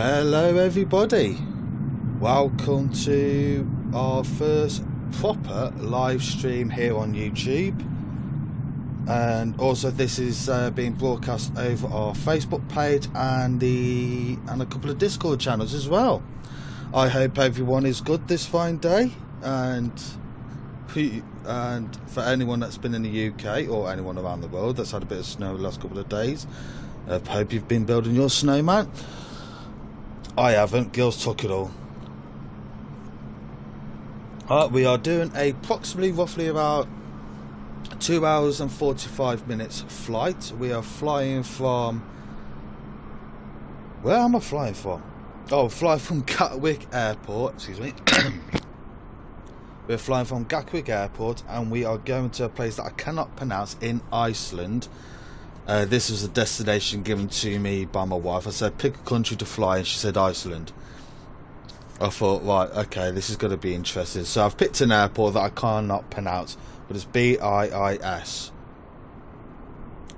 Hello everybody, welcome to our first proper live stream here on YouTube, and also this is being broadcast over our Facebook page and a couple of Discord channels as well. I hope everyone is good this fine day, and for anyone that's been in the UK or anyone around the world that's had a bit of snow the last couple of days, I hope you've been building your snowman. I haven't, girls took it all. We are doing approximately roughly about 2 hours and 45 minutes flight. We are flying from, where am I flying from? Oh, flying from Gatwick Airport, excuse me. We're flying from Gatwick Airport and we are going to a place that I cannot pronounce in Iceland. This was a destination given to me by my wife. I said pick a country to fly and she said Iceland. I thought, right, okay, this is going to be interesting. So I've picked an airport that I cannot pronounce, but it's BIIS.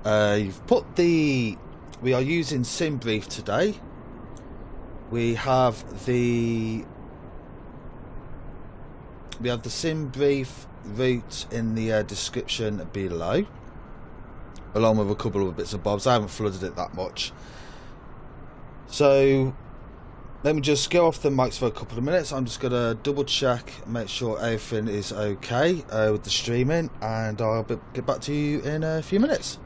We are using SimBrief today. We have the SimBrief route in the description below, along with a couple of bits and bobs. I haven't flooded it that much. So let me just go off the mics for a couple of minutes. I'm just going to double check, make sure everything is okay with the streaming, and I'll get back to you in a few minutes.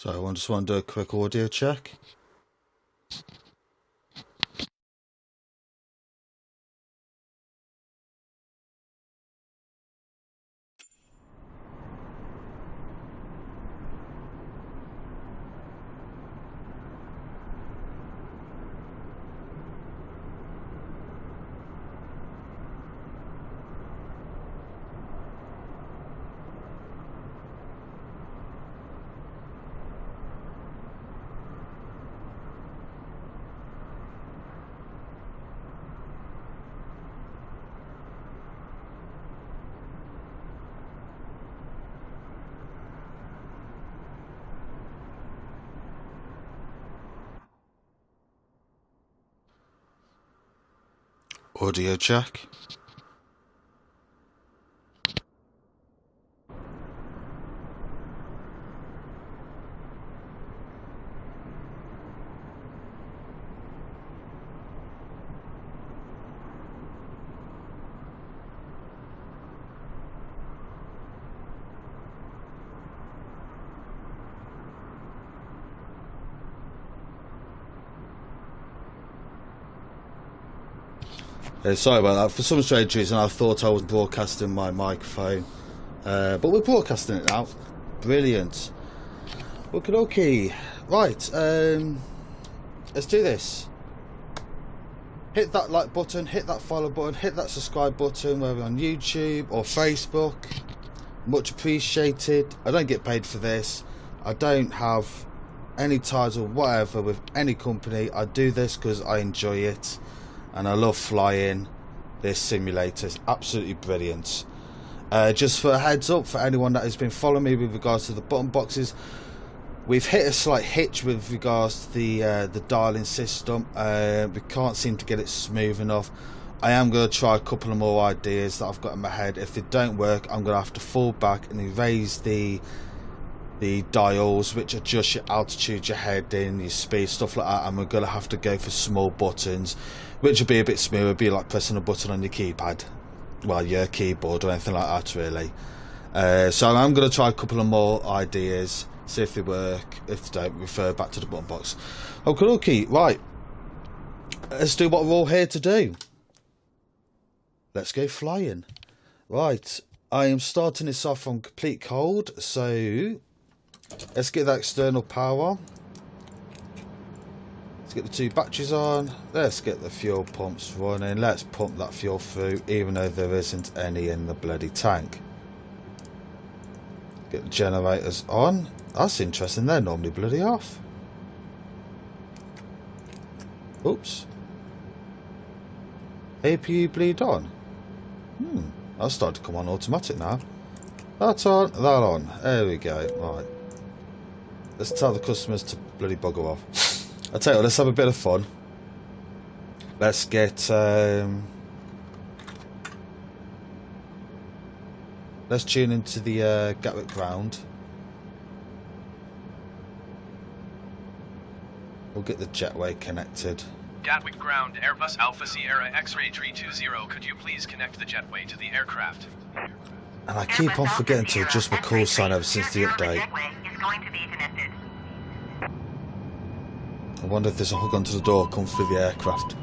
So I just want to do a quick audio check. Audio check. Sorry about that. For some strange reason, I thought I was broadcasting my microphone, but we're broadcasting it now. Brilliant. Okay. Right. Let's do this. Hit that like button. Hit that follow button. Hit that subscribe button. Whether on YouTube or Facebook. Much appreciated. I don't get paid for this. I don't have any title, whatever, with any company. I do this because I enjoy it and I love flying. This simulator is absolutely brilliant. Just for a heads up for anyone that has been following me with regards to the button boxes, we've hit a slight hitch with regards to the dialing system. We can't seem to get it smooth enough. I am going to try a couple of more ideas that I've got in my head. If they don't work, I'm going to have to fall back and erase the dials which adjust your altitude, your heading, your speed, stuff like that, and we're going to have to go for small buttons which will be a bit smoother. It'll be like pressing a button on your keypad, well, your keyboard or anything like that, really. So I'm going to try a couple of more ideas, see if they work. If they don't, refer back to the button box. Okay, right, let's do what we're all here to do. Let's go flying. Right, I am starting this off on complete cold, so let's get that external power. Let's get the 2 batteries on. Let's get the fuel pumps running. Let's pump that fuel through, even though there isn't any in the bloody tank. Get the generators on. That's interesting, they're normally bloody off. Oops. APU bleed on. That's starting to come on automatic now. That's on, that on. There we go. Right. Let's tell the customers to bloody bugger off. I'll tell you what, let's have a bit of fun. Let's get let's tune into the Gatwick ground. We'll get the jetway connected. Gatwick ground, Airbus Alpha Sierra X-ray 320. Could you please connect the jetway to the aircraft? And I keep on forgetting to adjust my call sign ever since the update. I wonder if there's a hook onto the door come through the aircraft.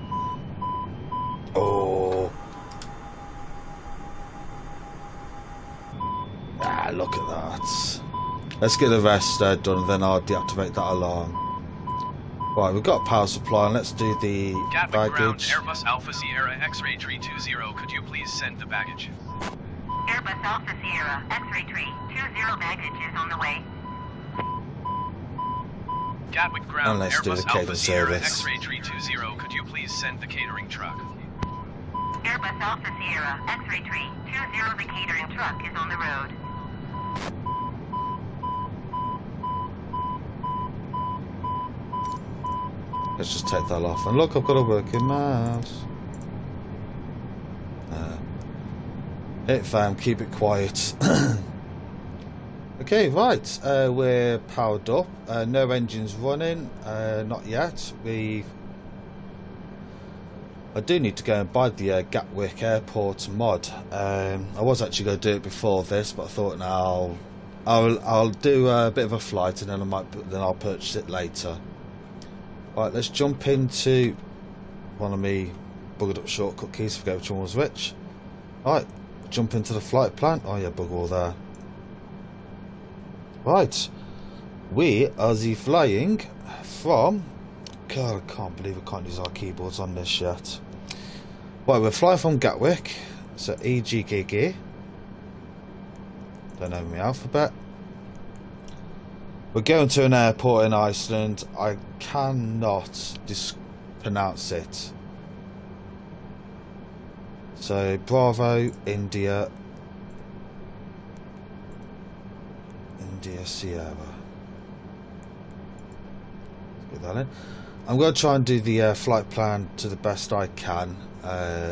Oh. Ah, look at that. Let's get the rest done and then I'll deactivate that alarm. Right, we've got a power supply and let's do the Gatwick ground, baggage. Airbus Alpha Sierra X-ray 320. Could you please send the baggage? Airbus Alpha Sierra X-ray 320 baggage is on the way. Gatwick ground, And let's do Airbus the catering Alpha Sierra service. X-ray 320. Could you please send the catering truck? Airbus Alpha Sierra X-ray 320, the catering truck is on the road. Let's just take that off. And look, I've got a working mouse. Hit fam, keep it quiet. Okay, right. We're powered up. No engines running. Not yet. I do need to go and buy the Gatwick Airport mod. I was actually going to do it before this, but I thought now I'll do a bit of a flight and then I'll purchase it later. Right, let's jump into one of me buggered up shortcut keys, forget which one was which. Right, jump into the flight plan. Oh yeah, bugger all there. Right, we are flying from, God, I can't believe I can't use our keyboards on this yet. Right, we're flying from Gatwick, so EGKK. Don't know my alphabet. We're going to an airport in Iceland. I cannot pronounce it. So Bravo, India, Sierra. Let's get that in. I'm going to try and do the flight plan to the best I can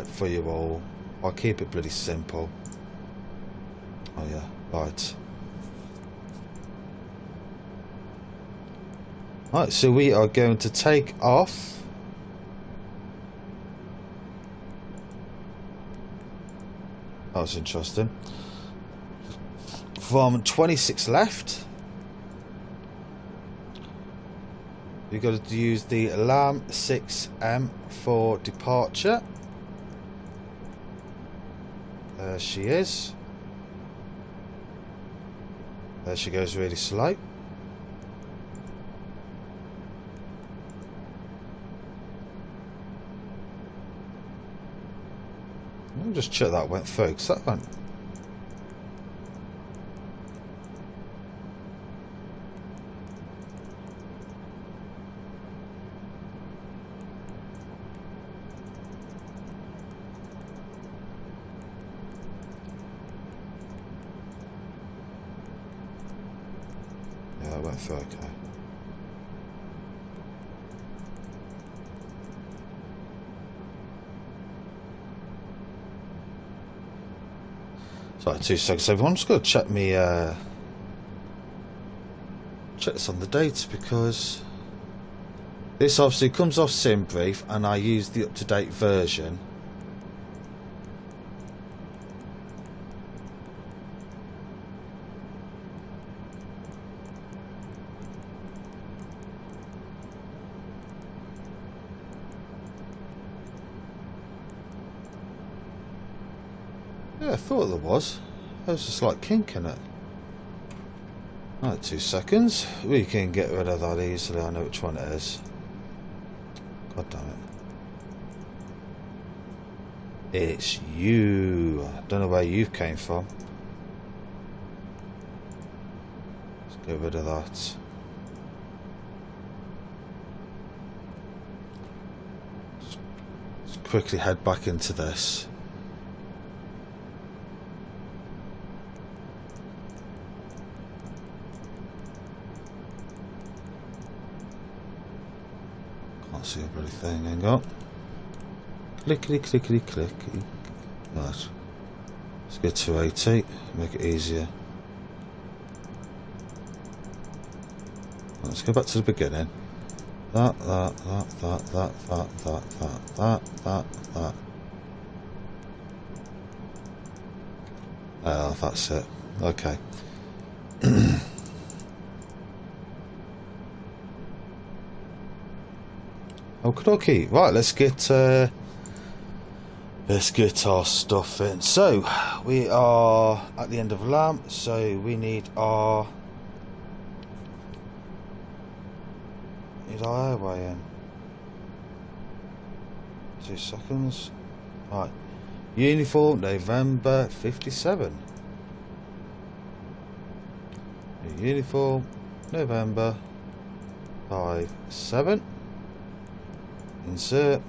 for you all. I'll keep it bloody simple. Oh yeah, right. Right, so we are going to take off. That's interesting. From 26 left, we've got to use the LAM 6M for departure. There she is. There she goes, really slow. Let me just check that went through, because that went. going through okay. Sorry, 2 seconds everyone. I'm just going to check me check this on the dates, because this obviously comes off SimBrief and I use the up-to-date version. Yeah, I thought there was. There was just like kink in it. Right, 2 seconds. We can get rid of that easily. I know which one it is. God damn it. It's you. I don't know where you came from. Let's get rid of that. Let's quickly head back into this. See a bloody thing, hang on. Clickety clickety click. Right. Let's get to 80, make it easier. Let's go back to the beginning. That. Oh, that's it. Okay. Okay, right, let's get our stuff in. So we are at the end of lamp, so we need our airway in. 2 seconds. Right. Uniform November 57. Uniform November 57. Insert.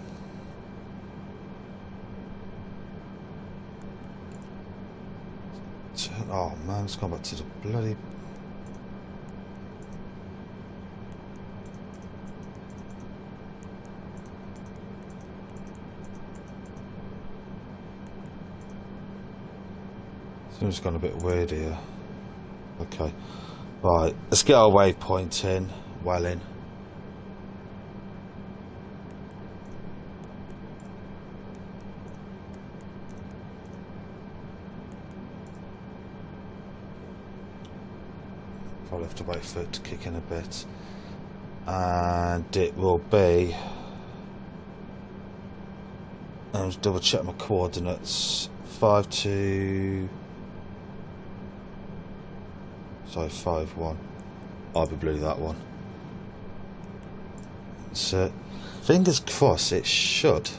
Oh man, it's gone back to the bloody. It's gone a bit weird here. Okay, right. Let's get our waypoint in. Well in. Probably have to wait for it to kick in a bit, and it will be. I'll just double check my coordinates. 5-2. So 5-1. I'll be blue that one. So fingers crossed it should.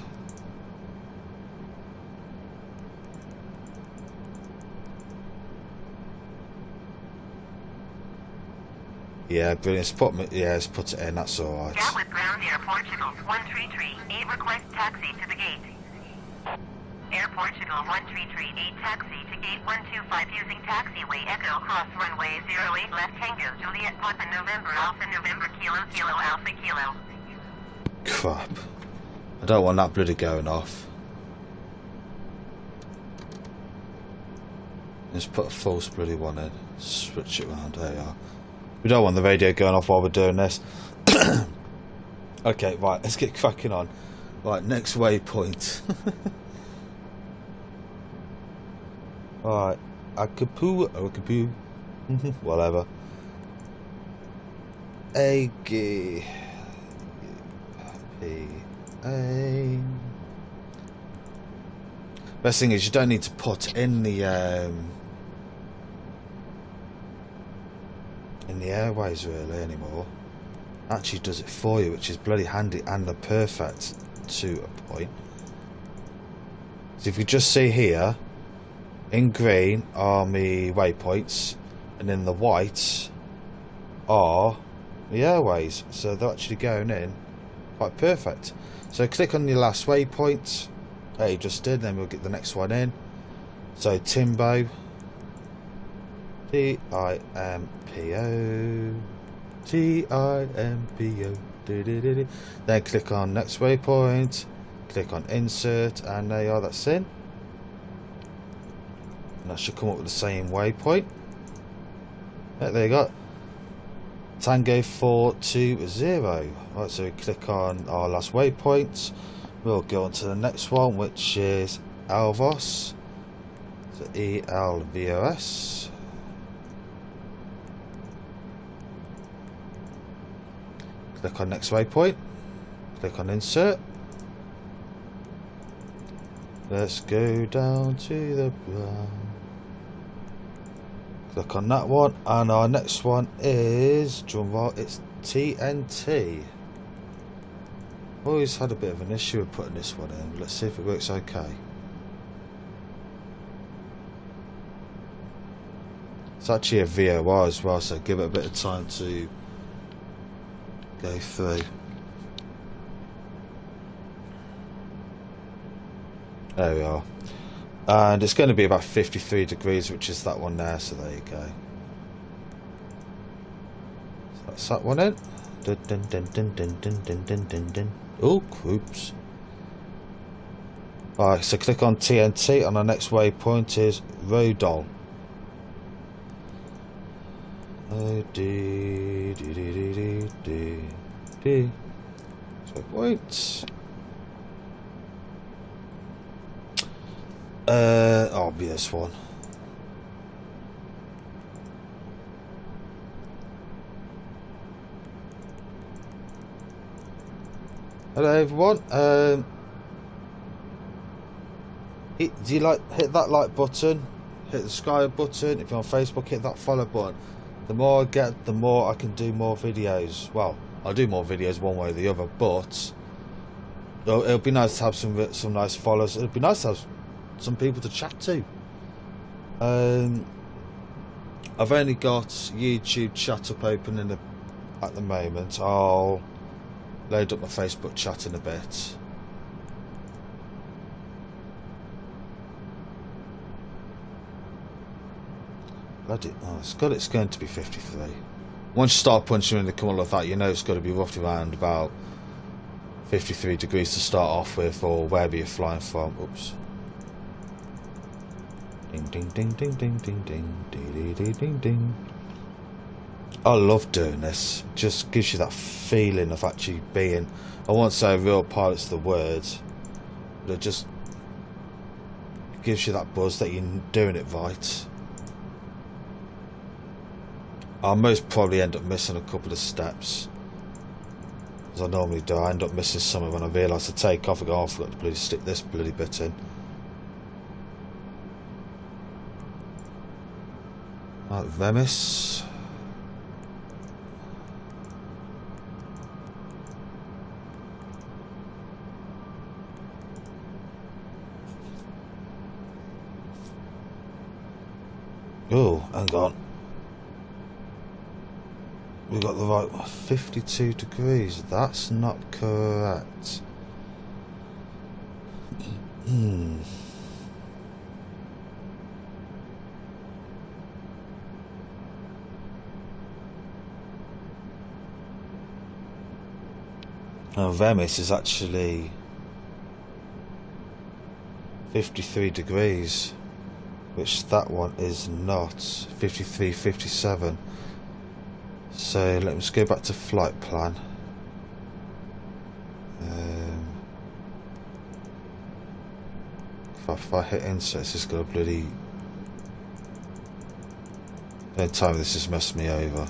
Yeah, brilliant. Let's put it in, that's alright. Gatwick Ground Air Portugal 133, 8 request taxi to the gate. Air Portugal 133, 8 taxi to gate 125 using taxiway Echo cross runway 08 left Tango Juliet Papa November Kilo Kilo Alpha Kilo. Crap. I don't want that bloody going off. Let's put a false bloody one in. Switch it around, there you are. We don't want the radio going off while we're doing this. Okay, right, let's get cracking on. Right, next waypoint. Right, Akapoo, whatever. EGKK-EGPF. Best thing is you don't need to put in the airways really anymore. Actually does it for you, which is bloody handy and the perfect to a point. So if you just see here, in green are my waypoints, and in the white are the airways. So they're actually going in quite perfect. So click on your last waypoint that you just did, then we'll get the next one in. So Timbo, Timpo, TIMPO. Then click on next waypoint, click on insert, and there you are, that's in. And that should come up with the same waypoint. Yeah, there you go. Tango 420. Right, so we click on our last waypoint. We'll go on to the next one, which is Elvos. So ELVOS. Click on next waypoint. Click on insert. Let's go down to the brown. Click on that one, and our next one is drumroll. It's TNT. Always had a bit of an issue with putting this one in. Let's see if it works okay. It's actually a VOR as well, so give it a bit of time to go through. There we are. And it's going to be about 53 degrees, which is that one there, so there you go. So that's that one in. Dun, dun, dun, dun, dun, dun, dun, dun, dun, dun. Oh, groups. Alright, so click on TNT, and our next waypoint is RIBEL. Waypoints. I'll be this one. Hello everyone. Do you hit that like button? Hit the subscribe button. If you're on Facebook, hit that follow button. The more I get, the more I can do more videos. Well, I'll do more videos one way or the other, but it'll be nice to have some nice followers. It'll be nice to have some people to chat to. I've only got YouTube chat up open at the moment. I'll load up my Facebook chat in a bit. Bloody, oh, it's going to be 53. Once you start punching in the corner like that, you know it's got to be roughly around about 53 degrees to start off with, or wherever you're flying from. Oops. Ding ding ding ding ding ding ding ding ding ding ding. I love doing this. Just gives you that feeling of actually being, I won't say a real pilot's the word, but it just gives you that buzz that you're doing it right. I'll most probably end up missing a couple of steps, as I normally do. I end up missing some when I realise to take off. I go, oh, I forgot to bloody stick this bloody bit in. Right, Vemis. Oh, hang on. We got the right 52 degrees. That's not correct. Now Vemis is actually 53 degrees, which that one is not. 53, 57. So let's go back to flight plan. If I hit insert, it's just got a bloody... No time this has messed me over.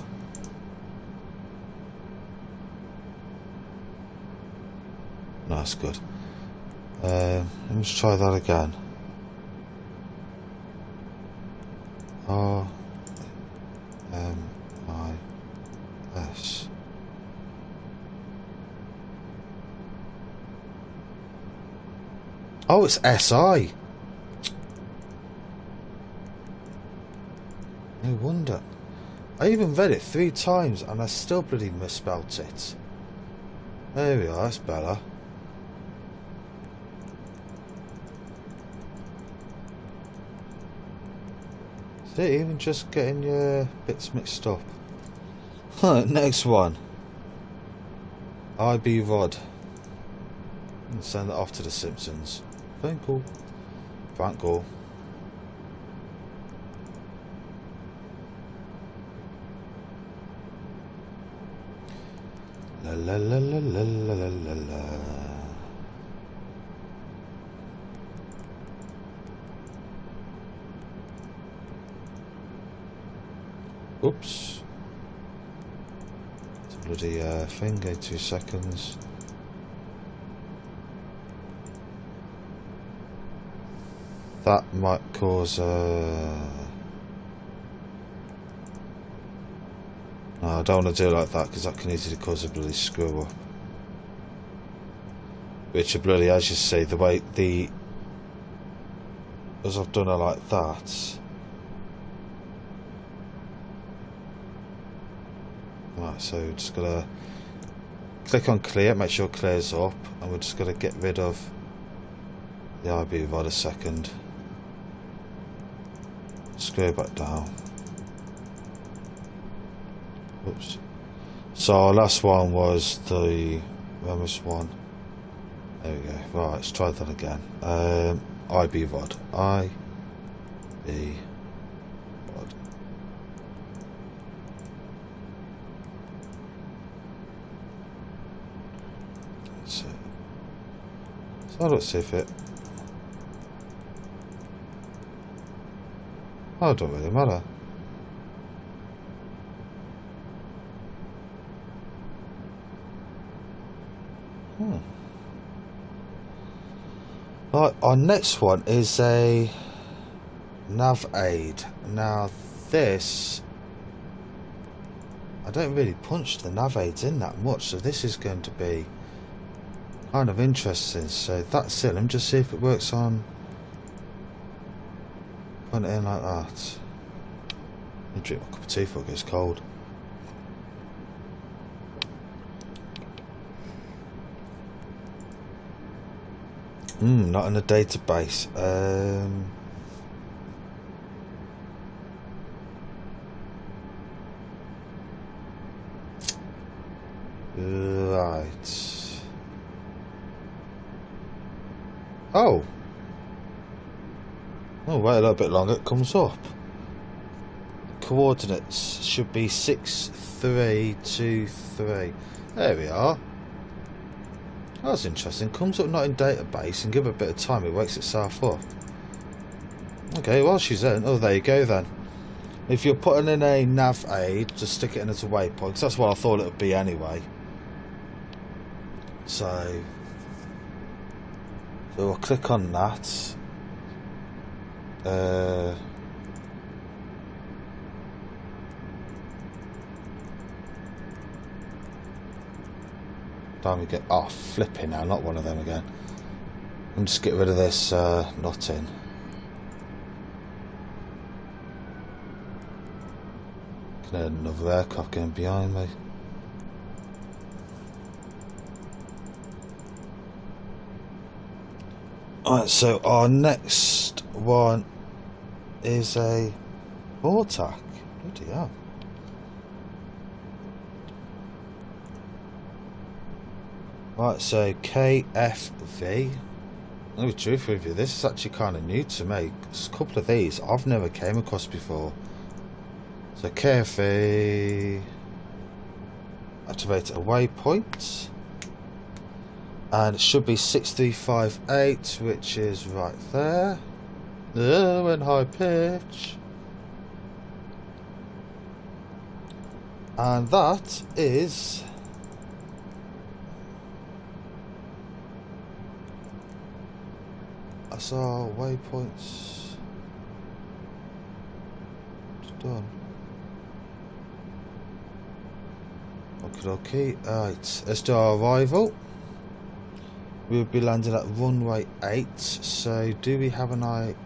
No, that's good. Let's try that again. RIMIS. Oh, it's SI. No wonder. I even read it 3 times and I still bloody misspelt it. There we are, that's better. See, even just getting your bits mixed up. Next one. IB Rod. And send that off to the Simpsons. Phone call. Prank call. La la la la la la la la la. Oops. It's a bloody thing, go 2 seconds. That might cause no, I don't want to do it like that because that can easily cause a bloody screw up. Which are bloody, as you see, the way as I've done it like that. Right, so we're just gonna click on clear, make sure it clears up, and we're just gonna get rid of the IB rod a second. Screw back down. Oops. So our last one was the Remus one. There we go. Right, let's try that again. IB rod. IB rod. So let's see if it. Oh, it don't really matter. Right, our next one is a nav aid. Now this, I don't really punch the nav aids in that much, so this is going to be kind of interesting. So that's it. Let me just see if it works on. Put it in like that. I'll drink my cup of tea before it gets cold. Not in a database. Right. Oh, wait a little bit longer, it comes up. Coordinates should be 6323. There we are. That's interesting. Comes up not in database, and give it a bit of time, it wakes itself up. Okay, well she's in. Oh, there you go then. If you're putting in a nav aid, just stick it in as a waypoint, because that's what I thought it would be anyway. So we'll click on that. Time we get flipping now, not one of them again. And just get rid of this knot in. Can hear another aircraft going behind me. Alright, so our next one is a Vortac. Bloody hell. Right, so KFV. I'll be truthful with you, this is actually kind of new to me. There's a couple of these I've never came across before. So KFV, activate a waypoint, and it should be 6358, which is right there. Oh, and high pitch. And that is that's our waypoints done. Okay, right, let's do our arrival. We'll be landing at runway 8, so do we have an eye?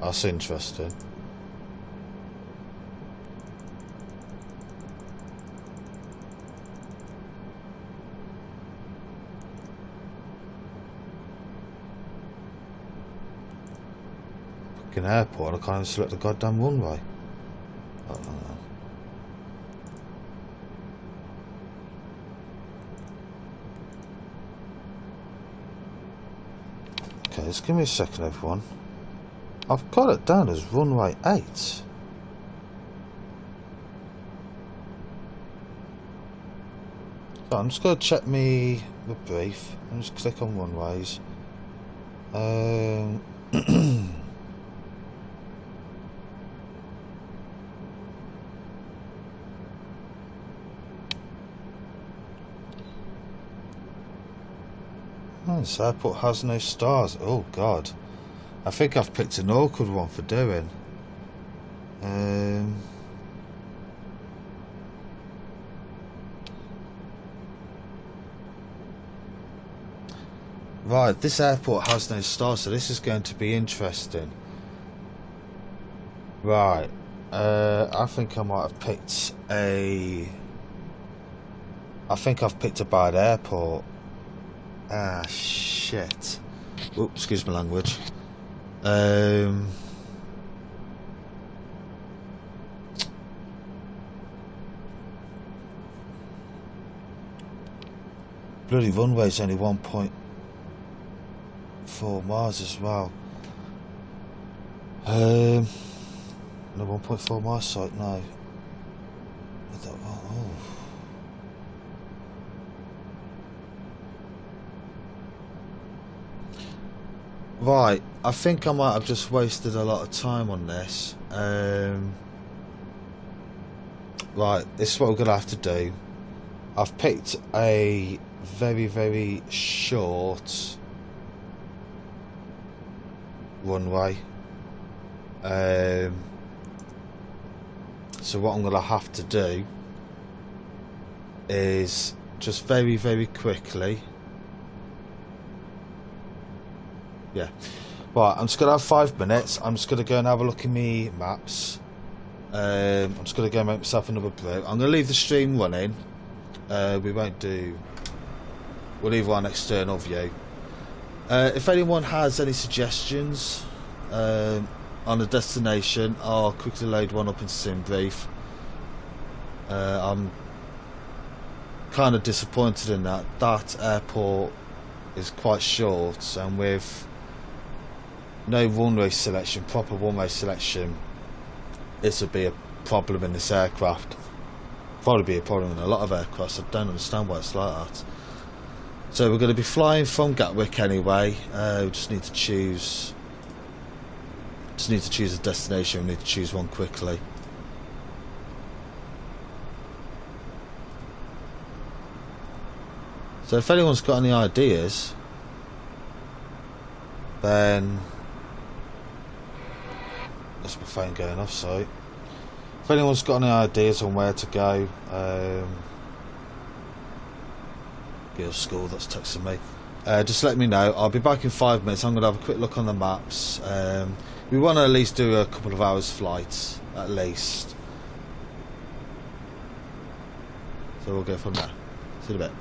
That's interesting. An airport, I can't even select the goddamn runway. Oh, no. Okay, just give me a second, everyone. I've got it down as runway 8. So I'm just going to check the brief. I'm just click on runways. This airport has no stars. Oh god, I think I've picked an awkward one for doing. Right, this airport has no stars, so this is going to be interesting. Right, I think I might have picked a... I think I've picked a bad airport. Ah, shit. Oops, excuse my language. Bloody runway's only 1.4 miles as well. No, 1.4 mile site, no. Oh. Right, I think I might have just wasted a lot of time on this. Right, this is what we're going to have to do. I've picked a very, very short runway. So what I'm going to have to do is just very, very quickly... Yeah. Right, I'm just going to have 5 minutes. I'm just going to go and have a look in my maps. I'm just going to go make myself another brew. I'm going to leave the stream running. We'll leave one external view. If anyone has any suggestions on a destination, I'll quickly load one up in SimBrief. I'm kind of disappointed in that. That airport is quite short, and with no runway selection, proper runway selection, this would be a problem in this aircraft. Probably be a problem in a lot of aircrafts. I don't understand why it's like that. So we're going to be flying from Gatwick anyway. We just need to choose a destination. We need to choose one quickly. So if anyone's got any ideas, then... That's my phone going off, so... If anyone's got any ideas on where to go, girls' school that's texting me, just let me know. I'll be back in 5 minutes. I'm going to have a quick look on the maps. We want to at least do a couple of hours flights, at least. So we'll go from there. See you in a bit.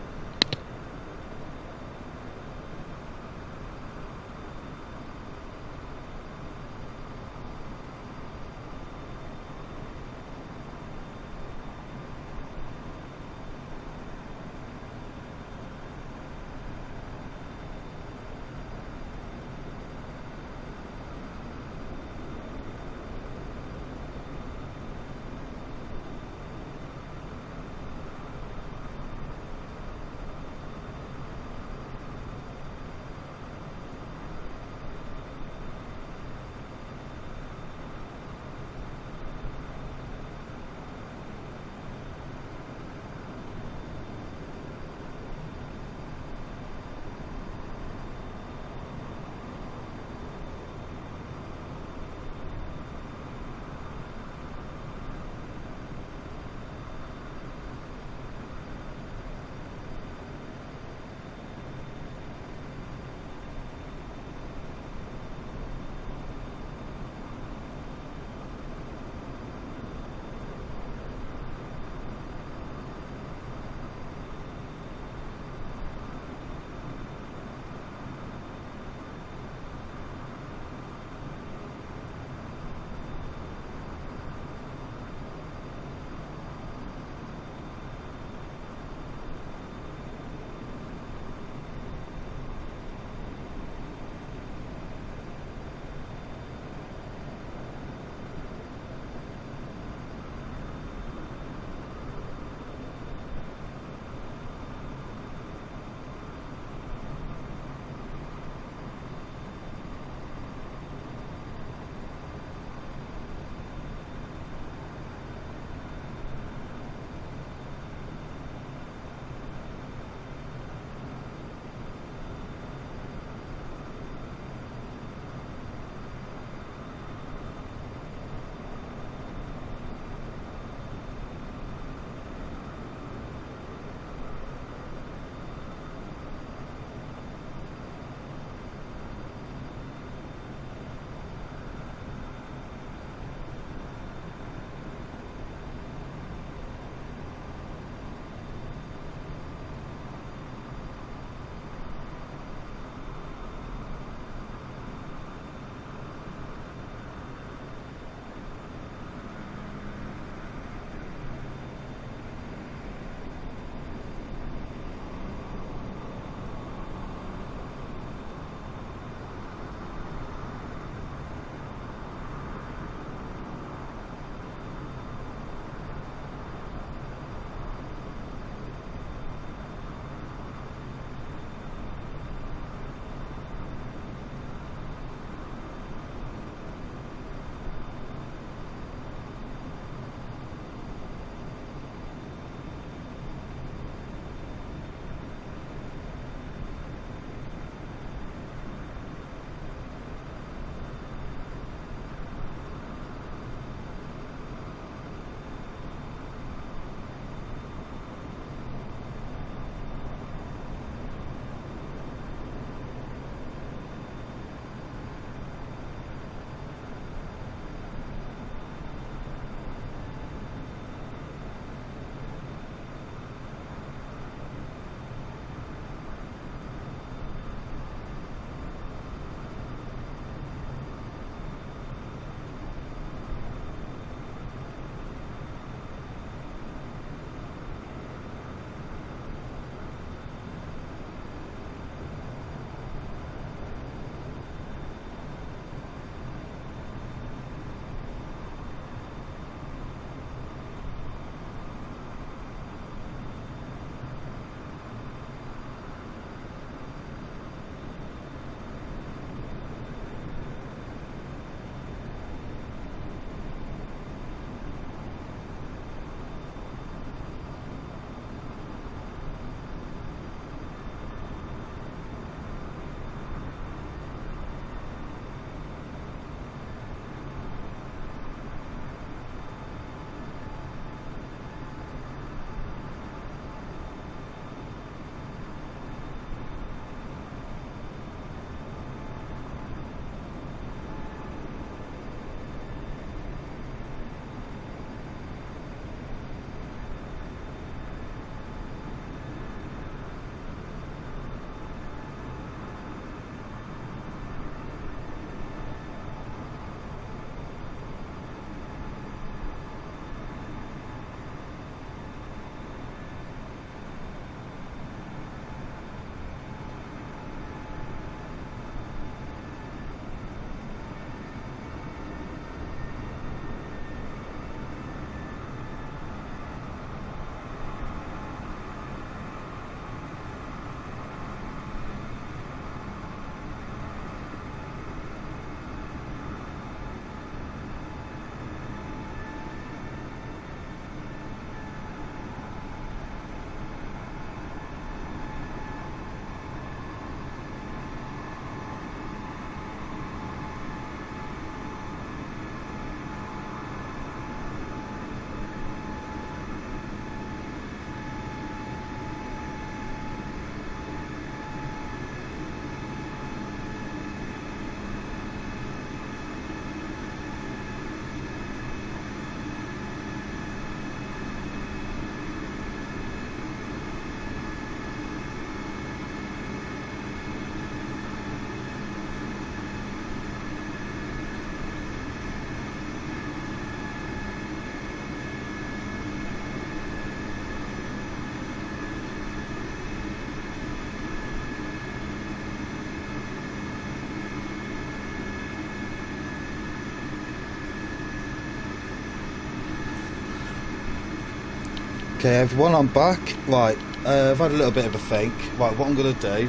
Okay everyone, I'm back. Right, I've had a little bit of a think. Right, what I'm going to do,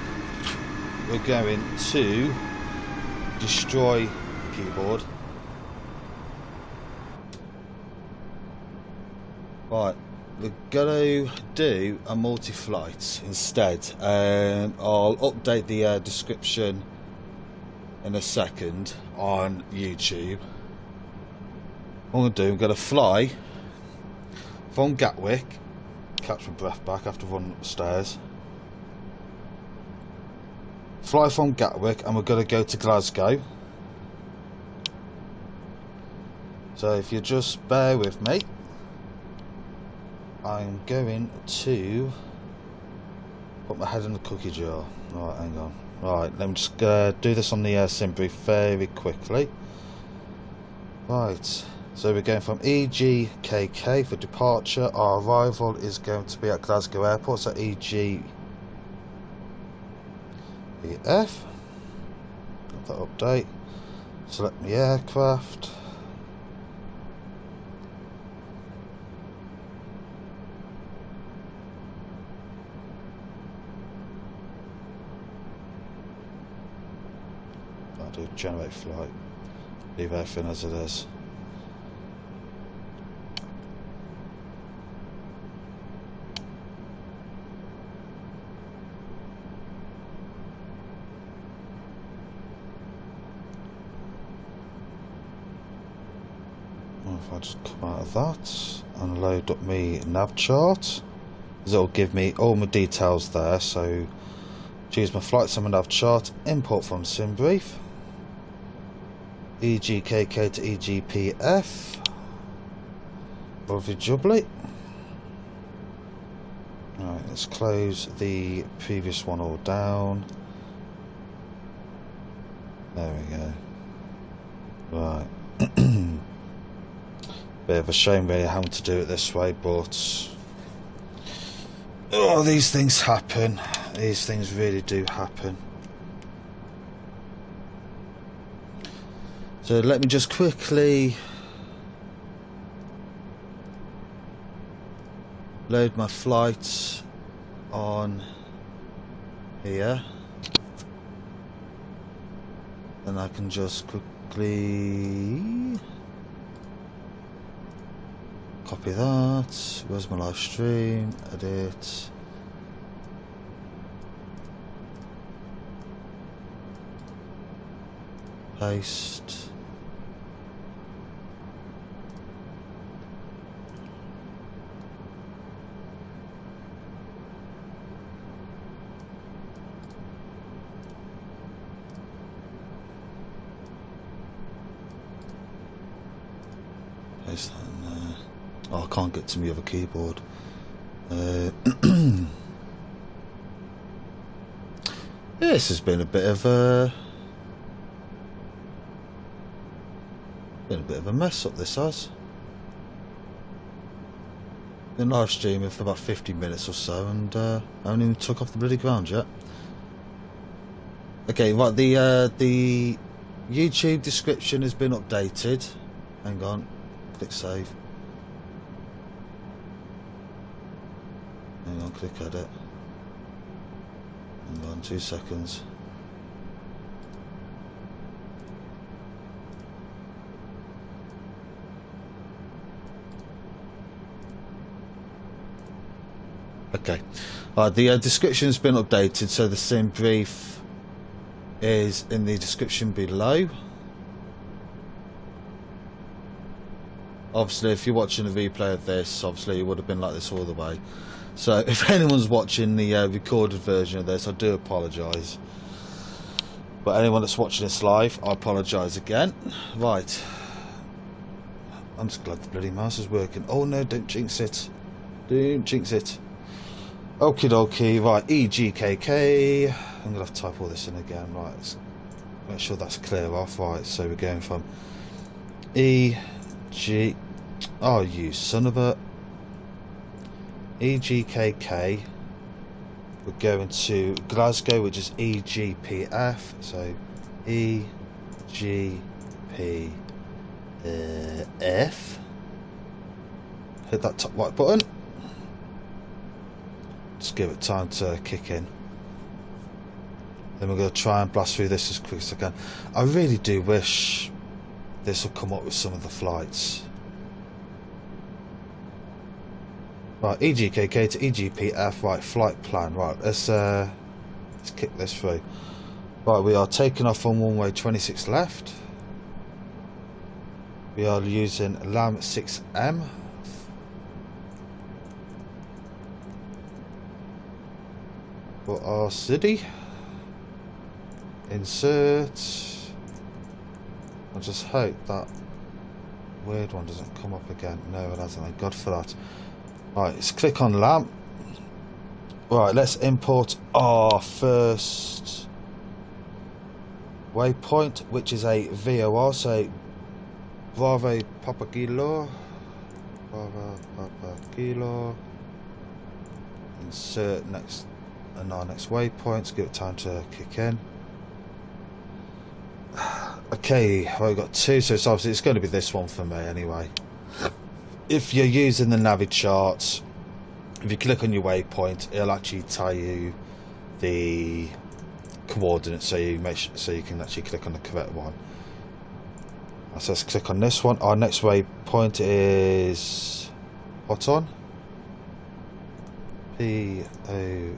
we're going to destroy the keyboard. Right, we're going to do a multi-flight instead. I'll update the description in a second on YouTube. What I'm going to do, I'm going to fly from Gatwick, catch my breath back after running upstairs. Fly from Gatwick and we're going to go to Glasgow. So if you just bear with me, I'm going to put my head in the cookie jar. Right, hang on. Right, let me just do this on the sim brief very quickly. Right, so we're going from EGKK for departure. Our arrival is going to be at Glasgow Airport, so EGPF. Let that update. Select the aircraft. I'll do generate flight. Leave everything as it is. If I just come out of that and load up my nav chart, it'll give me all my details there. So choose my flight sim and nav chart, import from sim brief, EGKK to EGPF, lovely jubbly. Right, let's close the previous one all down. There we go. Right. Bit of a shame really having to do it this way, but oh, these things happen. These things really do happen. So let me just quickly load my flights on here, and I can just quickly copy that. Where's my live stream? Edit. Paste. Paste that in there. Oh, I can't get to my other keyboard. This has been a bit of a mess up. This has been live streaming for about 50 minutes or so, and I haven't even took off the bloody ground yet. Okay, right. The YouTube description has been updated. Hang on, click save. Hang on, click edit. Hang on, 2 seconds. Okay, the description has been updated, so the sim brief is in the description below. Obviously, if you're watching a replay of this, obviously it would have been like this all the way. So if anyone's watching the recorded version of this, I do apologise. But anyone that's watching this live, I apologise again. Right. I'm just glad the bloody mouse is working. Oh no, don't jinx it. Don't jinx it. Okie dokie. Right, EGKK. I'm going to have to type all this in again. Right, let's make sure that's clear off. Right, so we're going from EG... Oh, you son of a... EGKK. We're going to Glasgow, which is EGPF. So EGPF. Hit that top right button. Just give it time to kick in. Then we're going to try and blast through this as quick as I can. I really do wish this will come up with some of the flights. Right, EGKK to EGPF, right, flight plan, right, let's kick this through. Right, we are taking off on runway 26 left. We are using LAM 6M. For our city. Insert. I just hope that weird one doesn't come up again. No, it hasn't, thank God for that. Right, let's click on LAM. Right, let's import our first waypoint, which is a VOR, so Bravo Papa Kilo. Bravo Papa Kilo. Insert next and our next waypoint, give it time to kick in. Okay, well, we've got two, so it's going to be this one for me anyway. If you're using the Navi charts, if you click on your waypoint, it'll actually tell you the coordinates, so you can actually click on the correct one. So let's click on this one. Our next waypoint is what on? POTON.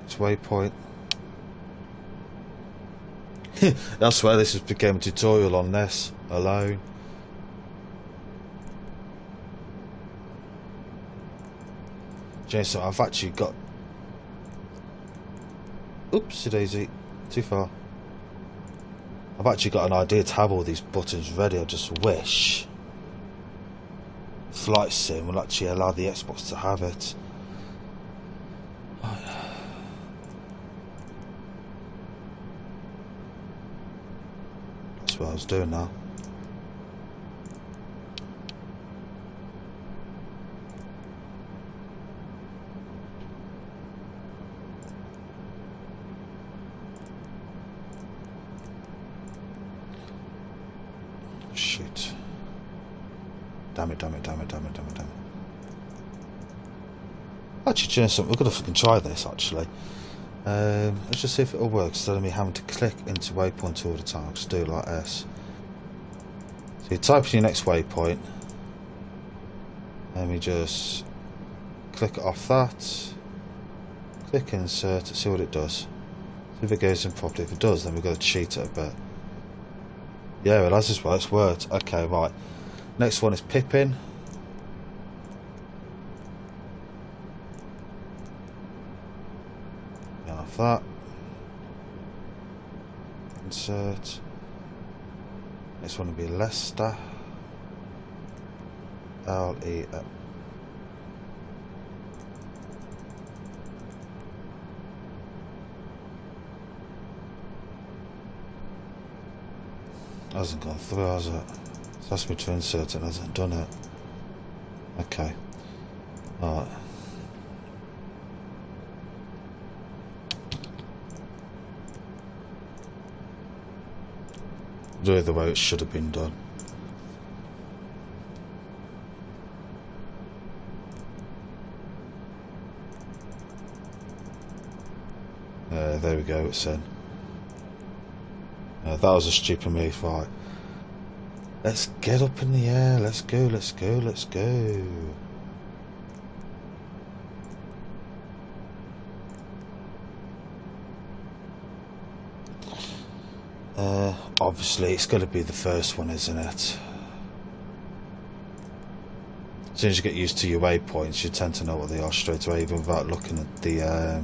Next waypoint. That's where this has become a tutorial on this alone. Jason, I've actually got. Oopsie daisy, too far. I've actually got an idea to have all these buttons ready. I just wish Flight Sim will actually allow the Xbox to have it. That's what I was doing now. Shoot. Damn it. Actually, you know something, we're going to fucking try this actually. Let's just see if it'll work instead of me having to click into waypoint all the time. I'll just do it like this. So you type in your next waypoint. Let me just click it off that. Click insert, see what it does. See if it goes in properly. If it does, then we've got to cheat it a bit. Yeah, it has as well, it's worked. Okay, right. Next one is Pippin. Off that. Insert. Next one will be Leicester. LE. Hasn't gone through, has it? It's asked me to insert it, hasn't done it. Okay. Alright. Do it the way it should have been done. There we go, it's in. That was a stupid move, right. Let's get up in the air, let's go. Obviously it's going to be the first one, isn't it? As soon as you get used to your waypoints, you tend to know what they are straight away, even without looking at the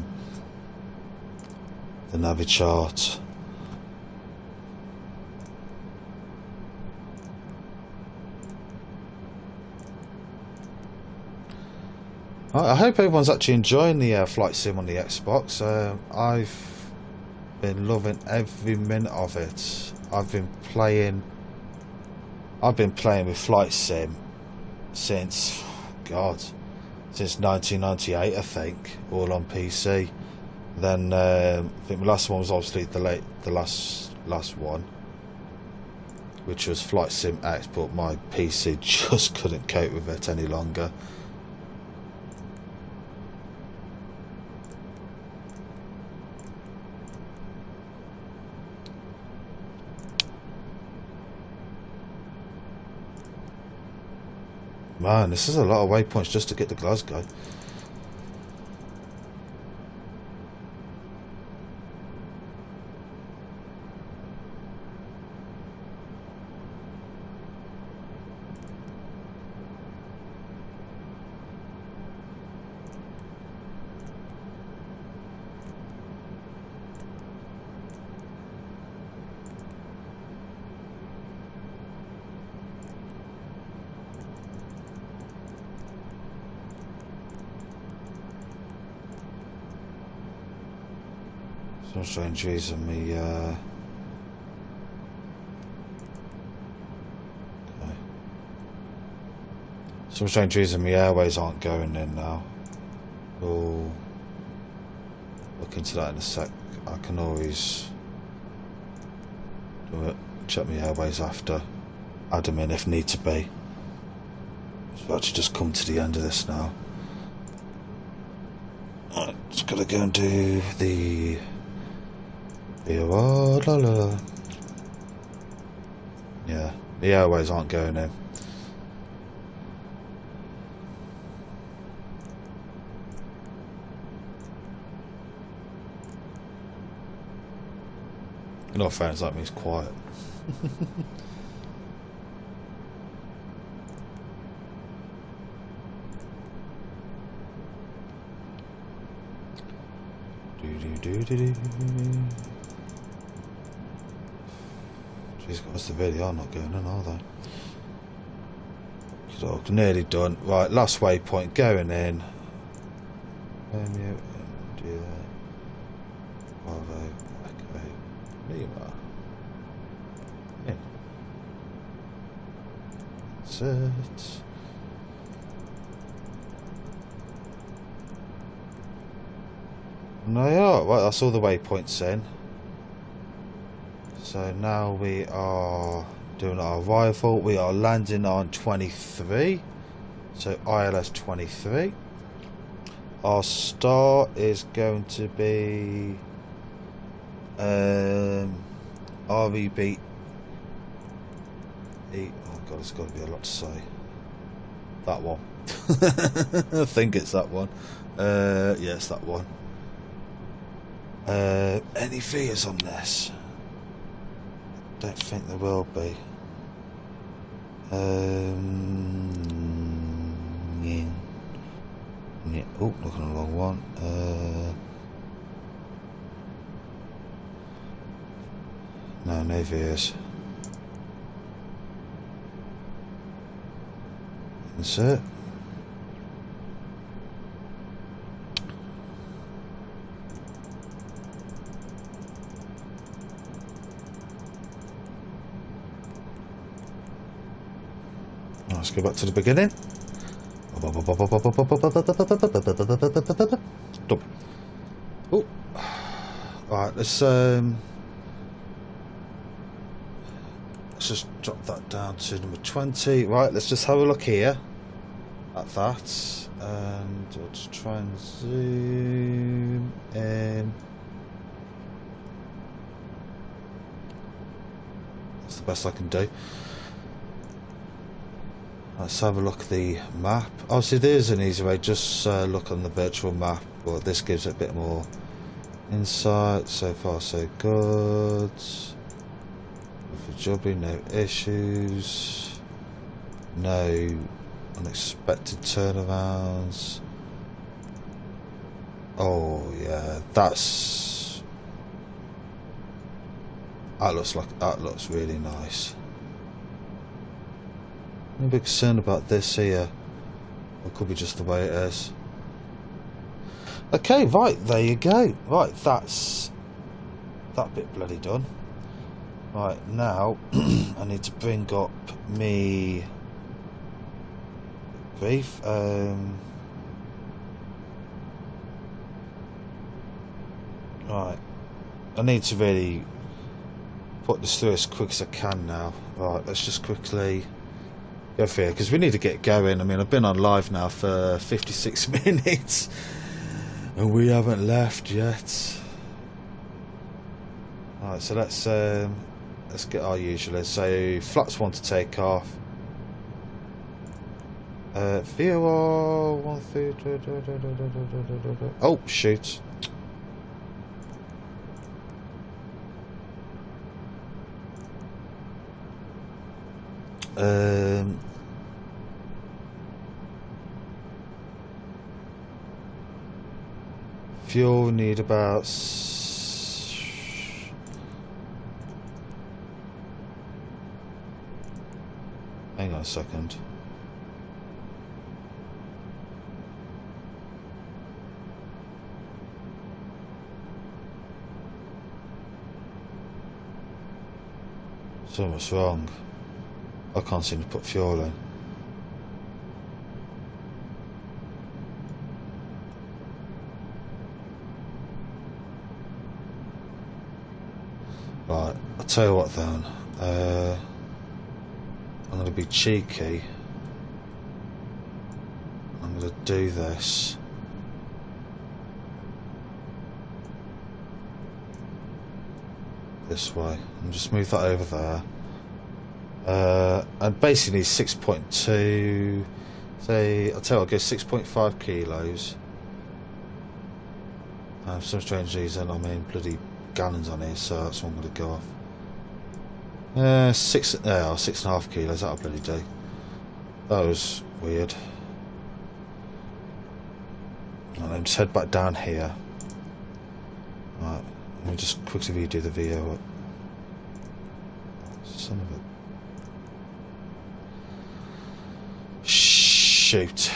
Navi chart. I hope everyone's actually enjoying the flight sim on the Xbox. I've been loving every minute of it. I've been playing with flight sim since 1998, I think, all on PC. Then I think the last one was obviously the last one, which was Flight Sim X, but my PC just couldn't cope with it any longer. Man, this is a lot of waypoints just to get to Glasgow. Some strange reason me okay. Some strange reason me airways aren't going in now. We'll look into that in a sec. I can always do it. Check my airways after. Add them in if need to be. It's about to just come to the end of this now. Right, just gotta go and do the yeah, the airways aren't going in. In all fairness, that means quiet. Jeez, guys, the video are not going in, are they? So, nearly done. Right, last waypoint going in. Romeo, India, Bravo, Echo, Lima. In. That's it. No, yeah, right, that's all the waypoints in. So now we are doing our arrival. We are landing on 23. So ILS 23. Our start is going to be RIBEL. Oh god, it's got to be a lot to say. That one. I think it's that one. Yes, that one. Any fears on this? Don't think there will be. Yeah. Oh, looking at the wrong one. No fears. Insert. Let's go back to the beginning. Stop. Oh, right. Let's just drop that down to number 20. Right. Let's just have a look here at that, and I'll just try and zoom in. That's the best I can do. Let's have a look at the map. Obviously there's an easy way, just look on the virtual map, but this gives it a bit more insight. So far so good. For Jubbly, no issues, no unexpected turnarounds. Oh yeah, that looks really nice. I'm a bit concerned about this here. It could be just the way it is. Okay, right, there you go. Right, that's that bit bloody done. Right, now I need to bring up me brief. Right, I need to really put this through as quick as I can now. Right, let's just quickly go for it, because we need to get going. I mean, I've been on live now for 56 minutes and we haven't left yet. Alright, so let's get our usual. So flaps 1 to take off. VOR 13. Oh shoot. Fuel need about hang on a second. Something's wrong. I can't seem to put fuel in. Right, I'll tell you what then. I'm going to be cheeky. I'm going to do this. This way. And just move that over there. And basically 6.2. Say, I'll tell you, I'll go 6.5 kilos. For some strange reason, I mean, bloody gallons on here, so that's what I'm going to go off. 6.5 kilos, that'll bloody do. That was weird. And then just head back down here. Right, let me just quickly redo the video up. Son of a... Shoot.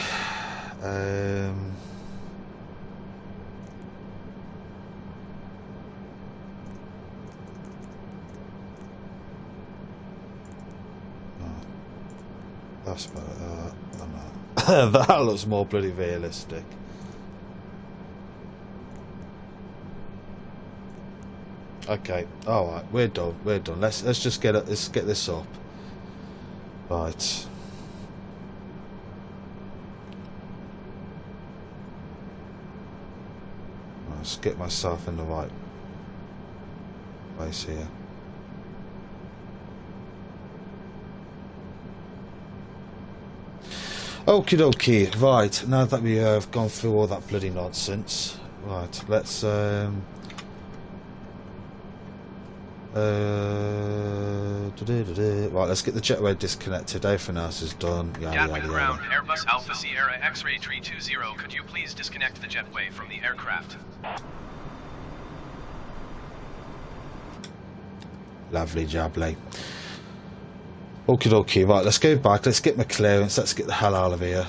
That's better. That looks more bloody realistic. Okay, all right, we're done. We're done. Let's just get it. Let's get this up. Right. Let's get myself in the right place here. Okie dokie, right, now that we have gone through all that bloody nonsense, right, let's right, let's get the jetway disconnected. Everything else is done. Gatwick ground, Airbus Alpha Sierra X-ray 320, could you please disconnect the jetway from the aircraft? Lovely jubbly. Okie dokie, right, let's go back, let's get my clearance, let's get the hell out of here.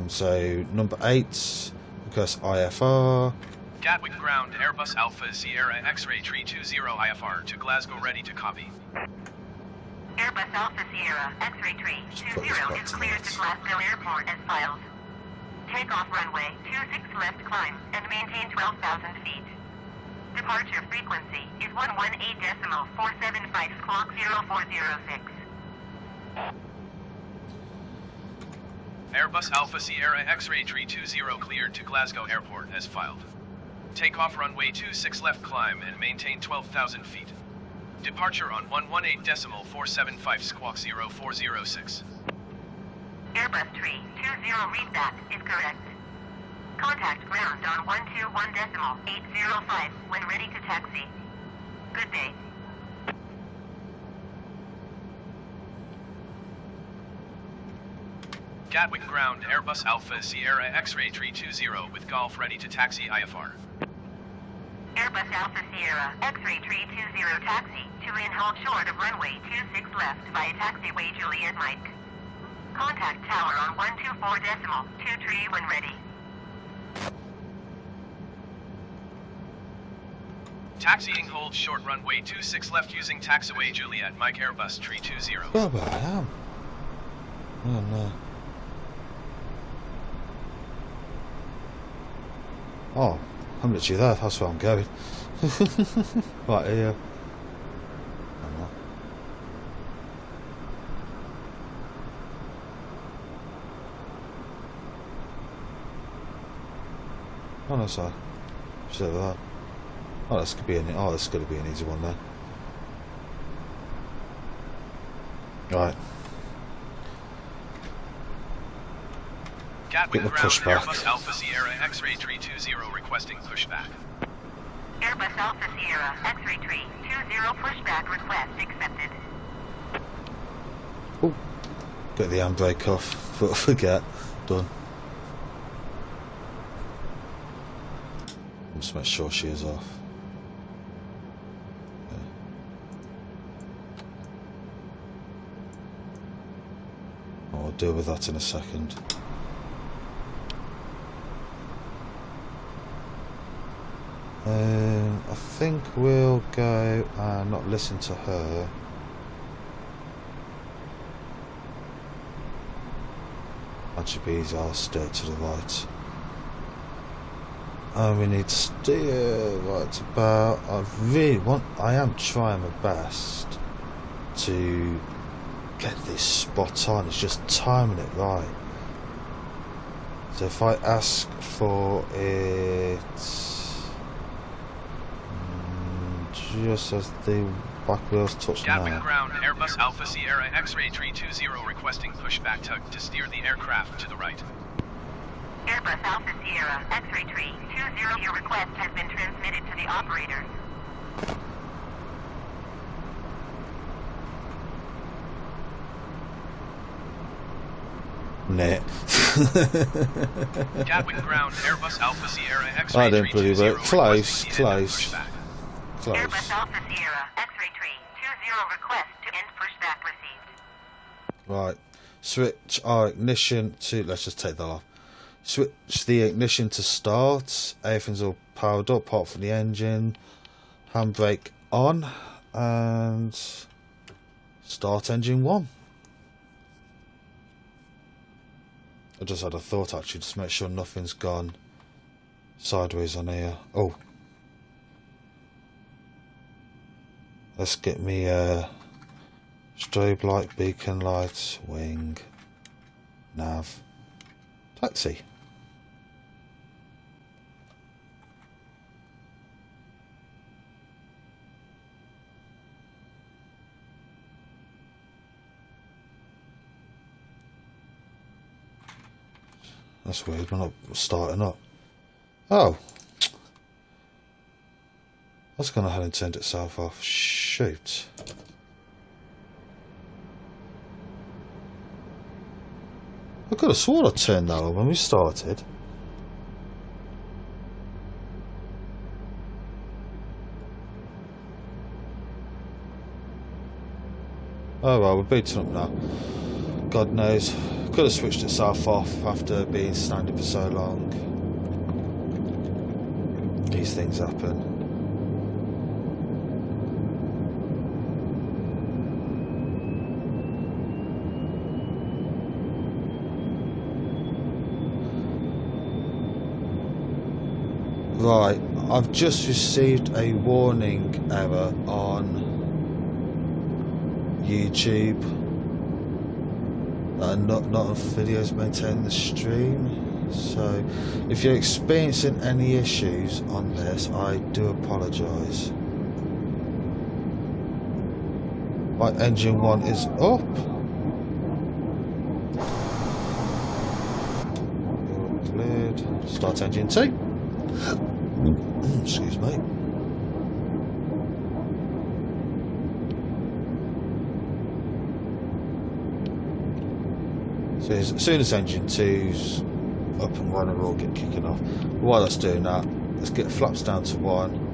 So, number 8, because IFR. Gatwick ground, Airbus Alpha Sierra X-ray 320 IFR to Glasgow, ready to copy. Airbus Alpha Sierra X-ray 320 is cleared to Glasgow Airport as filed. Takeoff runway 26 left climb and maintain 12,000 feet. Departure frequency is 118.475 squawk 0406. Airbus Alpha Sierra X-ray 320 cleared to Glasgow Airport as filed. Takeoff runway 26 left climb and maintain 12,000 feet. Departure on 118.475 squawk 0406. Airbus 320 read that is correct. Contact ground on 121.805 when ready to taxi. Good day. Gatwick ground, Airbus Alpha Sierra X-ray 320 with Golf ready to taxi IFR. Airbus Alpha Sierra X-ray 320 taxi to in hold short of runway 26 left via taxiway Juliet Mike. Contact tower on 124.23 when ready. Taxiing hold short runway 26 left using taxiway Juliet Mike Airbus 320. Oh, but I am. Oh no. Oh, I'm literally there, that's where I'm going. Right here. Oh no, sorry. Just over that. Oh, this could be an. Oh, this is going to be an easy one then. Right. Gatwick the ground, pushback. Airbus Alpha Sierra X-ray 320 requesting pushback. Airbus Alpha Sierra X-ray 320 pushback request accepted. Oh, get the handbrake off, but forget. Done. Just make sure she is off. Okay. I'll deal with that in a second. I think we'll go and not listen to her. That should be easy. I'll steer to the right. And we need to steer right about. I am trying my best to get this spot on. It's just timing it right. So if I ask for it just as the back wheels touch Gatwick now. ground, Airbus Alpha Sierra X-ray 320 requesting pushback tug to steer the aircraft to the right. Airbus Alpha Sierra X-ray 320, your request has been transmitted to the operator. Nah. Gatwick ground, Airbus Alpha Sierra X-ray I don't believe it. 320 Close, requesting the end of close. pushback. Close. Airbus Alpha Sierra X-ray 320 request to end pushback received. Right. Switch our ignition to. Let's just take that off. Switch the ignition to start. Everything's all powered up apart from the engine. Handbrake on. And start engine 1. I just had a thought actually, just make sure nothing's gone sideways on here. Oh. Let's get me strobe light, beacon lights, wing, nav, taxi. That's weird, we're not starting up. Oh. That's gone ahead and turned itself off. Shoot. I could have sworn I turned that on when we started. Oh well, we're booting up now. God knows. Could have switched itself off after being standing for so long. These things happen. Right, I've just received a warning error on YouTube. Not enough videos maintaining the stream. So, if you're experiencing any issues on this, I do apologise. Right, engine 1 is up. Cleared. Start engine 2. Excuse me. So as soon as engine 2's up and running, we'll get kicking off. While that's doing that, let's get flaps down to 1.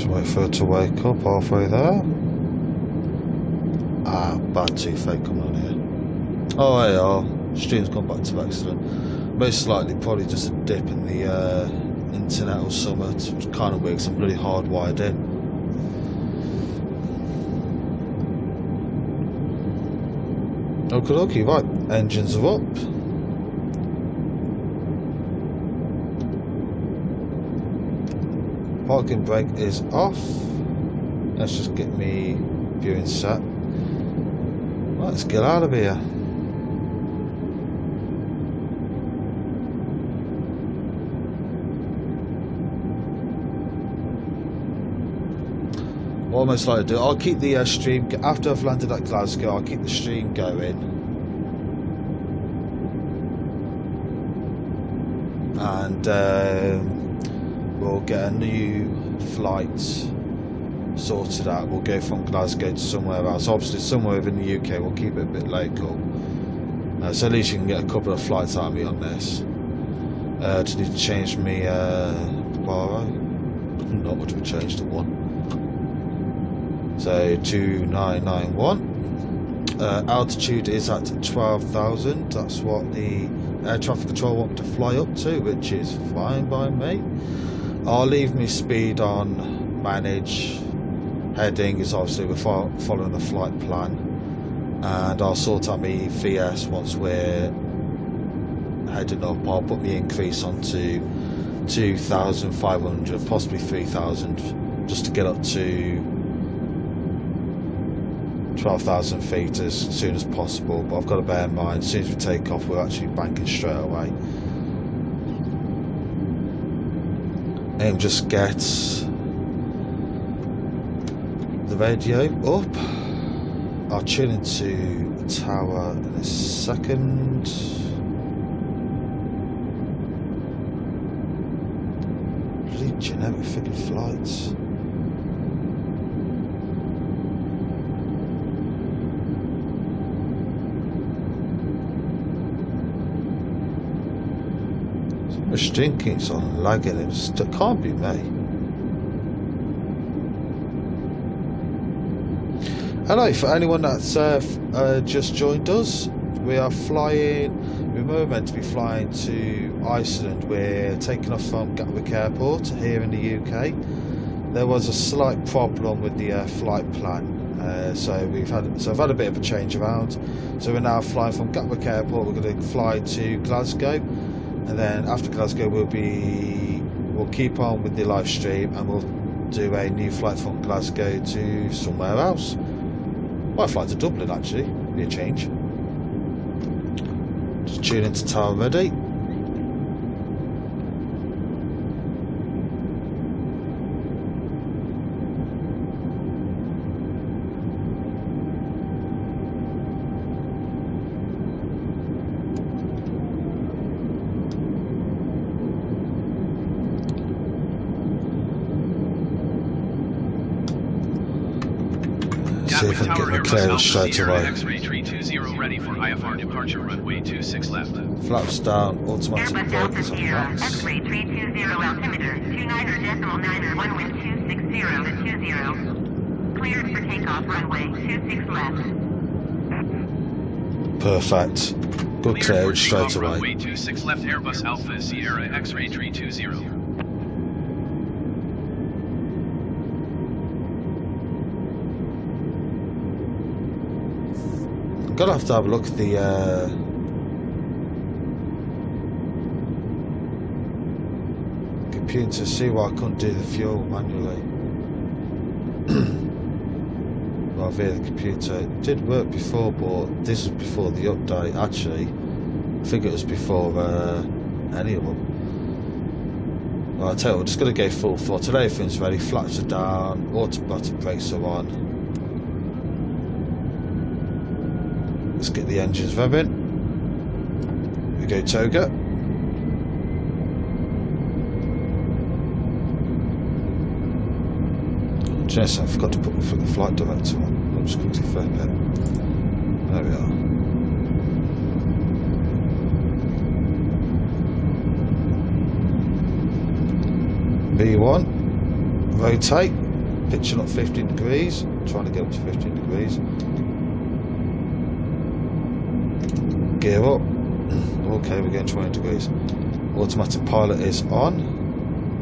Wait for her to wake up halfway there. Ah, bad toothache coming on here. Oh, there you are. Stream's gone back to accident. Most likely probably just a dip in the internet or something. It's kind of weird because I'm really hardwired in. Okay, right. Engines are up. Parking brake is off. Let's just get me viewing set. Let's get out of here. What I'm most likely to do, I'll keep the stream, after I've landed at Glasgow, I'll keep the stream going. And we'll get a new flight sorted out. We'll go from Glasgow to somewhere else. Obviously somewhere within the UK, we'll keep it a bit local. So at least you can get a couple of flights out of me on this. Just need to change me borrow. Not much of a change to one. So 2991. Altitude is at 12,000. That's what the air traffic control want me to fly up to, which is fine by me. I'll leave me speed on manage. Heading is obviously we're following the flight plan, and I'll sort out my VS once we're heading up. I'll put the increase onto 2,500, possibly 3,000, just to get up to 12,000 feet as soon as possible. But I've got to bear in mind, as soon as we take off, we're actually banking straight away. And just get the radio up. I'll tune into the tower in a second. Bloody generic freaking flights. The stream keeps on lagging. It can't be me. Hello, for anyone that's just joined us, we are flying. We were meant to be flying to Iceland. We're taking off from Gatwick Airport here in the UK. There was a slight problem with the flight plan, so I've had a bit of a change around. So we're now flying from Gatwick Airport. We're going to fly to Glasgow. And then after Glasgow, we'll keep on with the live stream, and we'll do a new flight from Glasgow to somewhere else. Might fly to Dublin actually, be a change. Just tune into tower ready. See if I can get my clearance straight away. X-ray 320 ready for IFR departure runway 26 left. Flaps down, automatic Airbus brake Alpha is on Sierra, max. X-ray 320 altimeter, 29.9, wind 260 to 20. Cleared for takeoff runway 26 left. Perfect. Good Cleared clearance for straight takeoff runway away. 26 left Airbus Alpha Sierra X-ray 320. Gonna have to have a look at the computer to see why I couldn't do the fuel manually. Well, via the computer. It did work before, but this was before the update. Actually, I think it was before any of them. Well, I'll tell you, we're just gonna go full throttle. Everything's ready. Flaps are down. Automatic brakes are on. Let's get the engines revving. Here we go, Toga. Jess, I forgot to put the flight director on. I'll just quickly flip it. There we are. V1. Rotate. Pitching up 15 degrees. Trying to get up to 15 degrees. Gear up. Okay, we're getting 20 degrees. Automatic pilot is on.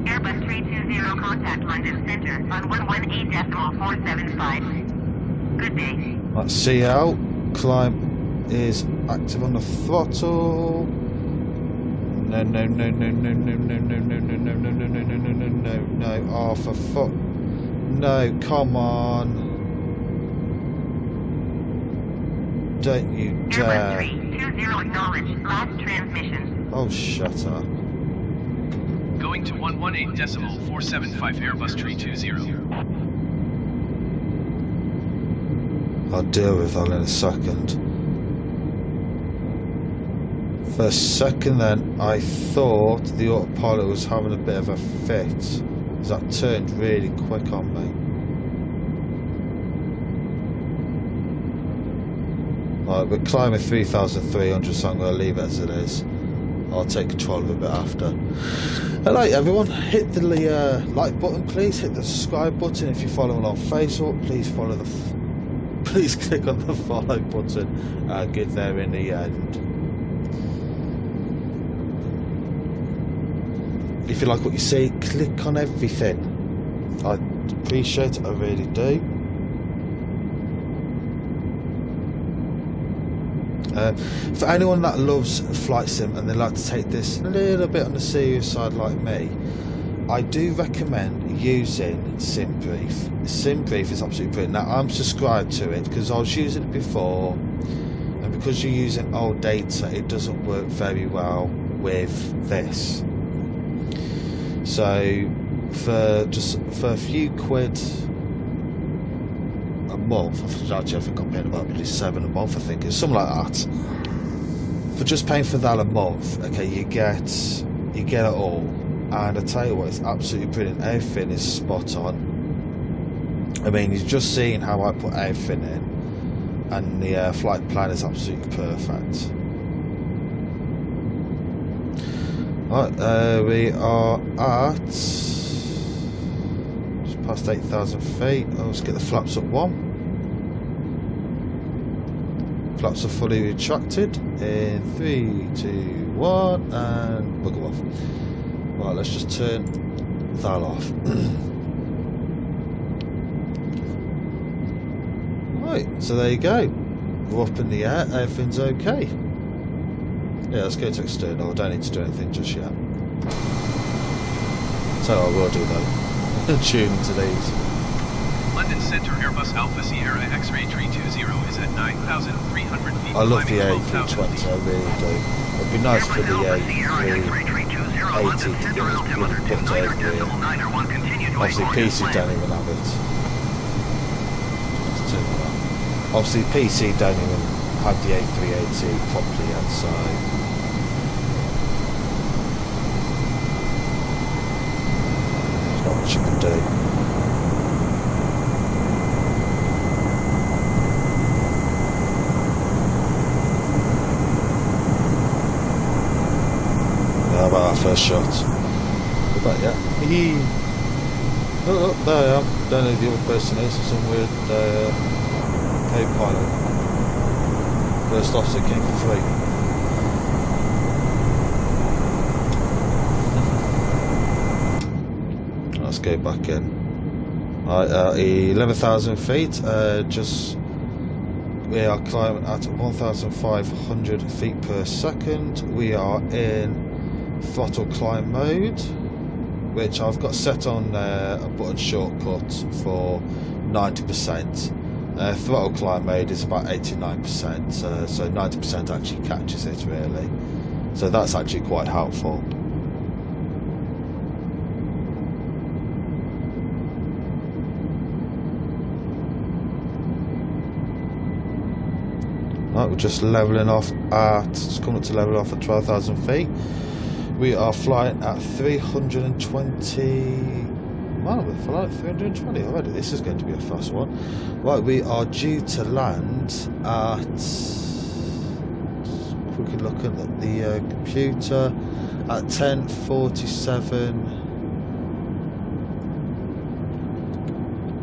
Airbus 320 contact London Center on 118.475. Good day. That's CL. Climb is active on the throttle. No, no, no, no, no, no, no, no, no, no, no, no, no, no, no, no, no, no, no. Oh, for fuck. No, come on. Don't you dare. Airbus 320 acknowledged. Last transmission. Oh, shut up. Going to 118.475 Airbus 320. I'll deal with that in a second. For a second then, I thought the autopilot was having a bit of a fit, because that turned really quick on me. Right, we're climbing 3,300, so I'm going to leave it as it is. I'll take control of it a bit after. Alright everyone, hit the like button please, hit the subscribe button if you're following on Facebook, please follow the... please click on the follow button and get there in the end. If you like what you see, click on everything. I appreciate it, I really do. For anyone that loves flight sim and they like to take this a little bit on the serious side like me, I do recommend using SimBrief. SimBrief is absolutely brilliant. Now I'm subscribed to it because I was using it before, and because you're using old data, it doesn't work very well with this. So for a few quid a month, actually I think I'm paying about $7 a month, I think it's something like that. For just paying for that a month, okay, you get it all. And I tell you what, it's absolutely brilliant. Everything is spot on. I mean, you've just seen how I put everything in, and the flight plan is absolutely perfect. Right, we are at just past 8,000 feet. Oh, let's get the flaps up one. Flaps are fully retracted in 3, 2, 1, and we'll go off. Right, let's just turn that off. Right, so there you go. We're up in the air, everything's okay. Yeah, let's go to external. I don't need to do anything just yet. So I will do though. Tune into these. London Center Airbus Alpha Sierra X-Ray 320 is at 9,300 feet. I love the climbing A320, 12,000 feet. I really do. It'd be nice for the A380 to get us put over here. Obviously PC don't even have it. Let's turn that on. Obviously PC don't even have the A380 properly yet, so there's not much you can do. How about our first shot? What about that? Oh, there I am. Don't know who the other person is. Some weird co-pilot. First officer came for free. Let's go back in. Right, 11,000 feet. We are climbing at 1,500 feet per second. We are in throttle climb mode, which I've got set on a button shortcut for 90%. Throttle climb mode is about 89%, so 90% actually catches it really. So that's actually quite helpful. Right, we're just leveling off at, just coming up to level off at 12,000 feet. We are flying at 320. Wow, we're flying at 320 already. This is going to be a fast one. Right, we are due to land at. Just quickly looking at the computer at 10:47,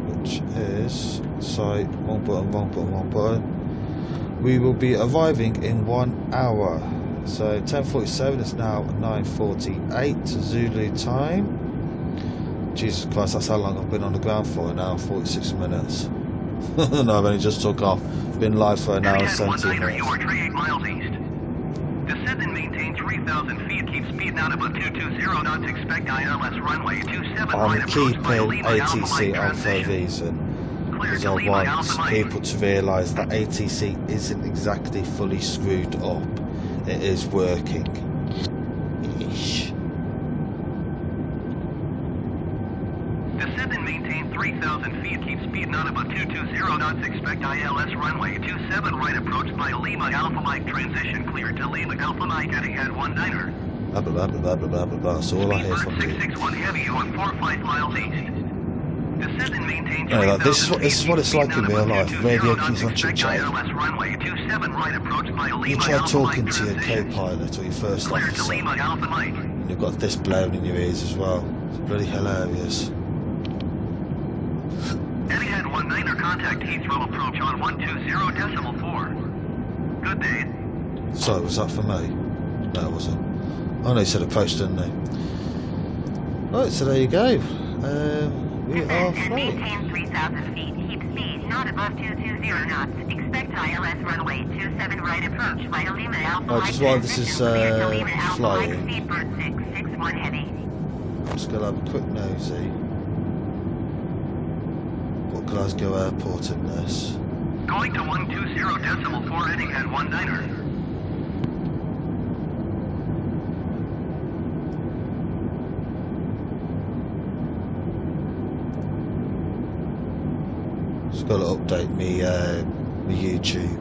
which is sorry, one button. We will be arriving in 1 hour. So 10:47 is now 9:48 Zulu time. Jesus Christ, that's how long I've been on the ground for, an hour 46 minutes. No, I've only just took off. Been live for an hour and 17 minutes. Descend and maintain 3,000 feet. Keep speed now to about 220 knots. Expect ILS runway 27 right I'm approach by keeping Lima Alpha ATC Mike on for a transition. reason, Clear because to I Lima want Alpha Mike. people to realise that ATC isn't exactly fully screwed up. It is working. Eesh. Descend and maintain 3,000 feet. Keep speed now to about 220 knots. Expect ILS runway 27 right approach by Lima Alpha Mike transition. Clear to Lima Alpha Mike heading head 19er. Blah blah blah blah blah blah blah blah. So all I hear from you. 661 heavy on 45 miles east. Descend and maintain No, this is 3,000 what it's like in real life. Radio knots. keys on Expect chit chat. ILS runway 27 right approach by You Lima try Alpha talking Mike to your transition. co-pilot or your first Clear to officer, Lima Alpha Mike. and you've got this blaring in your ears as well. It's bloody hilarious. Heading head 19er, contact Heathrow approach on 120.4. Good day. Sorry, was that for me? No, it wasn't. Oh no, he said approach, didn't he? Right, so there you go. We are Descend and flying. maintain 3,000 feet. Keep speed not above 220 knots. Expect ILS runway 27 right approach by Lima Alpha Oh, Mike just while this is, transition. Clear to Lima Alpha Mike, flying. speedbird 661 heavy. I'm just gonna have a quick nosy. Got Glasgow Airport in this. Going to 120.4, heading head 19er. Just got to update me, my YouTube.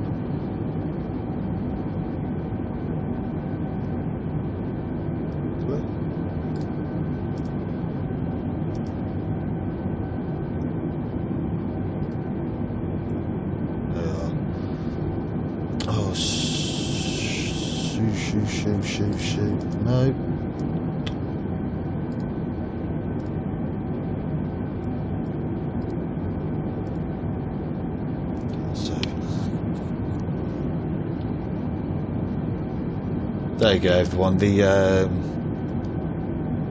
There you are. Oh, shoot. No. So there you go, everyone. The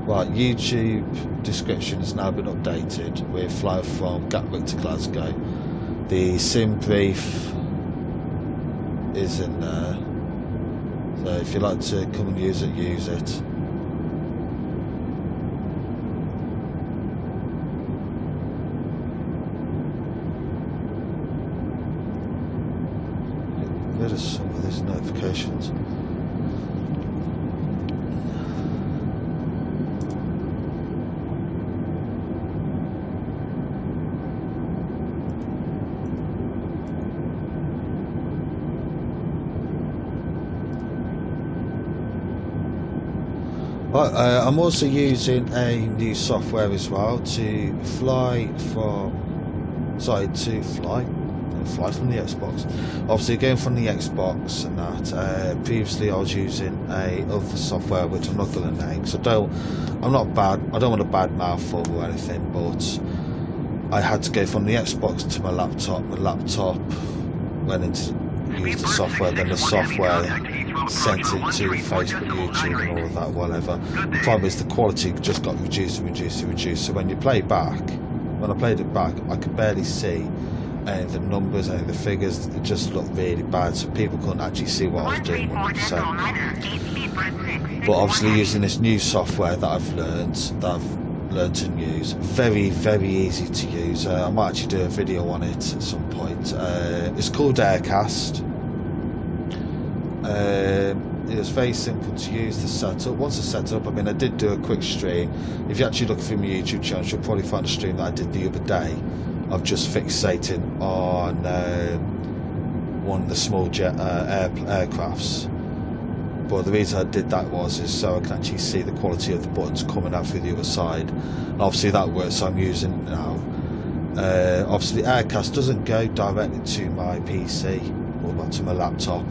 right, YouTube description has now been updated with flight from Gatwick to Glasgow. The sim brief is in there, so if you like to come and use it, use it. Get rid of some of these notifications. Right, I'm also using a new software as well to fly from from the Xbox. Obviously going from the Xbox and that, previously I was using a other software which I'm not going to name, so I don't want to bad mouth or anything, but I had to go from the Xbox to my laptop. Went into use the software, then the software sent it to Facebook, YouTube and all of that, whatever. The problem is the quality just got reduced. So when you play back, when I played it back, I could barely see any of the numbers, any of the figures. It just looked really bad, so people couldn't actually see what I was doing 100%. But obviously using this new software that I've learned to use, very, very easy to use. I might actually do a video on it at some point. It's called Aircast. It was very simple to use, the setup. Once it's set up, I mean, I did do a quick stream. If you actually look through my YouTube channel, you'll probably find a stream that I did the other day of just fixating on one of the small jet aircrafts. But the reason I did that is so I can actually see the quality of the buttons coming out through the other side. And obviously that works, so I'm using it now. Obviously Aircast doesn't go directly to my PC or to my laptop.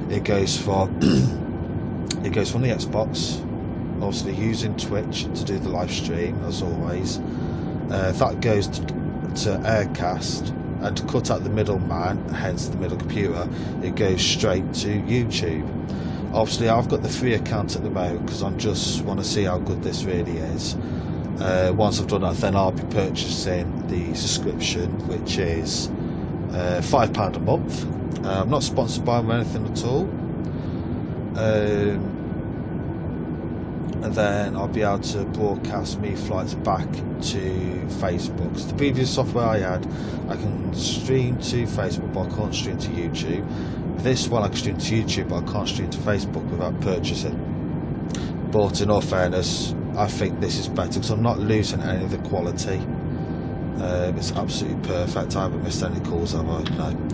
It goes from the Xbox, obviously using Twitch to do the live stream as always. That goes to Aircast, and to cut out the middleman, hence the middle computer, it goes straight to YouTube. Obviously I've got the free account at the moment because I just want to see how good this really is. Once I've done that, then I'll be purchasing the subscription, which is £5 a month. I'm not sponsored by them or anything at all. and then I'll be able to broadcast me flights back to Facebook. So the previous software I had, I can stream to Facebook, but I can't stream to YouTube. This one I can stream to YouTube, but I can't stream to Facebook without purchasing. But in all fairness, I think this is better because I'm not losing any of the quality. It's absolutely perfect. I haven't missed any calls, have I? No.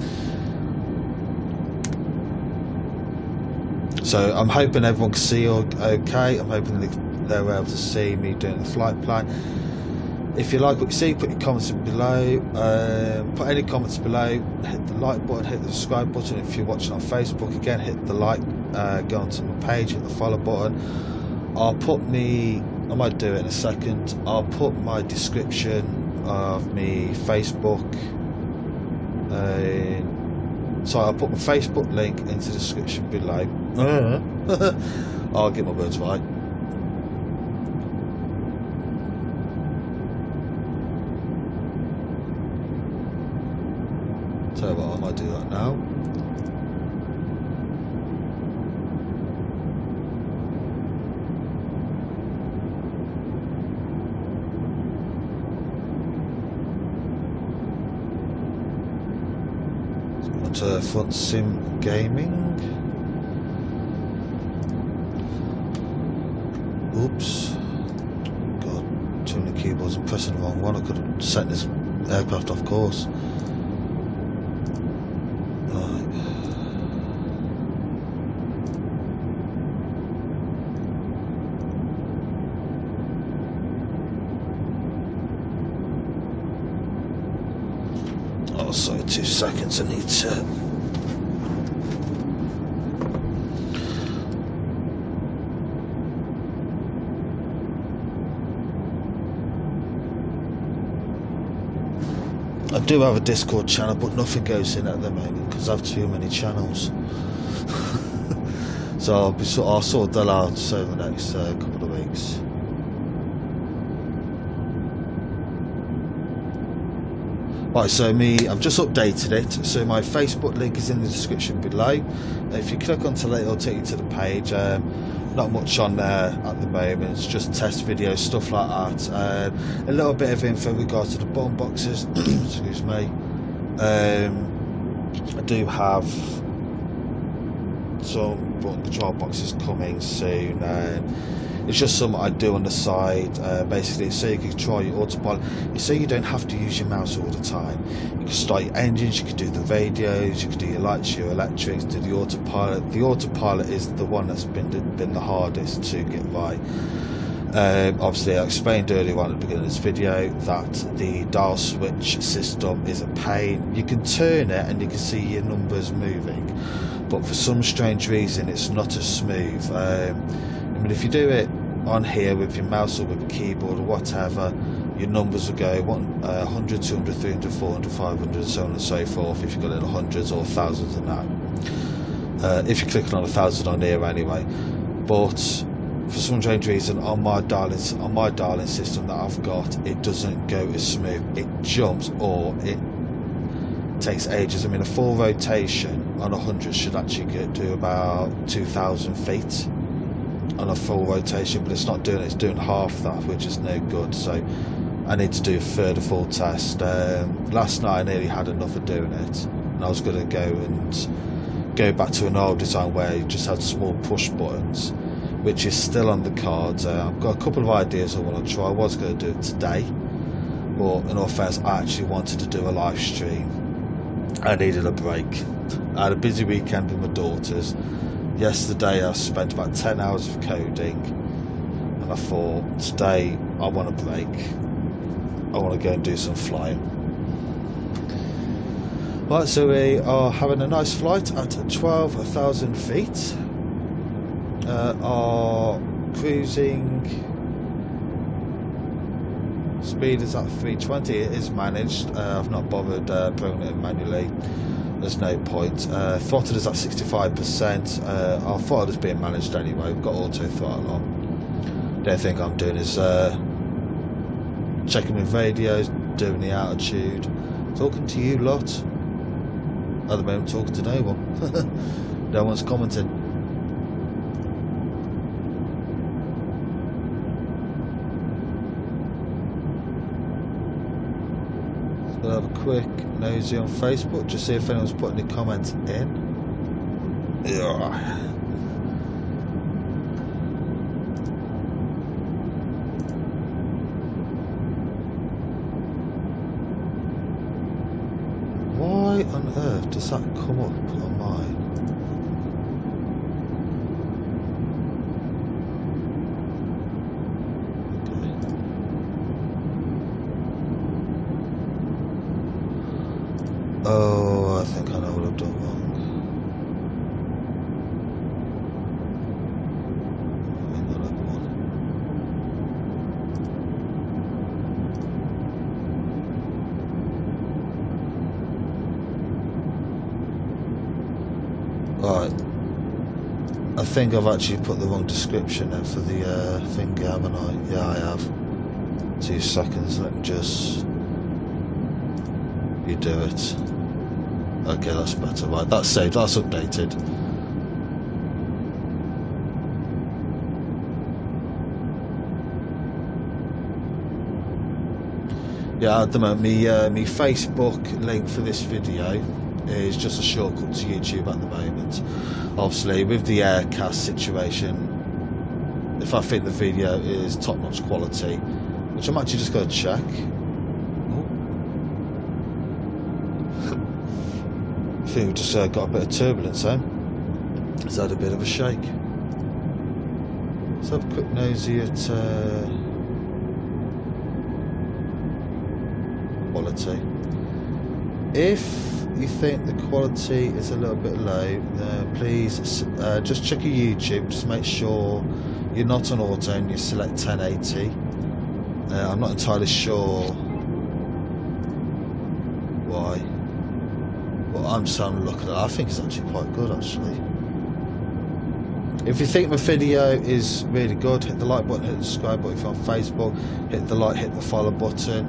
So I'm hoping everyone can see okay. I'm hoping they're able to see me doing the flight plan. If you like what you see, put your comments below. Put any comments below. Hit the like button, hit the subscribe button. If you're watching on Facebook, again, hit the like. Go onto my page, hit the follow button. I might do it in a second. I'll put my description of me Facebook. I'll put my Facebook link into the description below. I'll get my words right. So I might do that now. So front sim gaming. Oops. God, too many keyboards. I'm pressing the wrong one. I could have set this aircraft off course. Right. Oh, sorry, 2 seconds. I need to. I do have a Discord channel, but nothing goes in at the moment because I have too many channels. So I'll sort that out over the next couple of weeks. Right, so I've just updated it. So my Facebook link is in the description below. If you click onto it, it'll take you to the page. Not much on there at the moment. It's just test videos, stuff like that. A little bit of info in regards to the button boxes. Excuse me. I do have some button control boxes coming soon. It's just something I do on the side. Basically, so you can control your autopilot. So you don't have to use your mouse all the time. You can start your engines, you can do the radios, you can do your lights, your electrics, do the autopilot. The autopilot is the one that's been the hardest to get right. Obviously, I explained earlier on at the beginning of this video that the dial switch system is a pain. You can turn it and you can see your numbers moving, but for some strange reason, it's not as smooth. I mean, if you do it on here with your mouse or with a keyboard or whatever, your numbers will go 100, 200, 300, 400, 500, so on and so forth. If you've got little hundreds or thousands and that, if you're clicking on 1,000 on here anyway. But for some strange reason, on my dialing system that I've got, it doesn't go as smooth. It jumps or it takes ages. I mean, a full rotation on 100 should actually do about 2,000 feet on a full rotation, but it's not doing it. It's doing half that, which is no good. So I need to do a further full test. Last night I nearly had enough of doing it, and I was going to go back to an old design where you just had small push buttons, which is still on the cards. I've got a couple of ideas I want to try. I was going to do it today, but in all fairness, I actually wanted to do a live stream. I needed a break. I had a busy weekend with my daughters. Yesterday I spent about 10 hours of coding, and I thought today I want a break. I want to go and do some flying. Right, so we are having a nice flight at 12,000 feet. Our cruising speed is at 320. It is managed. I've not bothered putting it in manually. There's no point. Throttle is at 65%. Our throttle is being managed anyway. We've got auto throttle on. The only thing I'm doing is checking with radios, doing the altitude, talking to you lot. At the moment, talking to no one. No one's commenting. We'll have a quick nosy on Facebook, just see if anyone's put any comments in. Ugh. Why on earth does that come up on mine? Oh, I think I know what I've done wrong. Right. I think I've actually put the wrong description in for the thing, haven't I? Yeah, I have. 2 seconds, let me just... You do it. Okay, that's better. Right, that's saved, that's updated. Yeah, at the moment, me Facebook link for this video is just a shortcut to YouTube at the moment. Obviously, with the aircast situation, if I think the video is top-notch quality, which I'm actually just going to check. I think we just got a bit of turbulence then. It's had a bit of a shake. Let's have a quick nosy at quality. If you think the quality is a little bit low, please just check your YouTube, just make sure you're not on auto and you select 1080. I'm not entirely sure why. Well, I'm sounding looking at it. I think it's actually quite good actually. If you think my video is really good, hit the like button, hit the subscribe button. If you're on Facebook, hit the like, hit the follow button.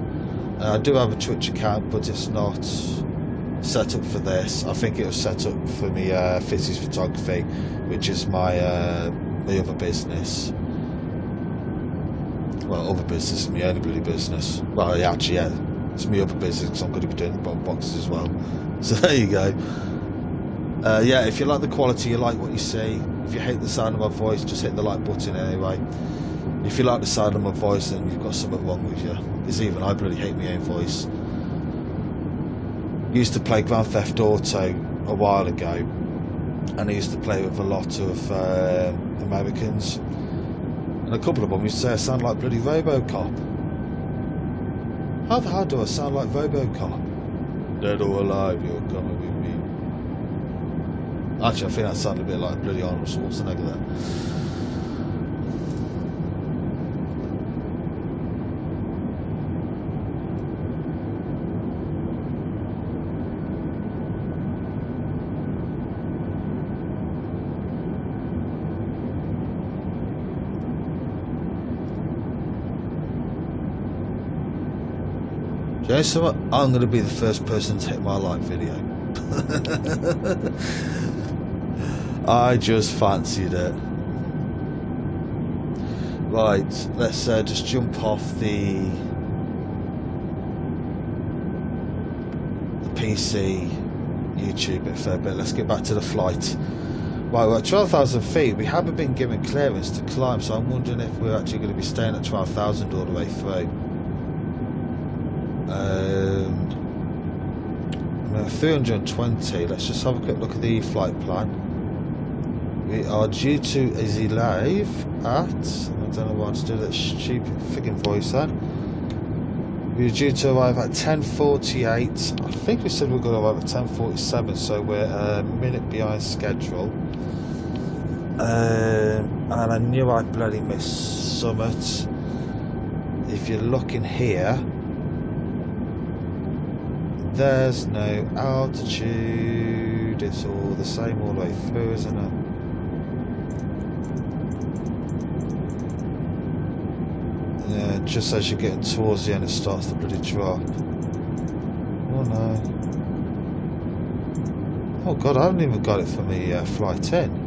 I do have a Twitch account, but it's not set up for this. I think it was set up for me Fizzy's Photography, which is my my other business. Well, other business, my only bloody business. Well, actually, yeah, it's my other business because I'm going to be doing the bump boxes as well. So there you go. Yeah, if you like the quality, you like what you see. If you hate the sound of my voice, just hit the like button anyway. If you like the sound of my voice, then you've got something wrong with you. Because even I bloody hate my own voice. Used to play Grand Theft Auto a while ago, and I used to play with a lot of Americans, and a couple of them used to say I sound like bloody RoboCop. How the hell do I sound like RoboCop? Dead or alive, you're coming with me. Actually, I think that sounded a bit like bloody Arnold Schwarzenegger there. Do you know something? I'm going to be the first person to hit my like video. I just fancied it. Right, let's just jump off the PC YouTube bit for a bit. Let's get back to the flight. Right, we're at 12,000 feet. We haven't been given clearance to climb, so I'm wondering if we're actually going to be staying at 12,000 all the way through. We're at 320. Let's just have a quick look at the flight plan. We are due to Izzy Live at, I don't know why I just did that stupid freaking voice then. We're due to arrive at 10:48. I think we said we're going to arrive at 10:47, so we're a minute behind schedule. And I knew I'd bloody missed Summit. If you're looking here, there's no altitude. It's all the same all the way through, isn't it? Yeah, just as you're getting towards the end, it starts to bloody drop. Oh no. Oh god, I haven't even got it for me flight in.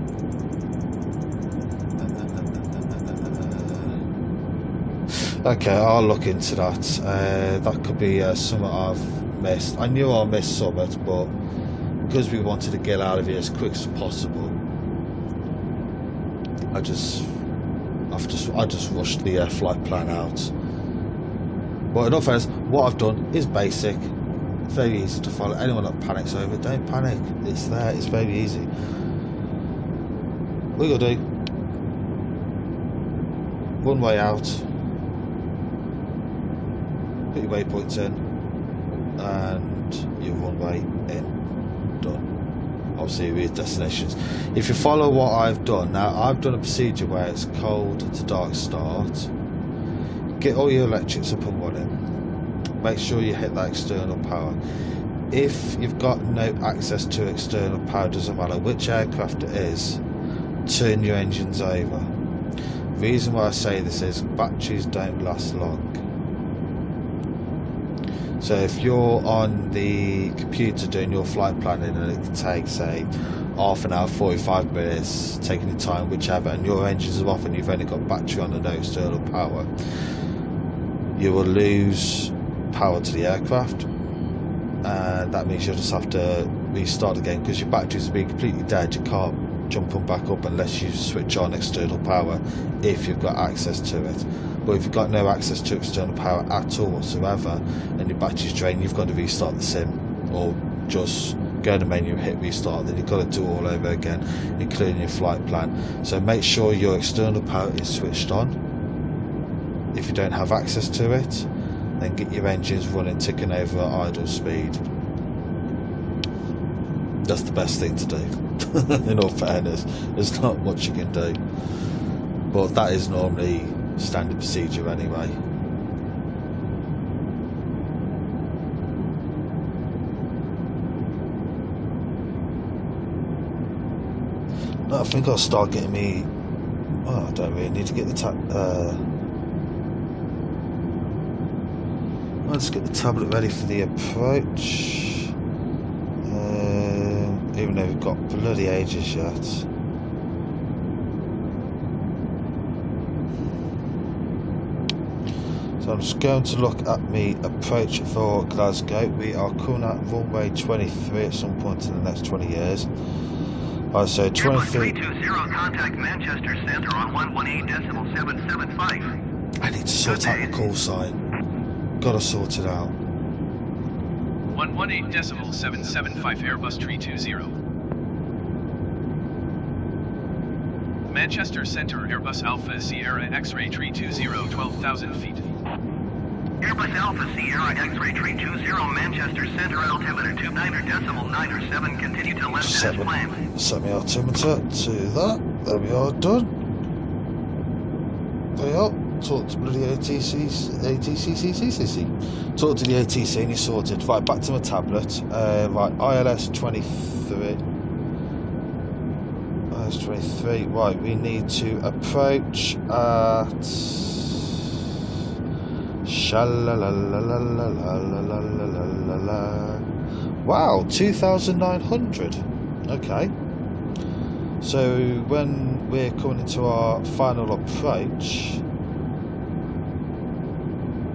Okay, I'll look into that. That could be something I've missed. I knew I missed something, but because we wanted to get out of here as quick as possible, I just rushed the flight plan out. But in all fairness, what I've done is basic, very easy to follow. Anyone that panics over it, don't panic. It's there. It's very easy. What you gotta do? One way out. Put your waypoints in, and your runway in. Done. Obviously with destinations. If you follow what I've done, now I've done a procedure where it's cold to dark start. Get all your electrics up and running. Make sure you hit that external power. If you've got no access to external power, doesn't matter which aircraft it is, turn your engines over. The reason why I say this is batteries don't last long. So if you're on the computer doing your flight planning and it takes, say, half an hour, 45 minutes, taking your time, whichever, and your engines are off and you've only got battery on and no external power, you will lose power to the aircraft, and that means you'll just have to restart again because your batteries will be completely dead. You can't jump them back up unless you switch on external power if you've got access to it. But if you've got no access to external power at all whatsoever and your battery's drained, you've got to restart the sim, or just go to the menu, hit restart, then you've got to do all over again, including your flight plan. So make sure your external power is switched on. If you don't have access to it, then get your engines running, ticking over at idle speed. That's the best thing to do. In all fairness, there's not much you can do, but that is normally standard procedure anyway. No, I think I'll start getting me. Oh, I don't really need to get the let's get the tablet ready for the approach. Even though we've got bloody ages yet. So I'm just going to look at me approach for Glasgow. We are coming at runway 23 at some point in the next 20 years. Alright, so 23. 320, contact Manchester Center on 118.775. I need to sort out the call sign. Gotta sort it out. 118.775 Airbus 320. Manchester Center Airbus Alpha Sierra X-Ray 320, 12,000 feet. Airbus Alpha Sierra X-Ray 320, Manchester Center, altimeter 29.97, continue to left as planned. Set my altimeter to that. There we are, done. There we are. Talk to bloody ATCCCCC. Talk to the ATC and he's sorted. Right, back to my tablet. Right, ILS 23. ILS 23. Right, we need to approach at. Wow, 2,900. Okay. So when we're coming into our final approach,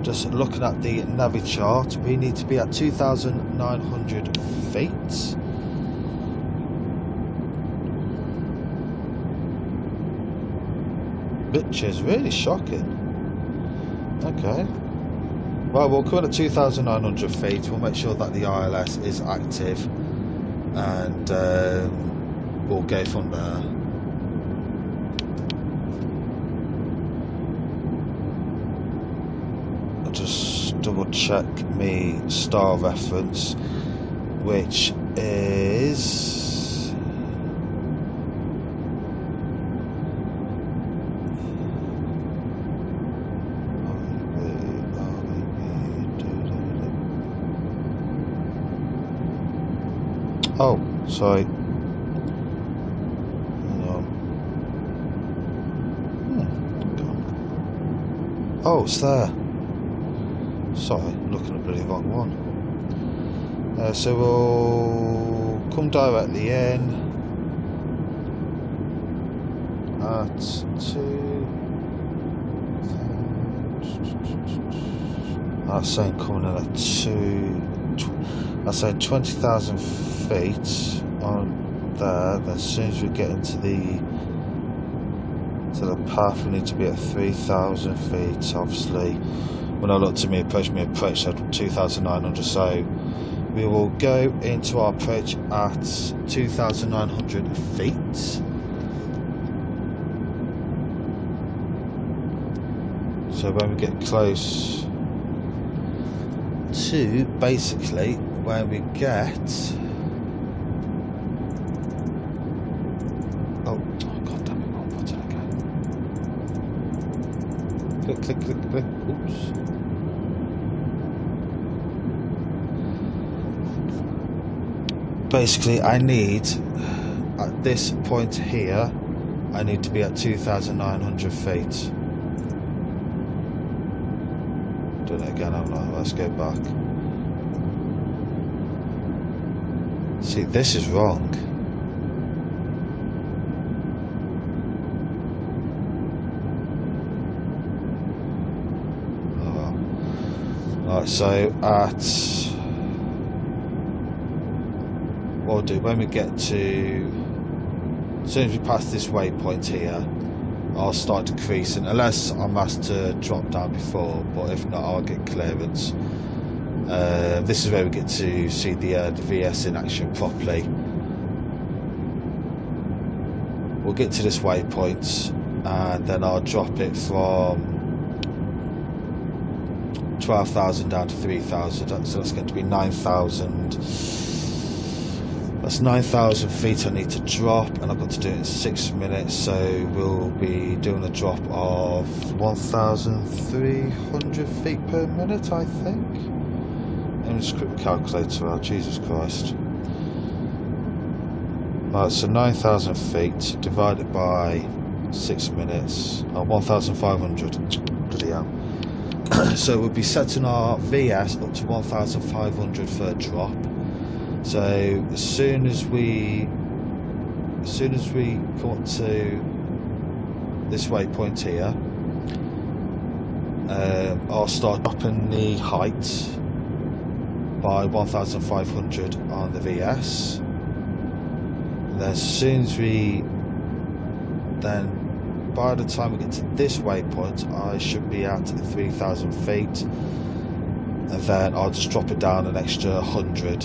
just looking at the Navi chart, we need to be at 2,900 feet. Which is really shocking. Okay. Well, we'll come in at 2,900 feet. We'll make sure that the ILS is active, and we'll go from there. Just double check me star reference, which is oh, sorry. Oh, it's there. Sorry, looking at the wrong one. So we'll come directly in at 2,000. That's saying coming in at that's saying 20,000 feet on there. Then as soon as we get into the path, we need to be at 3,000 feet. Obviously, when I looked at my approach said 2,900. So we will go into our approach at 2,900 feet. So when we get close to basically where we get, oh god damn it, wrong button again. Click, oops. Basically I need, at this point here, I need to be at 2,900 feet. Done it again, haven't I? Let's go back. See, this is wrong. Oh. Right, so at what I'll do when we get to, as soon as we pass this waypoint here, I'll start decreasing, unless I'm asked to drop down before, but if not, I'll get clearance. This is where we get to see the VS in action properly. We'll get to this waypoint and then I'll drop it from 12,000 down to 3,000, so that's going to be 9,000. That's 9,000 feet I need to drop, and I've got to do it in 6 minutes, so we'll be doing a drop of 1,300 feet per minute, I think. Let me just quick calculator out, Jesus Christ. Right, so 9,000 feet divided by 6 minutes, 1,500, bloody hell. So we'll be setting our VS up to 1,500 for a drop. So as soon as we come up to this waypoint here, I'll start dropping the height by 1,500 on the VS. And then as soon as by the time we get to this waypoint, I should be at 3,000 feet, and then I'll just drop it down an extra 100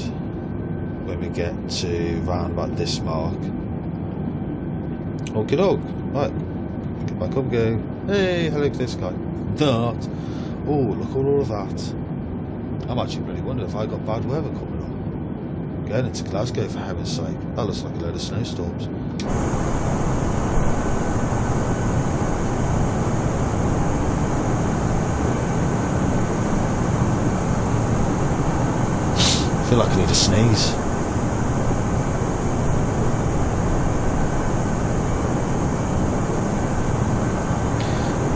when we get to round about this mark. Okie doke. Right, get back up, go. Hey, hello clear sky. That. Oh, look at all of that. I'm actually really wondering if I got bad weather coming on. Going into Glasgow, for heaven's sake. That looks like a load of snowstorms. I feel like I need a sneeze.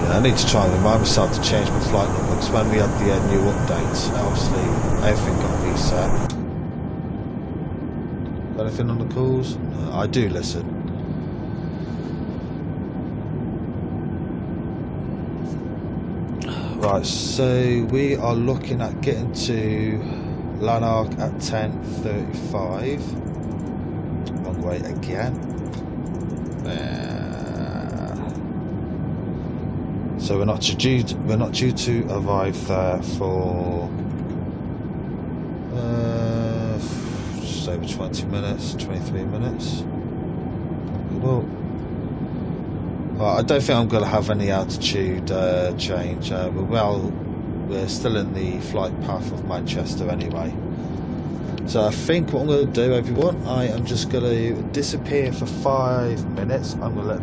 I need to try and remind myself to change my flight number, because when we had the new updates, obviously everything got reset. Got anything on the calls? No, I do listen. Right, so we are looking at getting to Lanark at 10:35. Wrong way again. So we're not due to arrive there for just over 20 minutes, 23 minutes. Well, I don't think I'm going to have any altitude change. We're still in the flight path of Manchester anyway. So I think what I'm going to do, everyone, I am just going to disappear for 5 minutes. I'm going to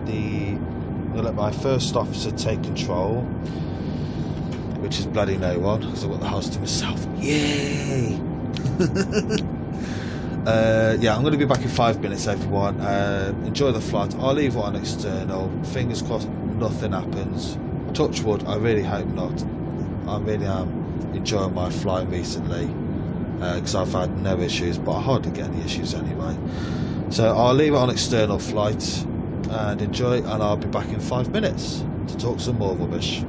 let my first officer take control, which is bloody no one, because I've got the house to myself. Yay! Yeah, I'm going to be back in 5 minutes, everyone. Enjoy the flight. I'll leave it on external. Fingers crossed nothing happens. Touch wood, I really hope not. I really am enjoying my flight recently, because I've had no issues, but I hardly get any issues anyway. So I'll leave it on external flight and enjoy, and I'll be back in 5 minutes to talk some more rubbish.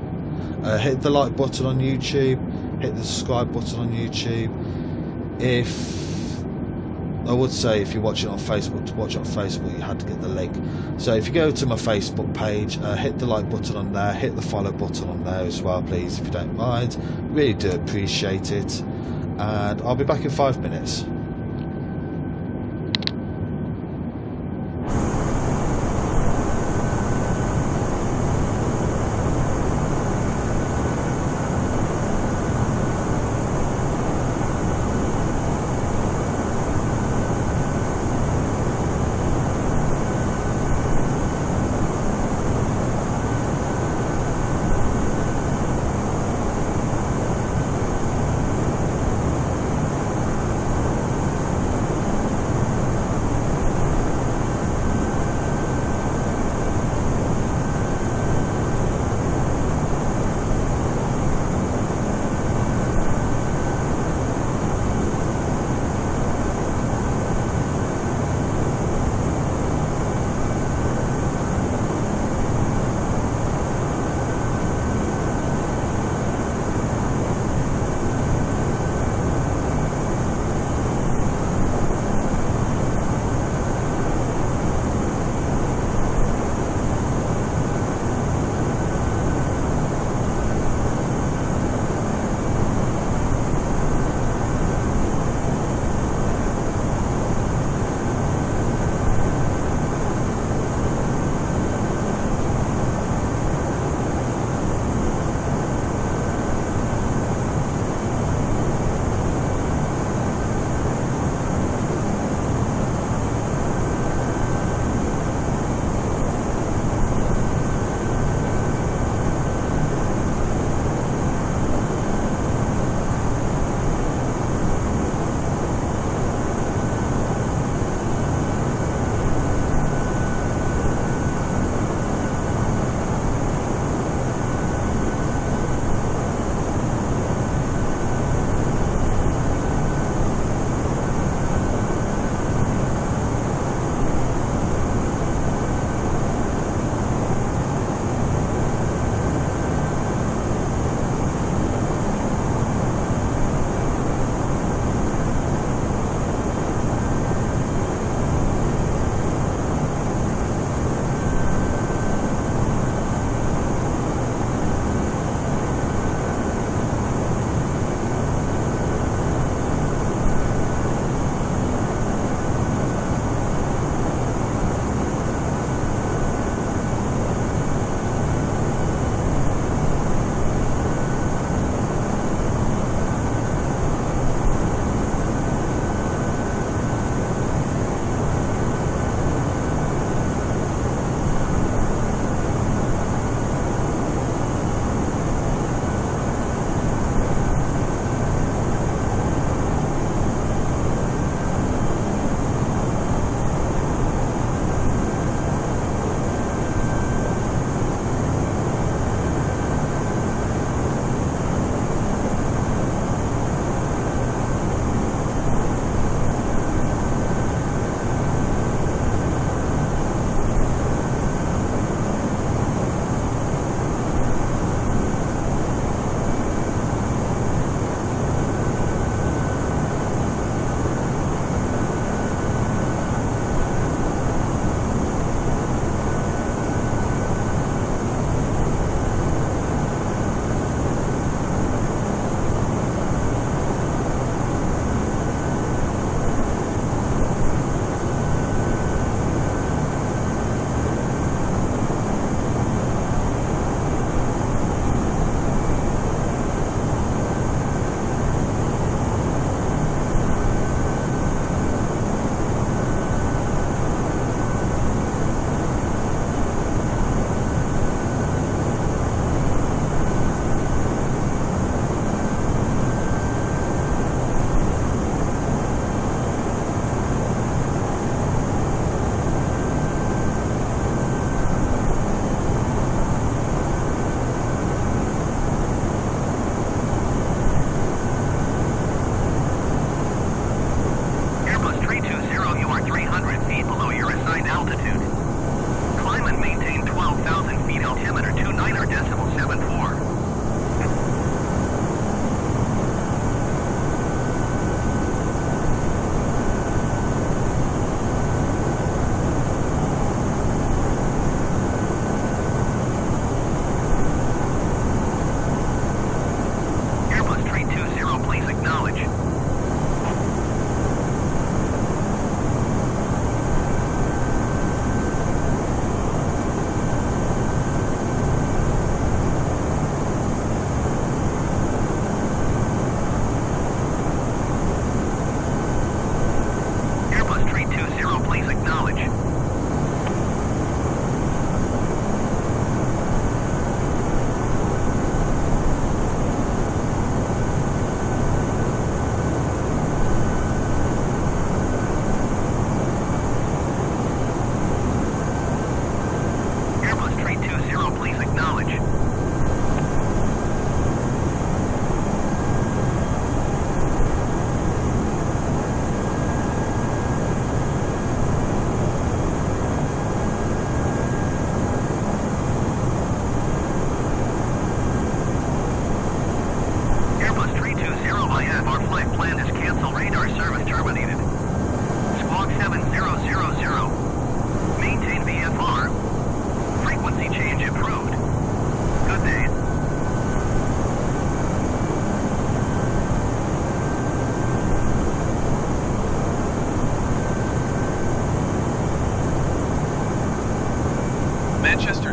Hit the like button on YouTube, hit the subscribe button on YouTube. I would say if you're watching on Facebook, to watch it on Facebook you had to get the link. So if you go to my Facebook page, hit the like button on there, hit the follow button on there as well please, if you don't mind. Really do appreciate it, and I'll be back in 5 minutes.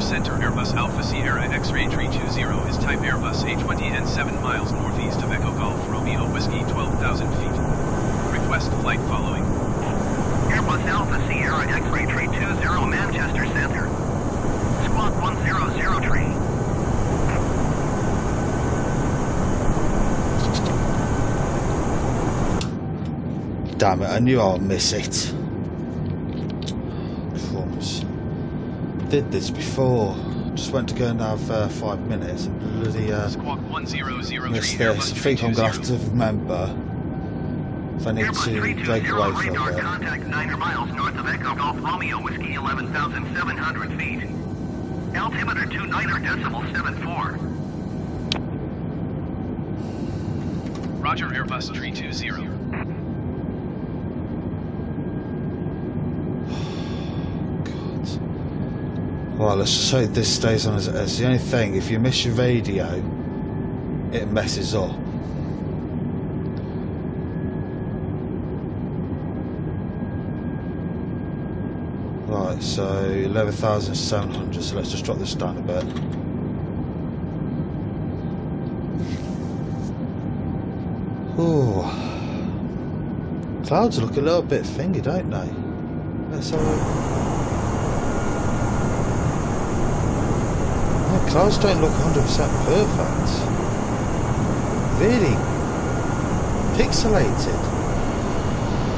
center Airbus Alpha Sierra X-ray 320 is type Airbus A320 and 7 miles northeast of Echo Golf Romeo Whiskey 12,000 feet. Request flight following. Airbus Alpha Sierra X-ray 320 Manchester Center. Squawk 1003. Damn it, I knew I'd miss it. Crumbs. Did this before. Just went to go and have 5 minutes and bloody Squawk 1003 missed this. I think I'm going to have to remember if I need to break away for a bit. Contact 9 miles north of Echo Golf Romeo Whiskey 11,700 feet. Altimeter 29.74. Roger, Airbus 320. Right, let's just hope this stays on as it is. The only thing, if you miss your radio, it messes up. Right, so 11,700, so let's just drop this down a bit. Ooh. Clouds look a little bit thingy, don't they? Let's have a... Clouds don't look 100% perfect. Really pixelated.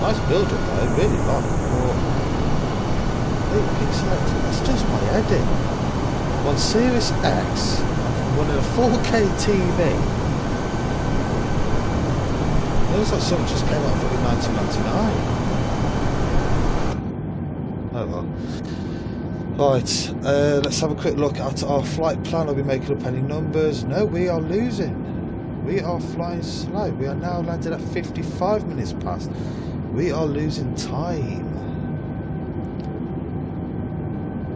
Nice build up though, really like. But really pixelated. That's just my head in. On Series X, I'm running a 4K TV. It looks like something just came out for 1999. Oh well. Right, let's have a quick look at our flight plan. Are we making up any numbers? No, we are losing. We are flying slow. We are now landed at 55 minutes past. We are losing time.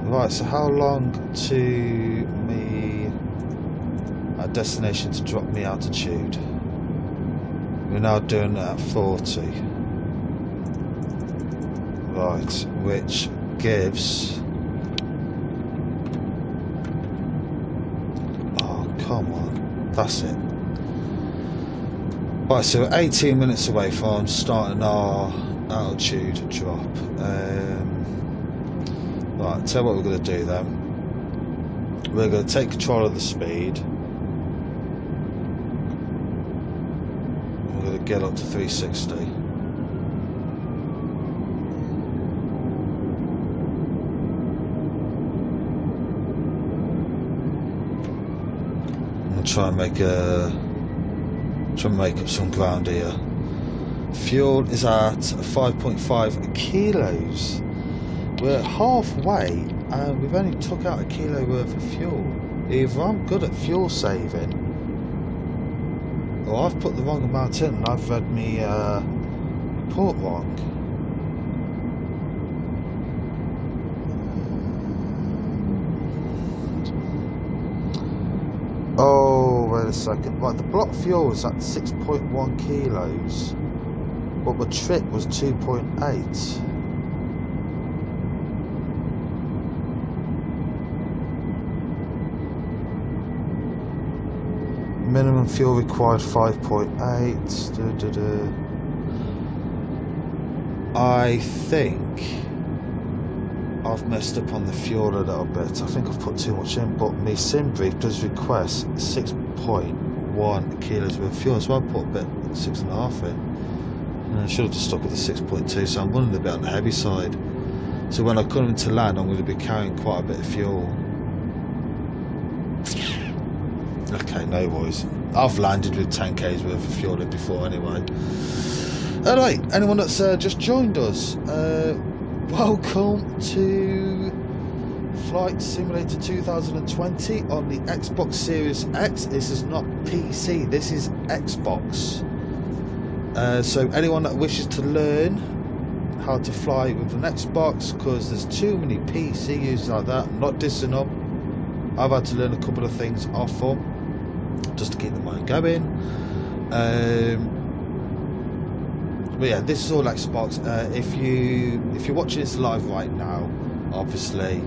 Right, so how long to me at destination to drop me altitude? We're now doing it at 40. Right, which gives... Come on, that's it. Right, so we're 18 minutes away from starting our altitude drop. Right, tell you what we're going to do then. We're going to take control of the speed. We're going to get up to 360. Try and make up some ground here. Fuel is at 5.5 kilos. We're halfway and we've only took out a kilo worth of fuel. Either I'm good at fuel saving or I've put the wrong amount in and I've read me report wrong. Oh, wait a second. Right, the block fuel is at 6.1 kilos, but the trip was 2.8. Minimum fuel required 5.8. I think I've messed up on the fuel a little bit. I think I've put too much in, but my sim brief does request 6.1 kilos worth of fuel, so I put a bit 6.5 in. And I should have just stuck with the 6.2, so I'm running a bit on the heavy side. So when I come into land, I'm going to be carrying quite a bit of fuel. Okay, no worries. I've landed with 10k's worth of fuel in before anyway. Alright, anyone that's just joined us, welcome to Flight Simulator 2020 on the Xbox Series X. This is not PC, this is Xbox. So anyone that wishes to learn how to fly with an Xbox, because there's too many PC users like that, I'm not dissing them. I've had to learn a couple of things off them just to keep the mind going. But yeah, this is all Xbox. If you're watching this live right now, obviously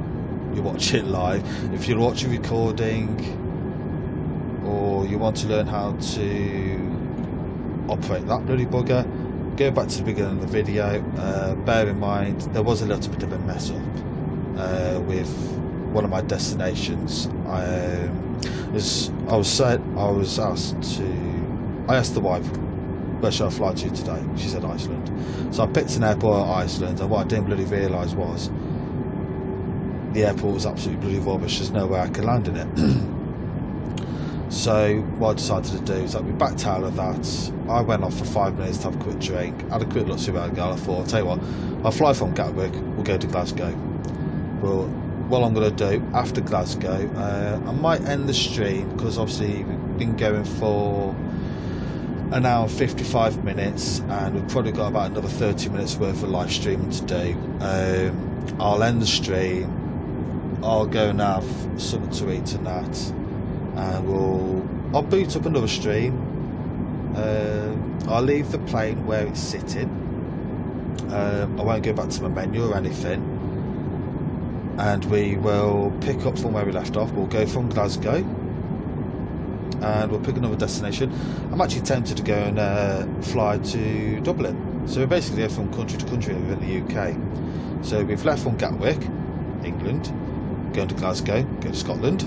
you watch it live. If you're watching recording, or you want to learn how to operate that bloody bugger, go back to the beginning of the video. Bear in mind there was a little bit of a mess up with one of my destinations. I asked the wife, where should I fly to today? She said Iceland. So I picked an airport at Iceland, and what I didn't really realise was the airport was absolutely bloody rubbish. There's no way I could land in it. So what I decided to do is that we backed out of that. I went off for 5 minutes to have a quick drink, had a quick look through around. I thought, I'll tell you what, I'll fly from Gatwick, we'll go to Glasgow. Well, what I'm going to do after Glasgow, I might end the stream, because obviously we've been going for an hour and 55 minutes, and we've probably got about another 30 minutes worth of live streaming to do. I'll end the stream, I'll go and have something to eat and that, and I'll boot up another stream. I'll leave the plane where it's sitting. I won't go back to my menu or anything, and we will pick up from where we left off. We'll go from Glasgow and we'll pick another destination. I'm actually tempted to go and fly to Dublin. So we basically go from country to country within the UK. So we've left from Gatwick, England, going to Glasgow, go to Scotland,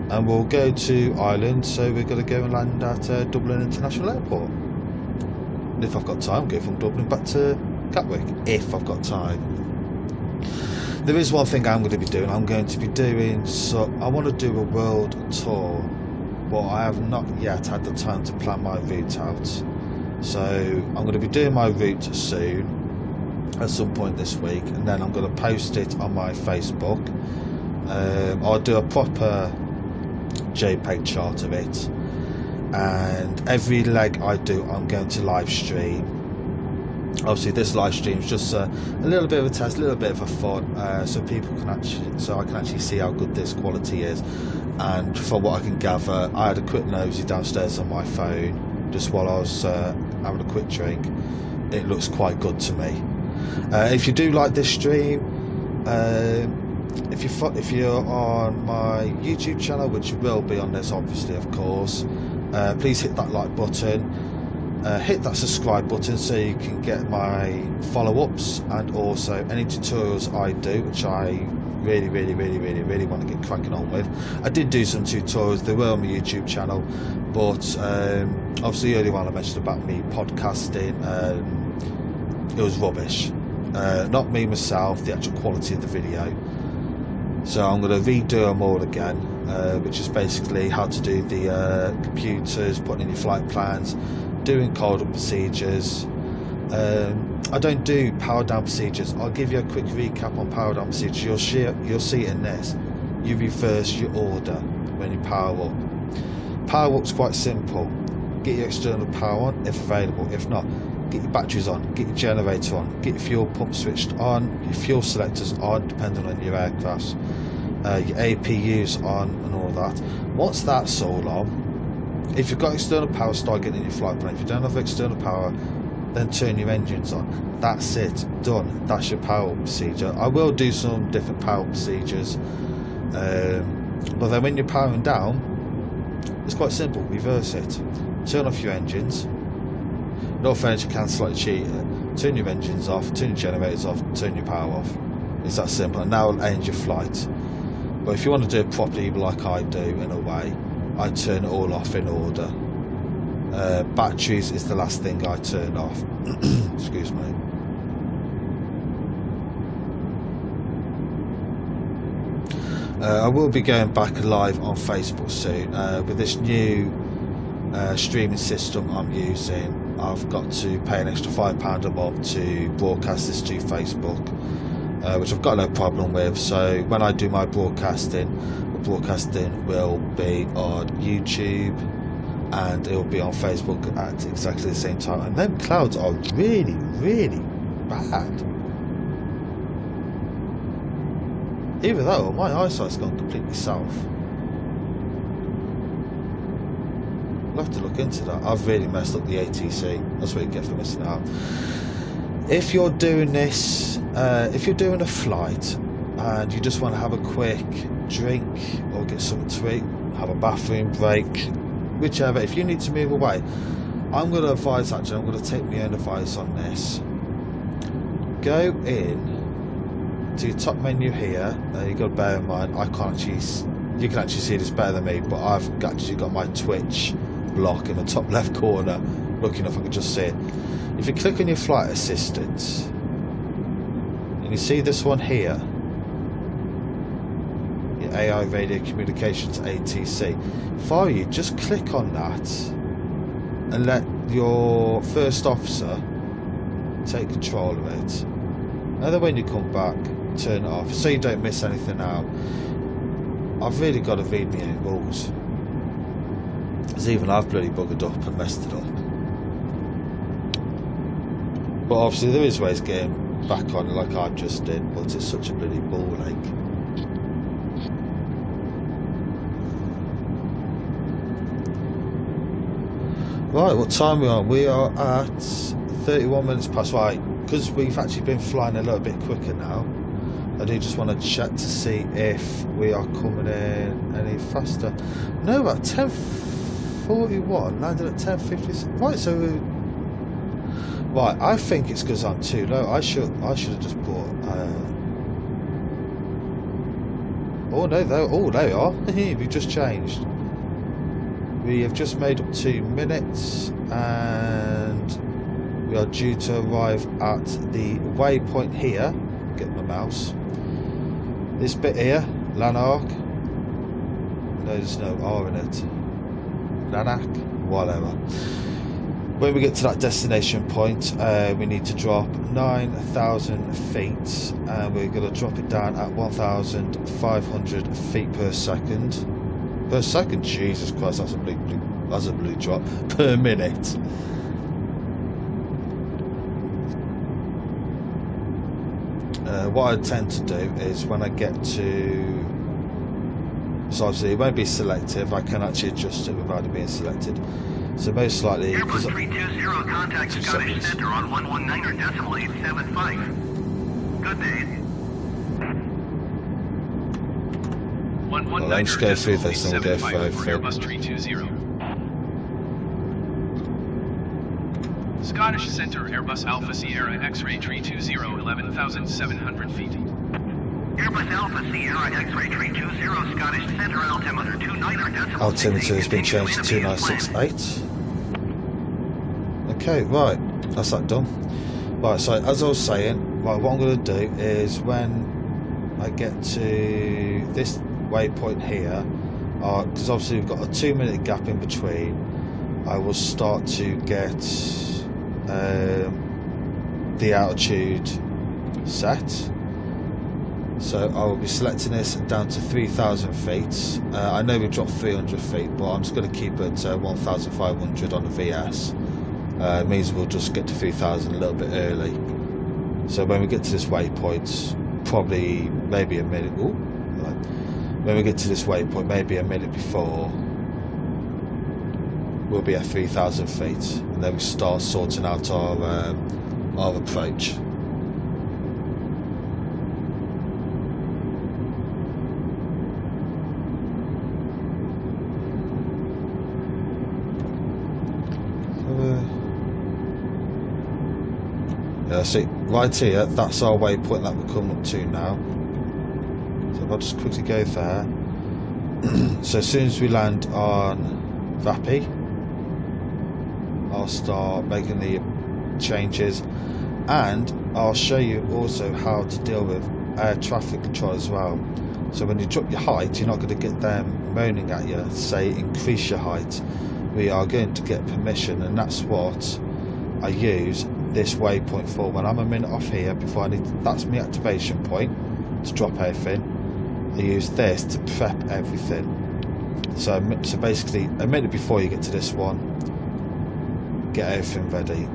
and we'll go to Ireland. So we're going to go and land at Dublin International Airport. And if I've got time, go from Dublin back to Gatwick, if I've got time. There is one thing I'm going to be doing. I'm going to be doing, so I want to do a world tour, but I have not yet had the time to plan my route out. So I'm going to be doing my route soon, at some point this week, and then I'm going to post it on my Facebook. I'll do a proper JPEG chart of it, and every leg I do I'm going to live stream. Obviously this live stream is just a little bit of a test, a little bit of a fun, so people can actually, so I can actually see how good this quality is. And from what I can gather, I had a quick nosy downstairs on my phone just while I was having a quick drink. It looks quite good to me. If you do like this stream, if you're on my YouTube channel, which you will be on this obviously, of course, please hit that like button, hit that subscribe button so you can get my follow-ups, and also any tutorials I do, which I really want to get cracking on with. I did do some tutorials, they were on my YouTube channel, but obviously the earlier one I mentioned about me podcasting, it was rubbish. Not me myself, the actual quality of the video. So I'm going to redo them all again, which is basically how to do the computers, putting in your flight plans, doing cold-up procedures. I don't do power down procedures. I'll give you a quick recap on power down procedures. You'll see it in this. You reverse your order when you power up. Power up's quite simple. Get your external power on if available. If not, get your batteries on, get your generator on, get your fuel pump switched on, your fuel selectors on depending on your aircraft, your APUs on and all that. Once that's all on, if you've got external power, start getting in your flight plan. If you don't have external power, then turn your engines on. That's it, done. That's your power procedure. I will do some different power procedures, but then when you're powering down, it's quite simple. Reverse it. Turn off your engines. No furniture can slightly cheat it. Turn your engines off, turn your generators off, turn your power off. It's that simple, and now it'll end your flight. But if you want to do it properly like I do in a way, I turn it all off in order. Batteries is the last thing I turn off. Excuse me. I will be going back live on Facebook soon. With this new streaming system I'm using, I've got to pay an extra £5 a month to broadcast this to Facebook, which I've got no problem with. So when I do my broadcasting, the broadcasting will be on YouTube and it will be on Facebook at exactly the same time. And them clouds are really bad. Either that or my eyesight's gone completely south. I'll have to look into that. I've really messed up the ATC. That's what you get for missing out. If you're doing this, if you're doing a flight and you just want to have a quick drink or get something to eat, have a bathroom break, whichever. If you need to move away, I'm going to advise, actually, I'm going to take my own advice on this. Go in to your top menu here. You've got to bear in mind, I can't actually, you can actually see this better than me, but I've actually got my Twitch block in the top left corner. Lucky enough I can just see it. If you click on your flight assistant, and you see this one here, your AI radio communications ATC, if I were you, just click on that and let your first officer take control of it, and then when you come back, turn it off so you don't miss anything out. I've really got to read my own rules, because even I've bloody buggered up and messed it up. But obviously there is ways getting back on it like I just did, but it's such a bloody ball ache. Right, what time are we on? We are at 31 minutes past. Right, because we've actually been flying a little bit quicker now, I do just want to check to see if we are coming in any faster. No, about 10:41, landed at 10:50. Right, so right, I think it's because I'm too low. I should have just bought. Oh no, oh there we are. We've just changed. We have just made up 2 minutes, and we are due to arrive at the waypoint here. Get my mouse. This bit here, Lanark. No, there's no R in it. Lanark, whatever. When we get to that destination point, we need to drop 9,000 feet, and we're going to drop it down at 1,500 feet per second. Per second, Jesus Christ, that's a blue drop. Per minute. What I tend to do is when I get to, so obviously it won't be selective, I can actually adjust it without it being selected. So most likely, Airbus 320, contact Scottish Centre on 119.875. Good day. Well, let's go through this and we'll go through. Airbus 320. Scottish Centre, Airbus Alpha Sierra X-Ray 320, 11,700 feet. Airbus Alpha Sierra X-Ray 320, Scottish Centre, altimeter 29.8. Altimeter has been changed to 2968. Okay, right, that's that done. Right, so as I was saying, right, what I'm going to do is when I get to this waypoint here, because obviously we've got a 2-minute gap in between, I will start to get the altitude set. So I will be selecting this down to 3,000 feet. I know we've dropped 300 feet, but I'm just going to keep it 1,500 on the VS. It means we'll just get to 3,000 a little bit early. So when we get to this waypoint, probably maybe a minute. Ooh, right. When we get to this waypoint, maybe a minute before, we'll be at 3,000 feet, and then we start sorting out our approach. Yeah, see, right here, that's our waypoint that we're coming up to now. So if I'll just quickly go there. So as soon as we land on Vappy, I'll start making the changes, and I'll show you also how to deal with air traffic control as well. So when you drop your height, you're not going to get them moaning at you, say increase your height. We are going to get permission, and that's what I use this waypoint for. When I'm a minute off here, before I need to, that's my activation point to drop everything. I use this to prep everything. So basically a minute before you get to this one, get everything ready.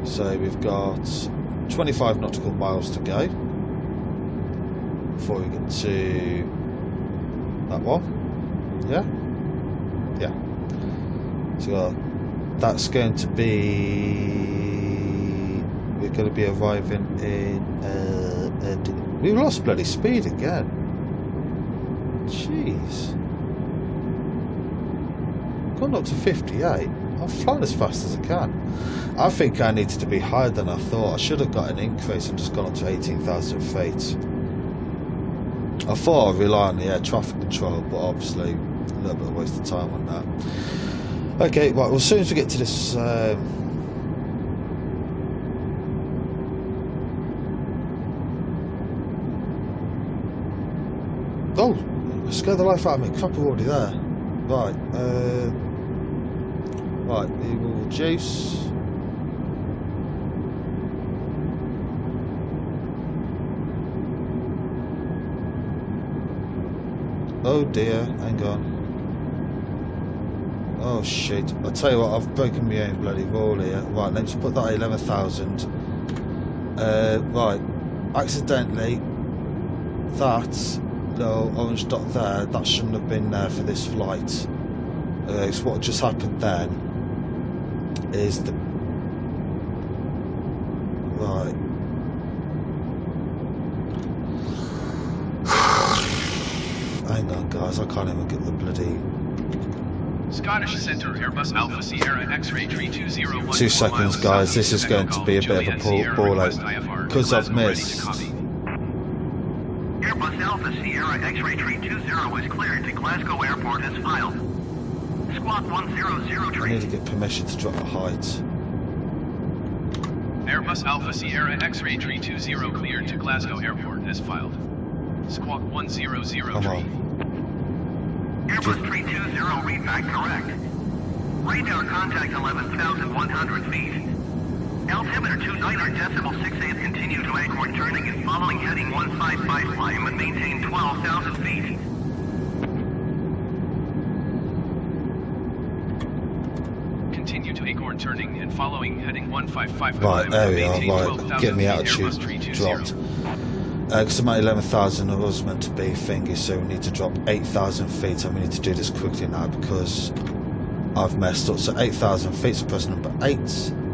So we've got 25 nautical miles to go before we get to that one. Yeah, so that's going to be we're going to be arriving in. We lost bloody speed again. Jeez. Gone up to 58. I'm flying as fast as I can. I think I needed to be higher than I thought. I should have got an increase and just gone up to 18,000 feet. I thought I'd rely on the air traffic control, but obviously a little bit of a waste of time on that. Okay, right, well, as soon as we get to this oh, scared the life out of me. Crap, we're already there. Right, right, we will reduce. Oh dear, hang on. Oh shit, I'll tell you what, I've broken my own bloody wall here. Right, let's put that at 11,000. Right, accidentally, that little orange dot there, that shouldn't have been there for this flight. So what just happened then is the... Right. Hang on guys, I can't even get the bloody... Scottish Centre Airbus Alpha Sierra X-ray 320. 2 seconds guys, this is going to be a bit of a ball out because I've missed. Airbus Alpha Sierra X-ray 320 is cleared to Glasgow Airport as filed. Squawk 1003. I need to get permission to drop the height. Airbus Alpha Sierra X-ray 320 cleared to Glasgow Airport as filed. Squawk 1003. Come on. Airbus 320 read back correct. Radar contact 11,100 feet. Altimeter 29.68 continue to Acorn turning and following heading 155 climb and maintain 12,000 feet. Continue to Acorn turning and following heading 155 Right, climb there and we are, maintain right, 12,000 get me feet. altitude Airbus 320. dropped. Because I'm at 11,000, I was meant to be thingy, so we need to drop 8,000 feet, and we need to do this quickly now because I've messed up. So 8,000 feet, so press number 8.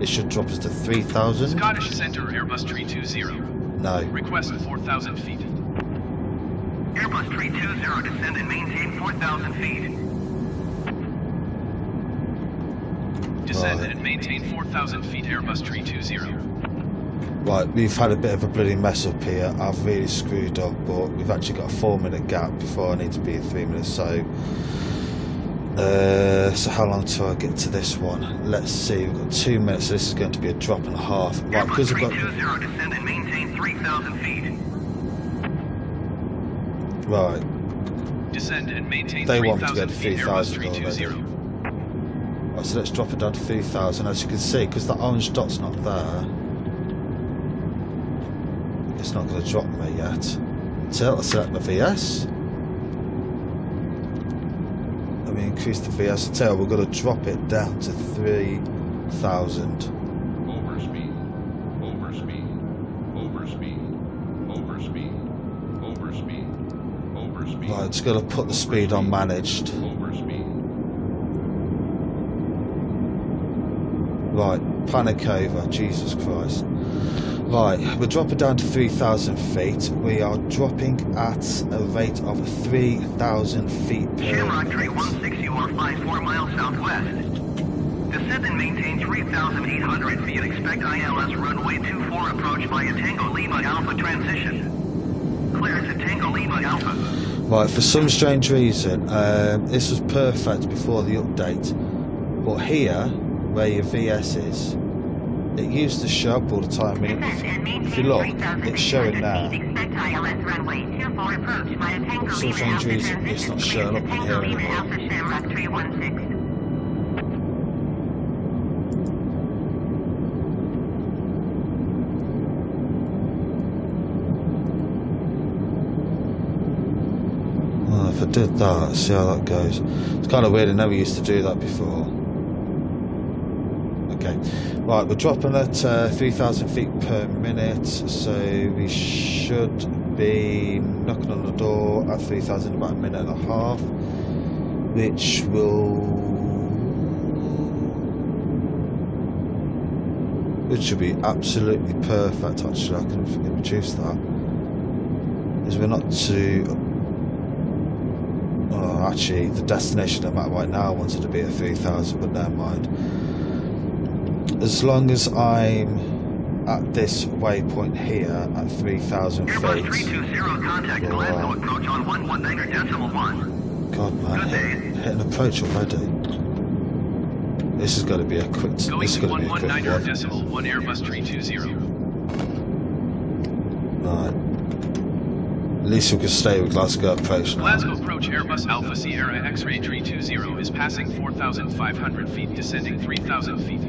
It should drop us to 3,000. Scottish Centre Airbus 320. No. Request 4,000 feet. Airbus 320 descend and maintain 4,000 feet. Descend Right. and maintain 4,000 feet. Airbus 320. Right, we've had a bit of a bloody mess up here. I've really screwed up, but we've actually got a 4-minute gap before I need to be in 3 minutes. So how long till I get to this one? Let's see. We've got 2 minutes, so this is going to be a drop and a half. Right, Airbus because I've got 320 descend and maintain 3,000 feet. right. Descend and maintain They want me to go 3,000 to feet. Airbus 3,000 already. 320. Right, so let's drop it down to 3,000. As you can see, because that orange dot's not there, it's not going to drop me yet. So I'll select my VS. Let me increase the VS until we're going to drop it down to 3,000. Overspeed, overspeed, overspeed, overspeed, overspeed, overspeed. Right, just going to put the speed on managed. Overspeed. Right, panic over, Jesus Christ. Right, we're dropping down to 3,000 feet. We are dropping at a rate of 3,000 feet per Shamrock Tree minute. 16, you are 54 miles southwest. Descend and maintain 3,800 feet. Expect ILS runway 24 approach via Tango Lima Alpha transition. Clear to Tango Lima Alpha. Right, for some strange reason, this was perfect before the update. But here, where your VS is, it used to show up all the time. I mean, if you look, it's showing now. Expect ILS runway 24 approach via Tango For some Lima strange Alpha reason, it's not transition. showing up in Tango here Lima anymore. Alpha Shamrock Tree 16. Well, if I did that, see how that goes. It's kind of weird, I never used to do that before. Okay, right, we're dropping at 3,000 feet per minute, so we should be knocking on the door at 3,000 in about a minute and a half, which will... which should be absolutely perfect. Actually, I can reduce that. Is we're not too. Oh, actually, the destination I'm at right now wanted to be at 3,000, but never mind. As long as I'm at this waypoint here at 3,000 feet. Airbus 320, contact Glasgow approach on 119.1. God, man, hit an approach already. This is going to be a quick. Going This is to going to be a quick one. 119.1 Airbus 320. Right. At least we can stay with Glasgow approach now. Glasgow approach Airbus Alpha Sierra X-ray 320 is passing 4,500 feet, descending 3,000 feet.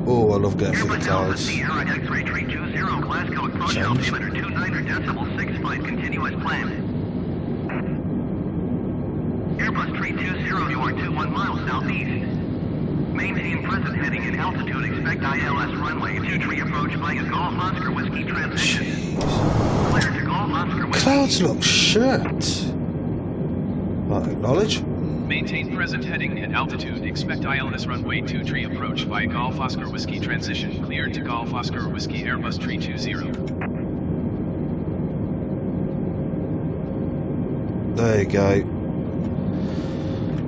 Oh, I love getting through the Airbus Alpha clouds. Sierra X-ray 320, Glasgow approach altimeter 29.65 continuous plan. Airbus 320, you are 21 miles southeast. Maintain present heading and altitude, expect ILS runway 23 approach by a Golf Oscar Whiskey transition. Clear to Golf Oscar Whiskey. Clouds look shit. Right, acknowledge. Maintain present heading and altitude, expect ILS runway 23 approach by Golf Oscar Whiskey transition. Cleared to Golf Oscar Whiskey Airbus 320. There you go.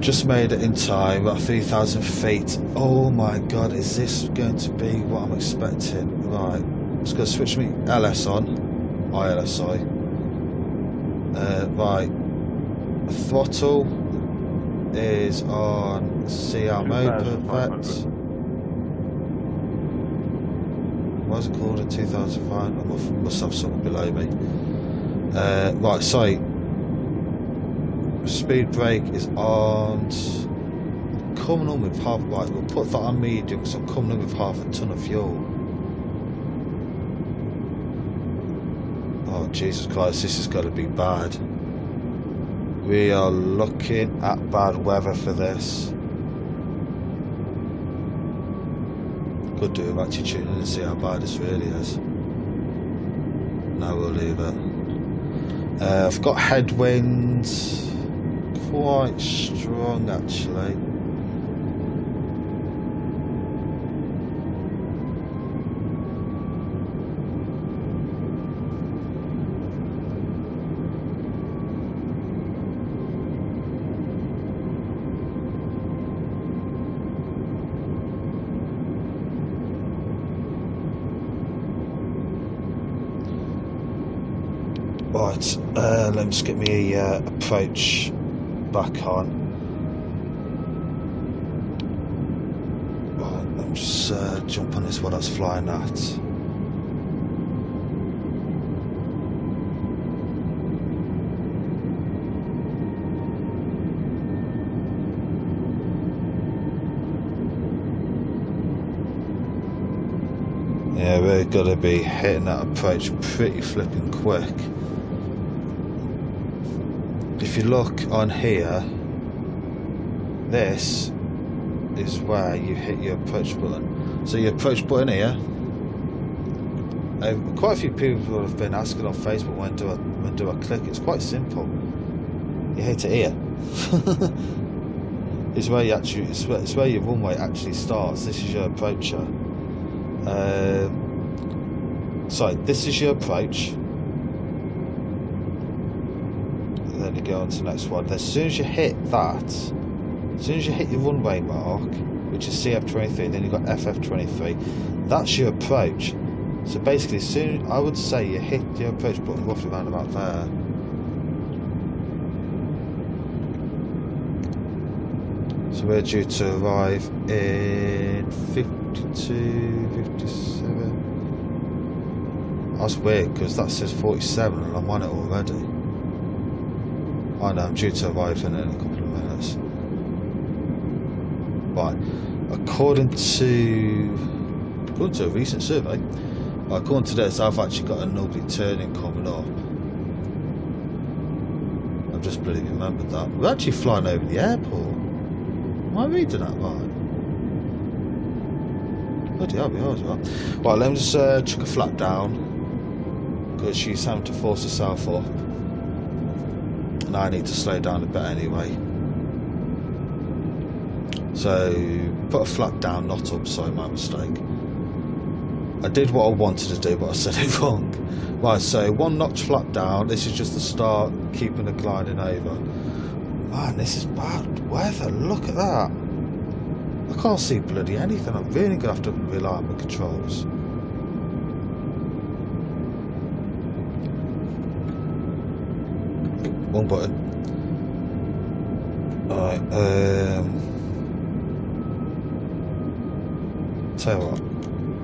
Just made it in time, about 3,000 feet. Oh my god, is this going to be what I'm expecting? Right, just going to switch me LS on. ILS, sorry. Right, throttle is on CR mode, perfect. What is it called in 2005? I must have something below me. Right, sorry. Speed brake is on. Coming on with half. Right, we'll put that on medium because I'm coming in with half a ton of fuel. Oh Jesus Christ, this is going to be bad. We are looking at bad weather for this. Could do with actually tuning in and see how bad this really is. No, we'll leave it. I've got headwinds. Quite strong actually. Right, let me just get me approach back on. Right, let me just jump on this what I was flying at. Yeah, we're gonna be hitting that approach pretty flipping quick. If you look on here, this is where you hit your approach button. So your approach button here, quite a few people have been asking on Facebook when do I click. It's quite simple. You hit it here. It's where you actually, it's where your runway actually starts. This is your approacher. Sorry, this is your approach. Then you go on to the next one. As soon as you hit that, as soon as you hit your runway mark, which is CF23, then you've got FF23, that's your approach. So basically, soon I would say you hit your approach button roughly around about there. So we're due to arrive in 52, 57. That's weird because that says 47 and I'm on it already. I know, I'm due to arrive in a couple of minutes. Right, according to a recent survey, according to this, I've actually got an ugly turning coming up. I've just bloody remembered that. We're actually flying over the airport. Am I reading that right? Bloody hell, we are as well. Right, let me just chuck a flap down because she's having to force herself up. And I need to slow down a bit anyway. So put a flap down, not up, sorry, my mistake. I did what I wanted to do, but I said it wrong. Right, so 1 notch flap down. This is just the start, keeping the gliding over. Man, this is bad weather. Look at that. I can't see bloody anything. I'm really gonna have to rely on my controls. One button. Alright, tell you what,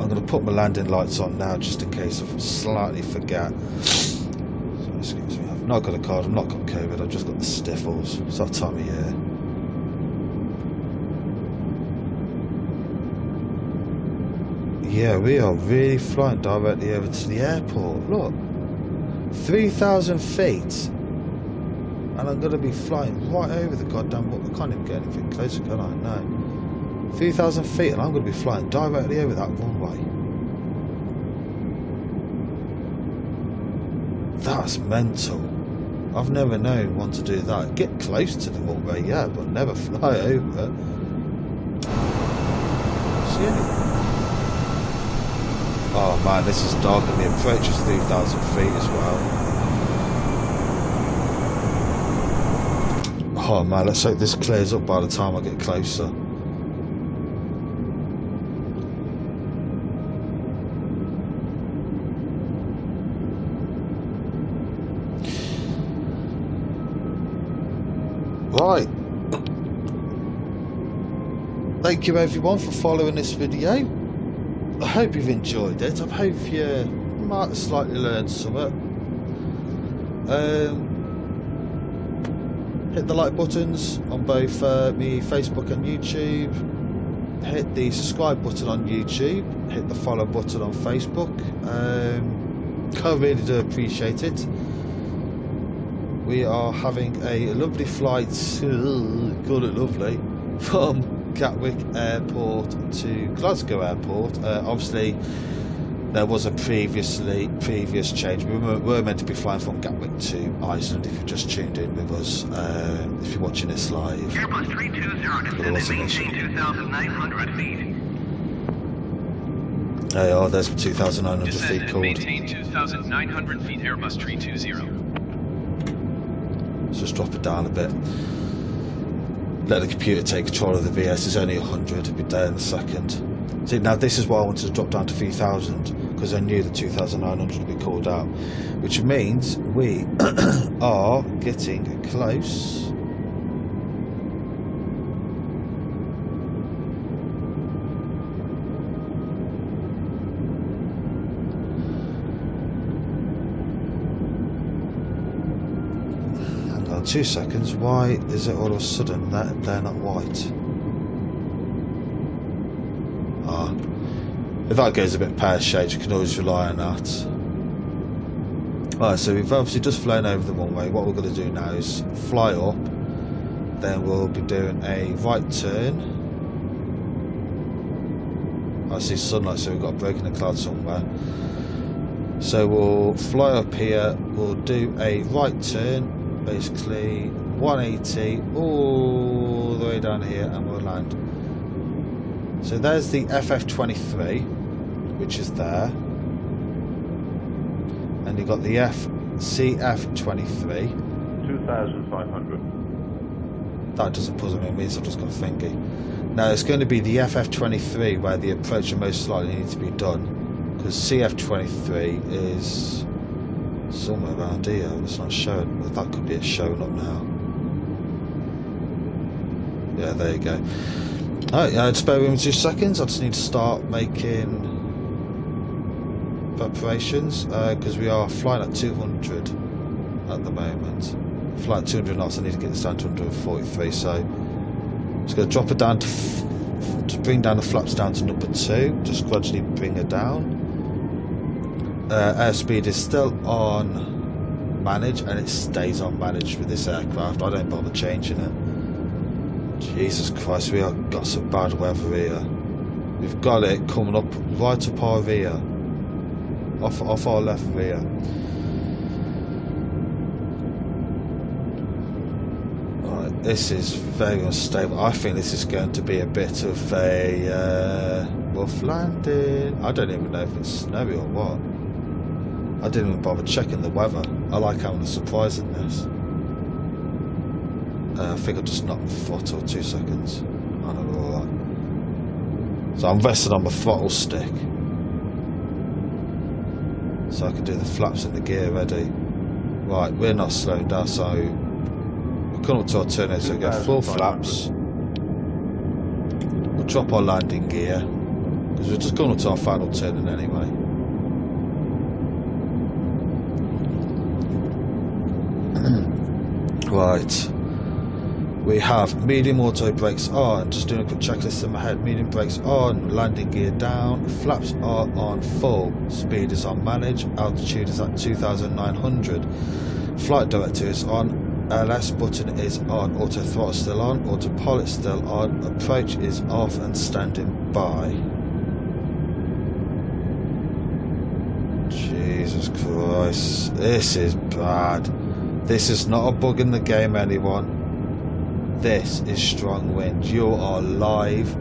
I'm going to put my landing lights on now just in case I slightly forget. So, excuse me, I've not got a card, I've not got COVID, I've just got the sniffles. It's that time of year. Yeah, we are really flying directly over to the airport. Look, 3,000 feet. And I'm going to be flying right over the goddamn... I can't even get anything closer, can I? No. 3,000 feet and I'm going to be flying directly over that runway. That's mental. I've never known one to do that. Get close to the runway, yeah, but never fly over it. See anything? Oh man, this is dark and the approach is 3,000 feet as well. Oh man, let's hope this clears up by the time I get closer. Right. Thank you everyone for following this video. I hope you've enjoyed it. I hope you might have slightly learned something. Hit the like buttons on both me Facebook and YouTube. Hit the subscribe button on YouTube. Hit the follow button on Facebook. I really do appreciate it. We are having a lovely flight, got it lovely, from Gatwick Airport to Glasgow Airport. Obviously there was a previous change. We were meant to be flying from Gatwick to Iceland. If you just tuned in with us, if you're watching this live, Airbus 320 descend and maintain 2,900 feet. They are. There's 2,900 feet Descend and called. maintain 2,900 feet Airbus 320. Let's just drop it down a bit. Let the computer take control of the VS. It's only 100. It'll be there in a second. See, now this is why I wanted to drop down to 3,000, because I knew the 2,900 would be called out, which means we are getting close. Hang on 2 seconds. Why is it all of a sudden that they're not white? If that goes a bit pear-shaped, you can always rely on that. Alright, so we've obviously just flown over the runway. What we're going to do now is fly up, then we'll be doing a right turn. I see sunlight, so we've got a break in the cloud somewhere. So we'll fly up here, we'll do a right turn, basically 180 all the way down here, and we'll land. So there's the FF23, which is there, and you've got the CF23. 2,500. That doesn't puzzle me, it means I've just got thingy. Now it's going to be the FF23 where the approach will most likely need to be done, because CF23 is somewhere around here. It's not showing. That could be it showing up now. Yeah, there you go. Alright, just bear with me 2 seconds. I just need to start making preparations, because we are flying at 200 at the moment. Flying at 200 knots, I need to get this down to 143, so I'm just going to drop it down to bring down the flaps down to number 2, just gradually bring it down. Airspeed is still on manage, and it stays on manage with this aircraft. I don't bother changing it. Jesus Christ, we have got some bad weather here. We've got it coming up right up our rear, off our left rear. Alright, This is very unstable. I think this is going to be a bit of a rough landing. I don't even know if it's snowy or what. I didn't even bother checking the weather. I like having a surprise in this. I think I'll just knock my foot or 2 seconds. I know we're alright. So I'm resting on my throttle stick, so I can do the flaps in the gear ready. Right, we're not slowing down, so we'll come up to our turn, so we go full flaps. We'll drop our landing gear, because we're just going up to our final turning anyway. Right. We have medium auto brakes on, just doing a quick checklist in my head. Medium brakes on, landing gear down, flaps are on full, speed is on manage, altitude is at 2,900, flight director is on, LS button is on, auto throttle still on, autopilot still on, approach is off and standing by. Jesus Christ, this is bad. This is not a bug in the game, anyone. This is strong wind. You are live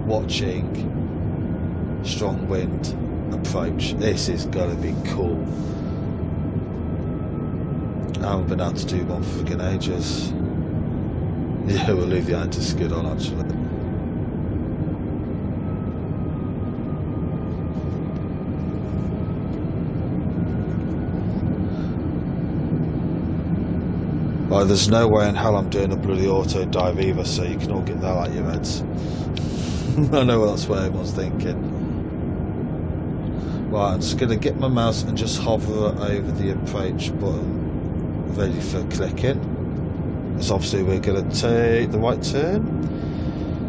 watching strong wind approach. This is gonna be cool. I haven't been able to do one for friggin' ages. Yeah, we'll leave the anti-skid on actually. Right, there's no way in hell I'm doing a bloody auto dive either, so you can all get that out your heads. I know that's what everyone's thinking. Right, I'm just going to get my mouse and just hover over the approach button, ready for clicking. So obviously we're going to take the right turn.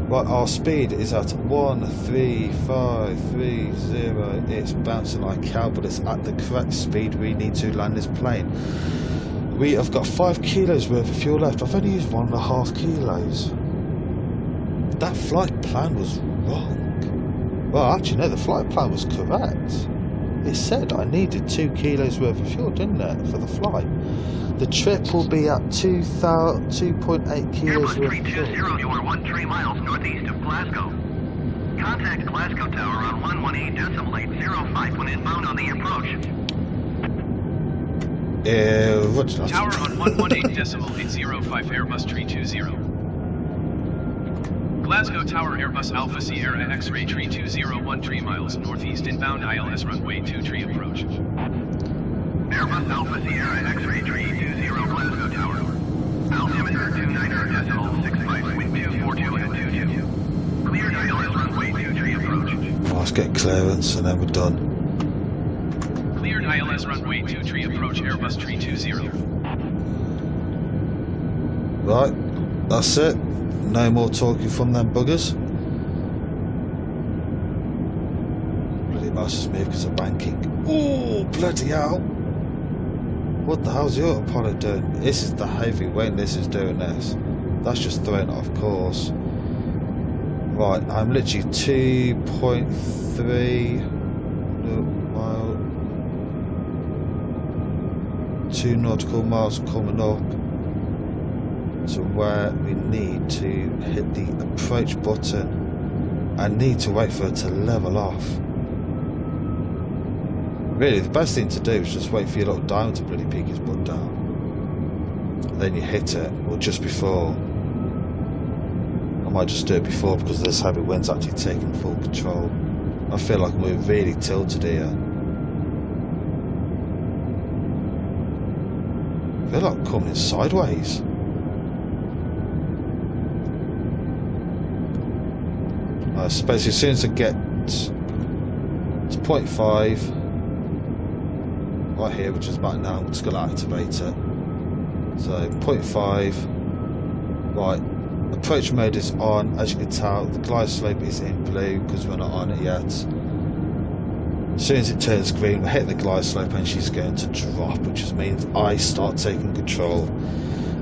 Right, our speed is at 13530. It's bouncing like hell, but it's at the correct speed we need to land this plane. We have got 5 kilos worth of fuel left. I've only used 1.5 kilos. That flight plan was wrong. Well, actually, no, the flight plan was correct. It said I needed 2 kilos worth of fuel, didn't it, for the flight? The trip will be at 2.8 kilos Airbus worth of fuel. 320, you are 13 miles northeast of Glasgow. Contact Glasgow Tower on 118.805 when inbound on the approach. Tower on 118.805 Airbus 320. Glasgow Tower Airbus Alpha Sierra X-ray 320 13 miles northeast inbound ILS runway 23 approach. Airbus Alpha Sierra X-ray 320 Glasgow Tower. Altimeter 29.65, wind 242 and 22. Cleared ILS runway 23 approach. Oh, let's get clearance and then we're done. Cleared ILS runway 23 approach Airbus 320. Right, that's it. No more talking from them buggers. Bloody mouse is me because of banking. Oh, bloody hell. What the hell's your autopilot doing? This is the heavy wind, this is doing this. That's just throwing it off course. Right, I'm literally 2.3 mile, 2 nautical miles coming up to where we need to hit the approach button. I need to wait for it to level off. Really, the best thing to do is just wait for your little diamond to bloody peek his butt down. And then you hit it, or just before. I might just do it before because this heavy wind's actually taking full control. I feel like we're really tilted here. I feel like coming in sideways. So basically, as soon as I get to 0.5 right here, which is about now, I'm just going to activate it. So 0.5, right, approach mode is on. As you can tell, the glide slope is in blue because we're not on it yet. As soon as it turns green, we hit the glide slope and she's going to drop, which just means I start taking control.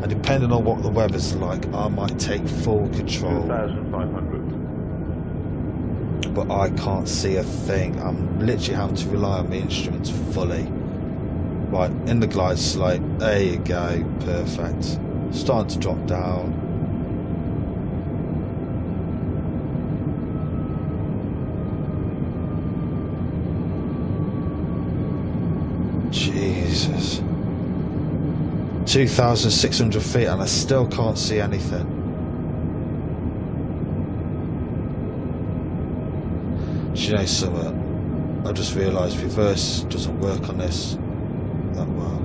And depending on what the weather's like, I might take full control. 2,500. But I can't see a thing. I'm literally having to rely on my instruments fully. Right, in the glide slope. There you go. Perfect. Starting to drop down. Jesus. 2,600 feet and I still can't see anything. Do you know something? I just realised reverse doesn't work on this that well.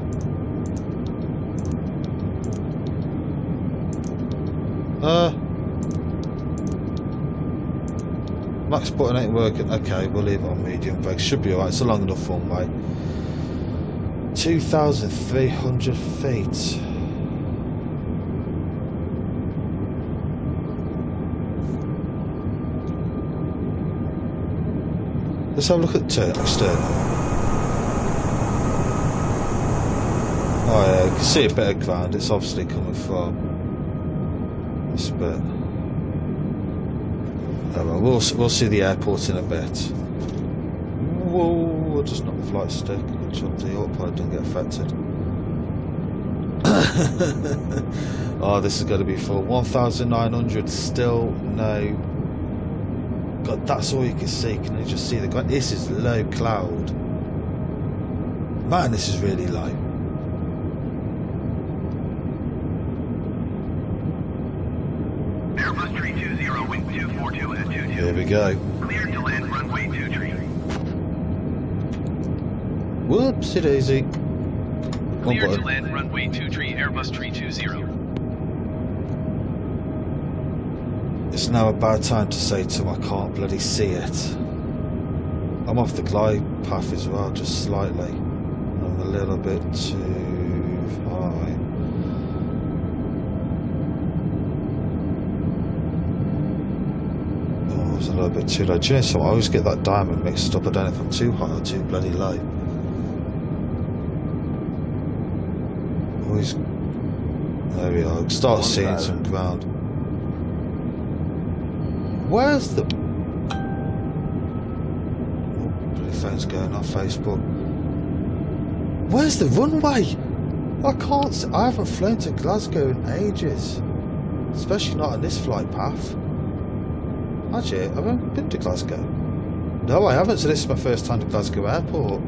Max button ain't working. Okay, we'll leave it on medium brake. Should be alright. It's a long enough one way. 2,300 feet. Let's have a look at external. Oh yeah, you can see a bit of ground. It's obviously coming from this bit. Oh, well, we'll see the airport in a bit. Whoa, I just knocked the flight stick. Good job, the autopilot didn't get affected. Oh, this is going to be full. 1,900, still no. God, that's all you can see. Can you just see the ground? This is low cloud. Man, this is really low. Airbus 320, wind 242 at 22. Here we go. Cleared to land runway 23. Whoopsie daisy. Clear to land runway 23, Airbus 320. It's now a bad time to say to him I can't bloody see it. I'm off the glide path as well, just slightly. I'm a little bit too high. Oh, it's a little bit too low. Do you know something? I always get that diamond mixed up. I don't know if I'm too high or too bloody low. Always. There we are. Start seeing some ground. Where's the... Oh, bloody phone's going off Facebook. Where's the runway? I can't see. I haven't flown to Glasgow in ages. Especially not on this flight path. Actually, I haven't been to Glasgow. No, I haven't, so this is my first time to Glasgow Airport.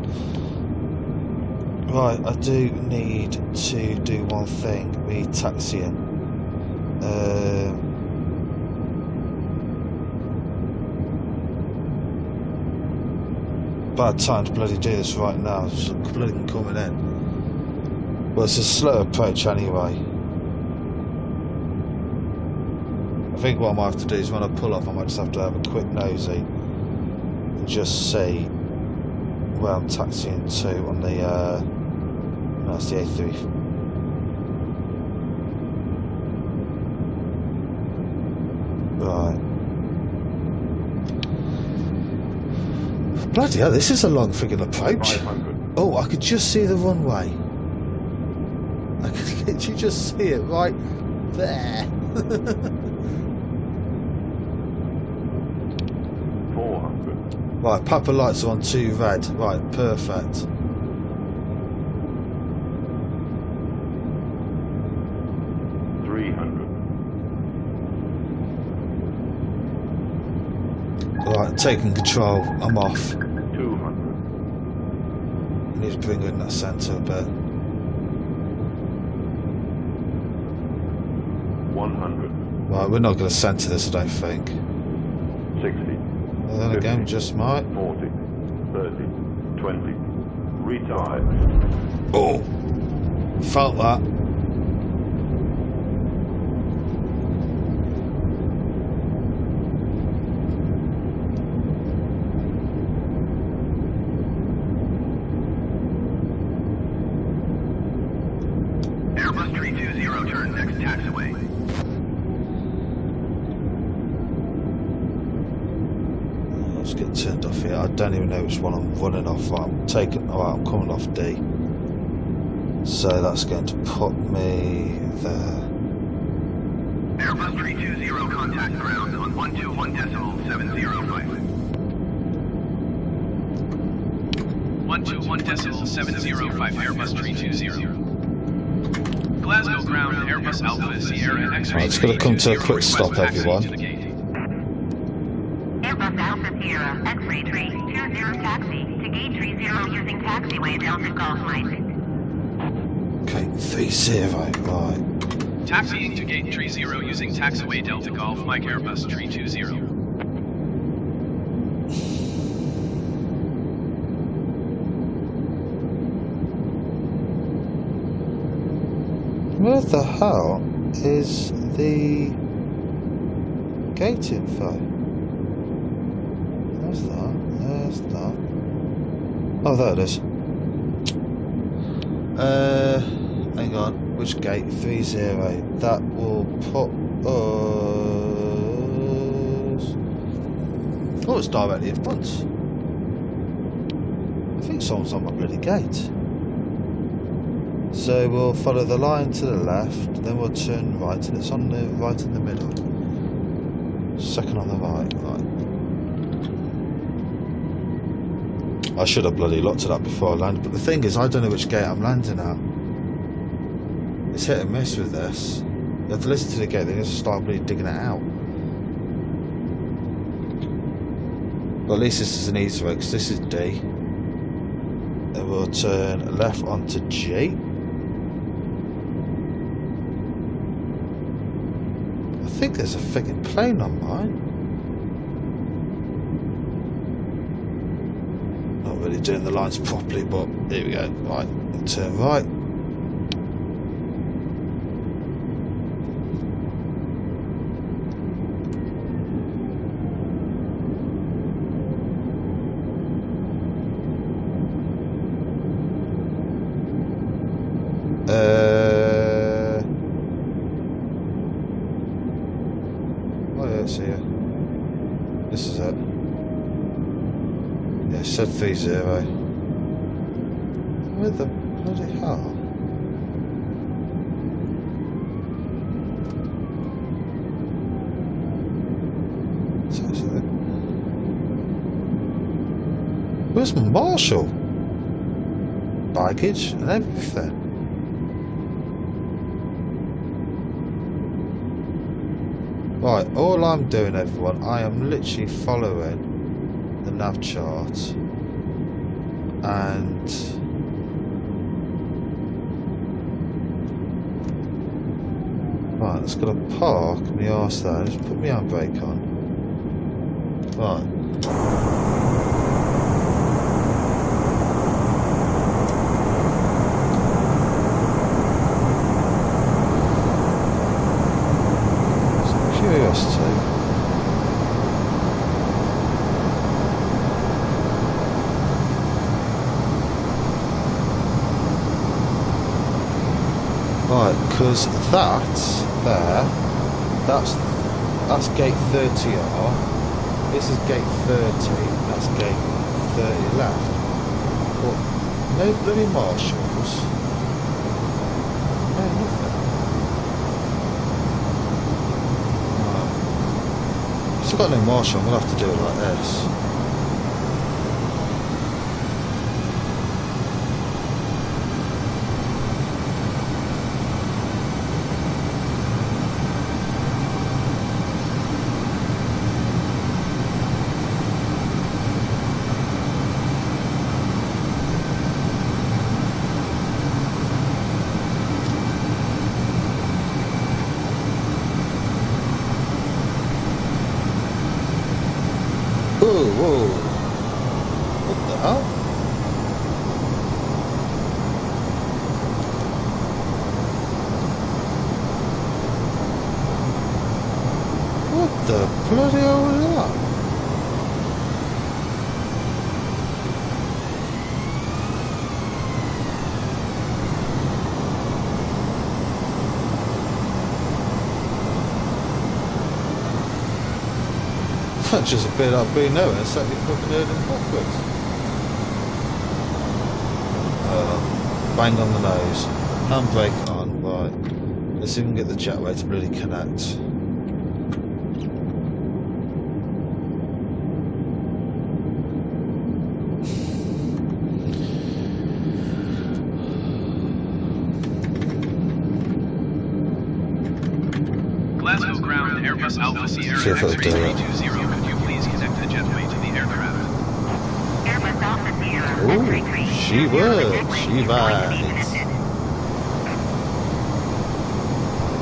Right, I do need to do one thing. We taxiing. Bad time to bloody do this right now. It's bloody coming in. Well, it's a slow approach anyway. I think what I might have to do is when I pull off, I might just have to have a quick nosy and just see where I'm taxiing to on the no, it's the A3. Right. Bloody hell, this is a long friggin' approach. 500. Oh, I could just see the runway. I could literally just see it right there. 400. Right, Papa lights are on 2 red. Right, perfect. Right, taking control. I'm off. 200. Need to bring in that centre a bit. 100. Right, we're not going to centre this, I don't think. 60. Well, then 50, again, just might. 40. 30. 20. Retire. Oh, felt that. Airbus 320, turn next taxiway. Let's get turned off here. I don't even know which one I'm running off. I'm taking. Oh, I'm coming off D. So that's going to put me there. Airbus 320, contact ground on 121.705. 121.705, Airbus 320. Glasgow ground Airbus Alpha Sierra X-ray. Right, it's going to come to a quick stop, everyone. Airbus Alpha Sierra X-ray 320 taxi to gate 30 using taxiway Delta Golf Mike. Okay, 30, right. Taxiing to gate 30 using taxiway Delta Golf Mike Airbus 320. Where the hell is the gate info? There's that. Oh, there it is. Hang on, which gate? 30. That will put us... Oh, it's directly in front. I think someone's on my bloody gate. So we'll follow the line to the left, then we'll turn right, and it's on the right in the middle. Second on the right. I should have bloody looked at that before I landed, but the thing is, I don't know which gate I'm landing at. It's hit and miss with this. You have to listen to the gate, then you have to start really digging it out. But at least this is an easier way, because this is D. Then we'll turn left onto G. I think there's a friggin' plane on mine. Not really doing the lines properly, but here we go. Right, turn right. Oh yeah, it's here. This is it. Yeah, it said 30. Where the bloody hell? So is it? Where's my Marshall? Baggage and everything. Right, all I'm doing, everyone, I am literally following the nav chart, and right, it's got to park my arse there. Just put my handbrake on. Right. Curiosity. Right, because that's there. That's gate 30R. This is gate 30. That's gate 30 left. But no bloody marshals. No nothing. I've got no marshal, I'm going to have to do it like this. Whoa. What the hell? What the bloody hell was that? That's just a bit up being known and set me fucking heading backwards. Bang on the nose. Handbrake on, right. Let's see if we can get the jetway to really connect. Era See if it'll do it. X-ray 320, could you please connect the jetway to the aircraft? Airbus Alpha Sierra Ooh, X-ray she would. She vibes.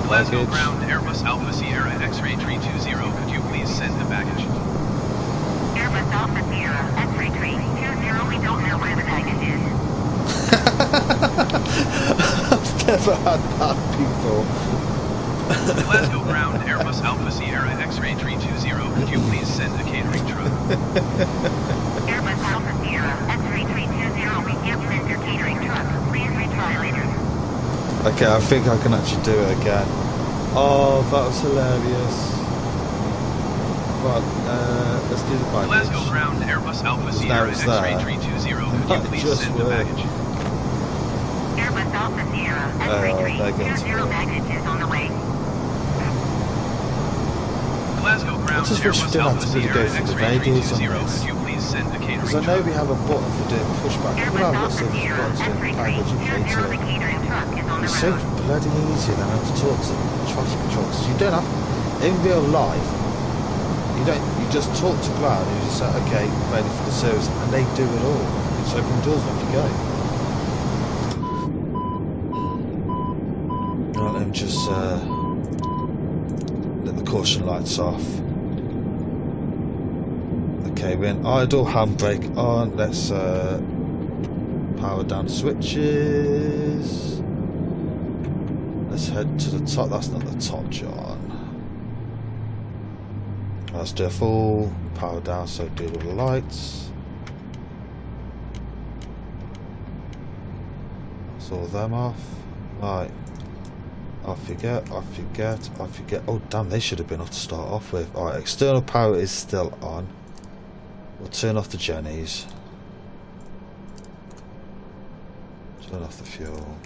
Glasgow Baggage. ground Airbus Alpha Sierra X-ray 320, could you please send the baggage? Airbus Alpha Sierra X-ray 320, we don't know where the baggage is. I've never had that before. Glasgow ground Airbus Alpha Sierra X-ray 320, could you please send a catering truck? Airbus Alpha Sierra X-ray 320, we can't send your catering truck. Please retry later. Okay, I think I can actually do it again. Oh, that was hilarious. Right, let's do the baggage. Glasgow ground Airbus Alpha Sierra it's X-ray there. 320, could That you please just send the worked. baggage? Airbus Alpha Sierra X-ray they're going to 320, baggage is on the way. Glasgow ground just wish we Airbus didn't have Alpha to really Sierra go through the X-ray radios on 320, this. could you please send a catering Because I know truck? we have a button for doing pushback. Look Airbus at what's Alpha the Sierra buttons doing X-ray package and 320, the cater. catering truck is on the It's so road. bloody easy than have to talk to traffic control because you don't have, in real life, you just talk to ground and you just say, okay, ready for the service, and they do it all. You just open the doors and off you go. Right, let me just let the caution lights off. Okay, we're in idle, handbrake on. Let's power down the switches. Let's head to the top. That's not the top, John. Let's do a full power down, so do all the lights. That's all them off. Right. Off you get, off you get, off you get. Oh damn, they should have been off to start off with. Alright, external power is still on. We'll turn off the Jennies. Turn off the fuel.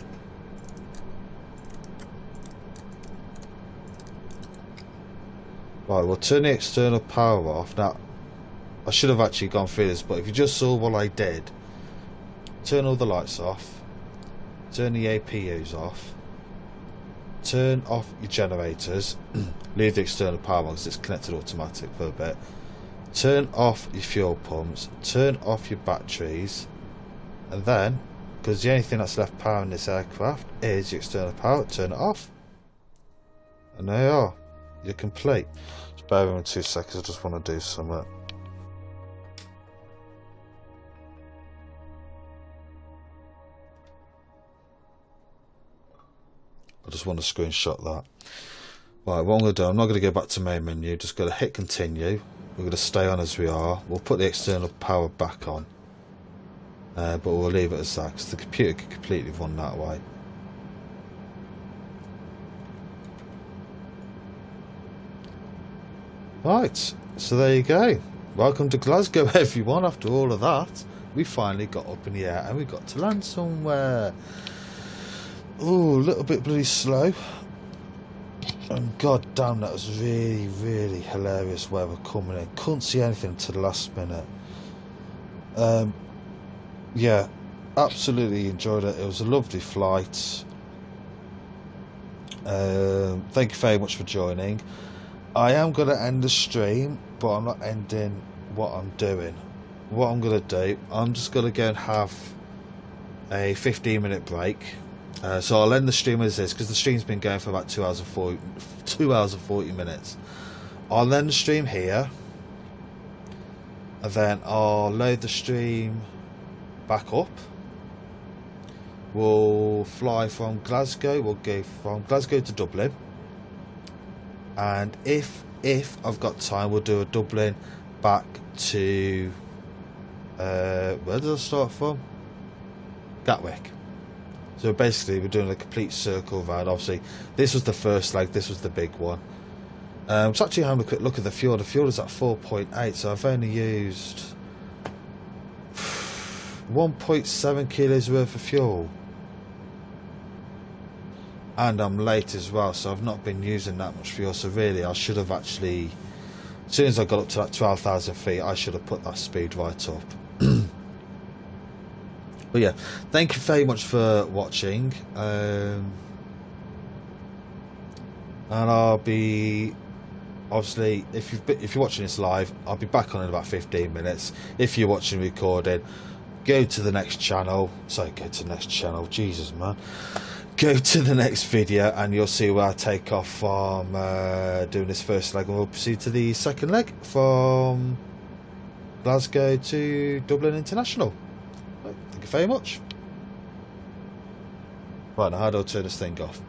Right, we'll turn the external power off. Now, I should have actually gone through this, but if you just saw what I did, turn all the lights off, turn the APUs off, turn off your generators, leave the external power on because it's connected automatic for a bit, turn off your fuel pumps, turn off your batteries, and then, because the only thing that's left powering this aircraft is your external power, turn it off. And there you are. You're complete. Just bear with me 2 seconds, I just want to do something. I just want to screenshot that. Right, what I'm going to do, I'm not going to go back to main menu, just going to hit continue. We're going to stay on as we are. We'll put the external power back on. But we'll leave it as that, because the computer can completely run that way. Right, so there you go. Welcome to Glasgow, everyone. After all of that, we finally got up in the air and we got to land somewhere. Ooh, a little bit bloody slow. And god damn, that was really, really hilarious weather coming in. Couldn't see anything until the last minute. Yeah, absolutely enjoyed it. It was a lovely flight. Thank you very much for joining. I am going to end the stream, but I'm not ending what I'm doing. What I'm going to do, I'm just going to go and have a 15-minute break. So I'll end the stream as this, because the stream's been going for about 2 hours and 40 minutes. I'll end the stream here, and then I'll load the stream back up. We'll fly from Glasgow. We'll go from Glasgow to Dublin. And if I've got time, we'll do a Dublin back to where did I start from? Gatwick. So basically we're doing a complete circle round. Obviously this was the first leg, this was the big one. Just actually having a quick look at the fuel. The fuel is at 4.8, so I've only used 1.7 kilos worth of fuel. And I'm late as well, so I've not been using that much fuel. So really, I should have actually, as soon as I got up to that 12,000 feet, I should have put that speed right up. But yeah, thank you very much for watching. And I'll be obviously, if you're watching this live, I'll be back on in about 15 minutes. If you're watching recorded, go to the next channel. Sorry, go to the next channel. Jesus, man. Go to the next video, and you'll see where I take off from doing this first leg, and we'll proceed to the second leg from Glasgow to Dublin International. Right, thank you very much. Right, now how do I turn this thing off?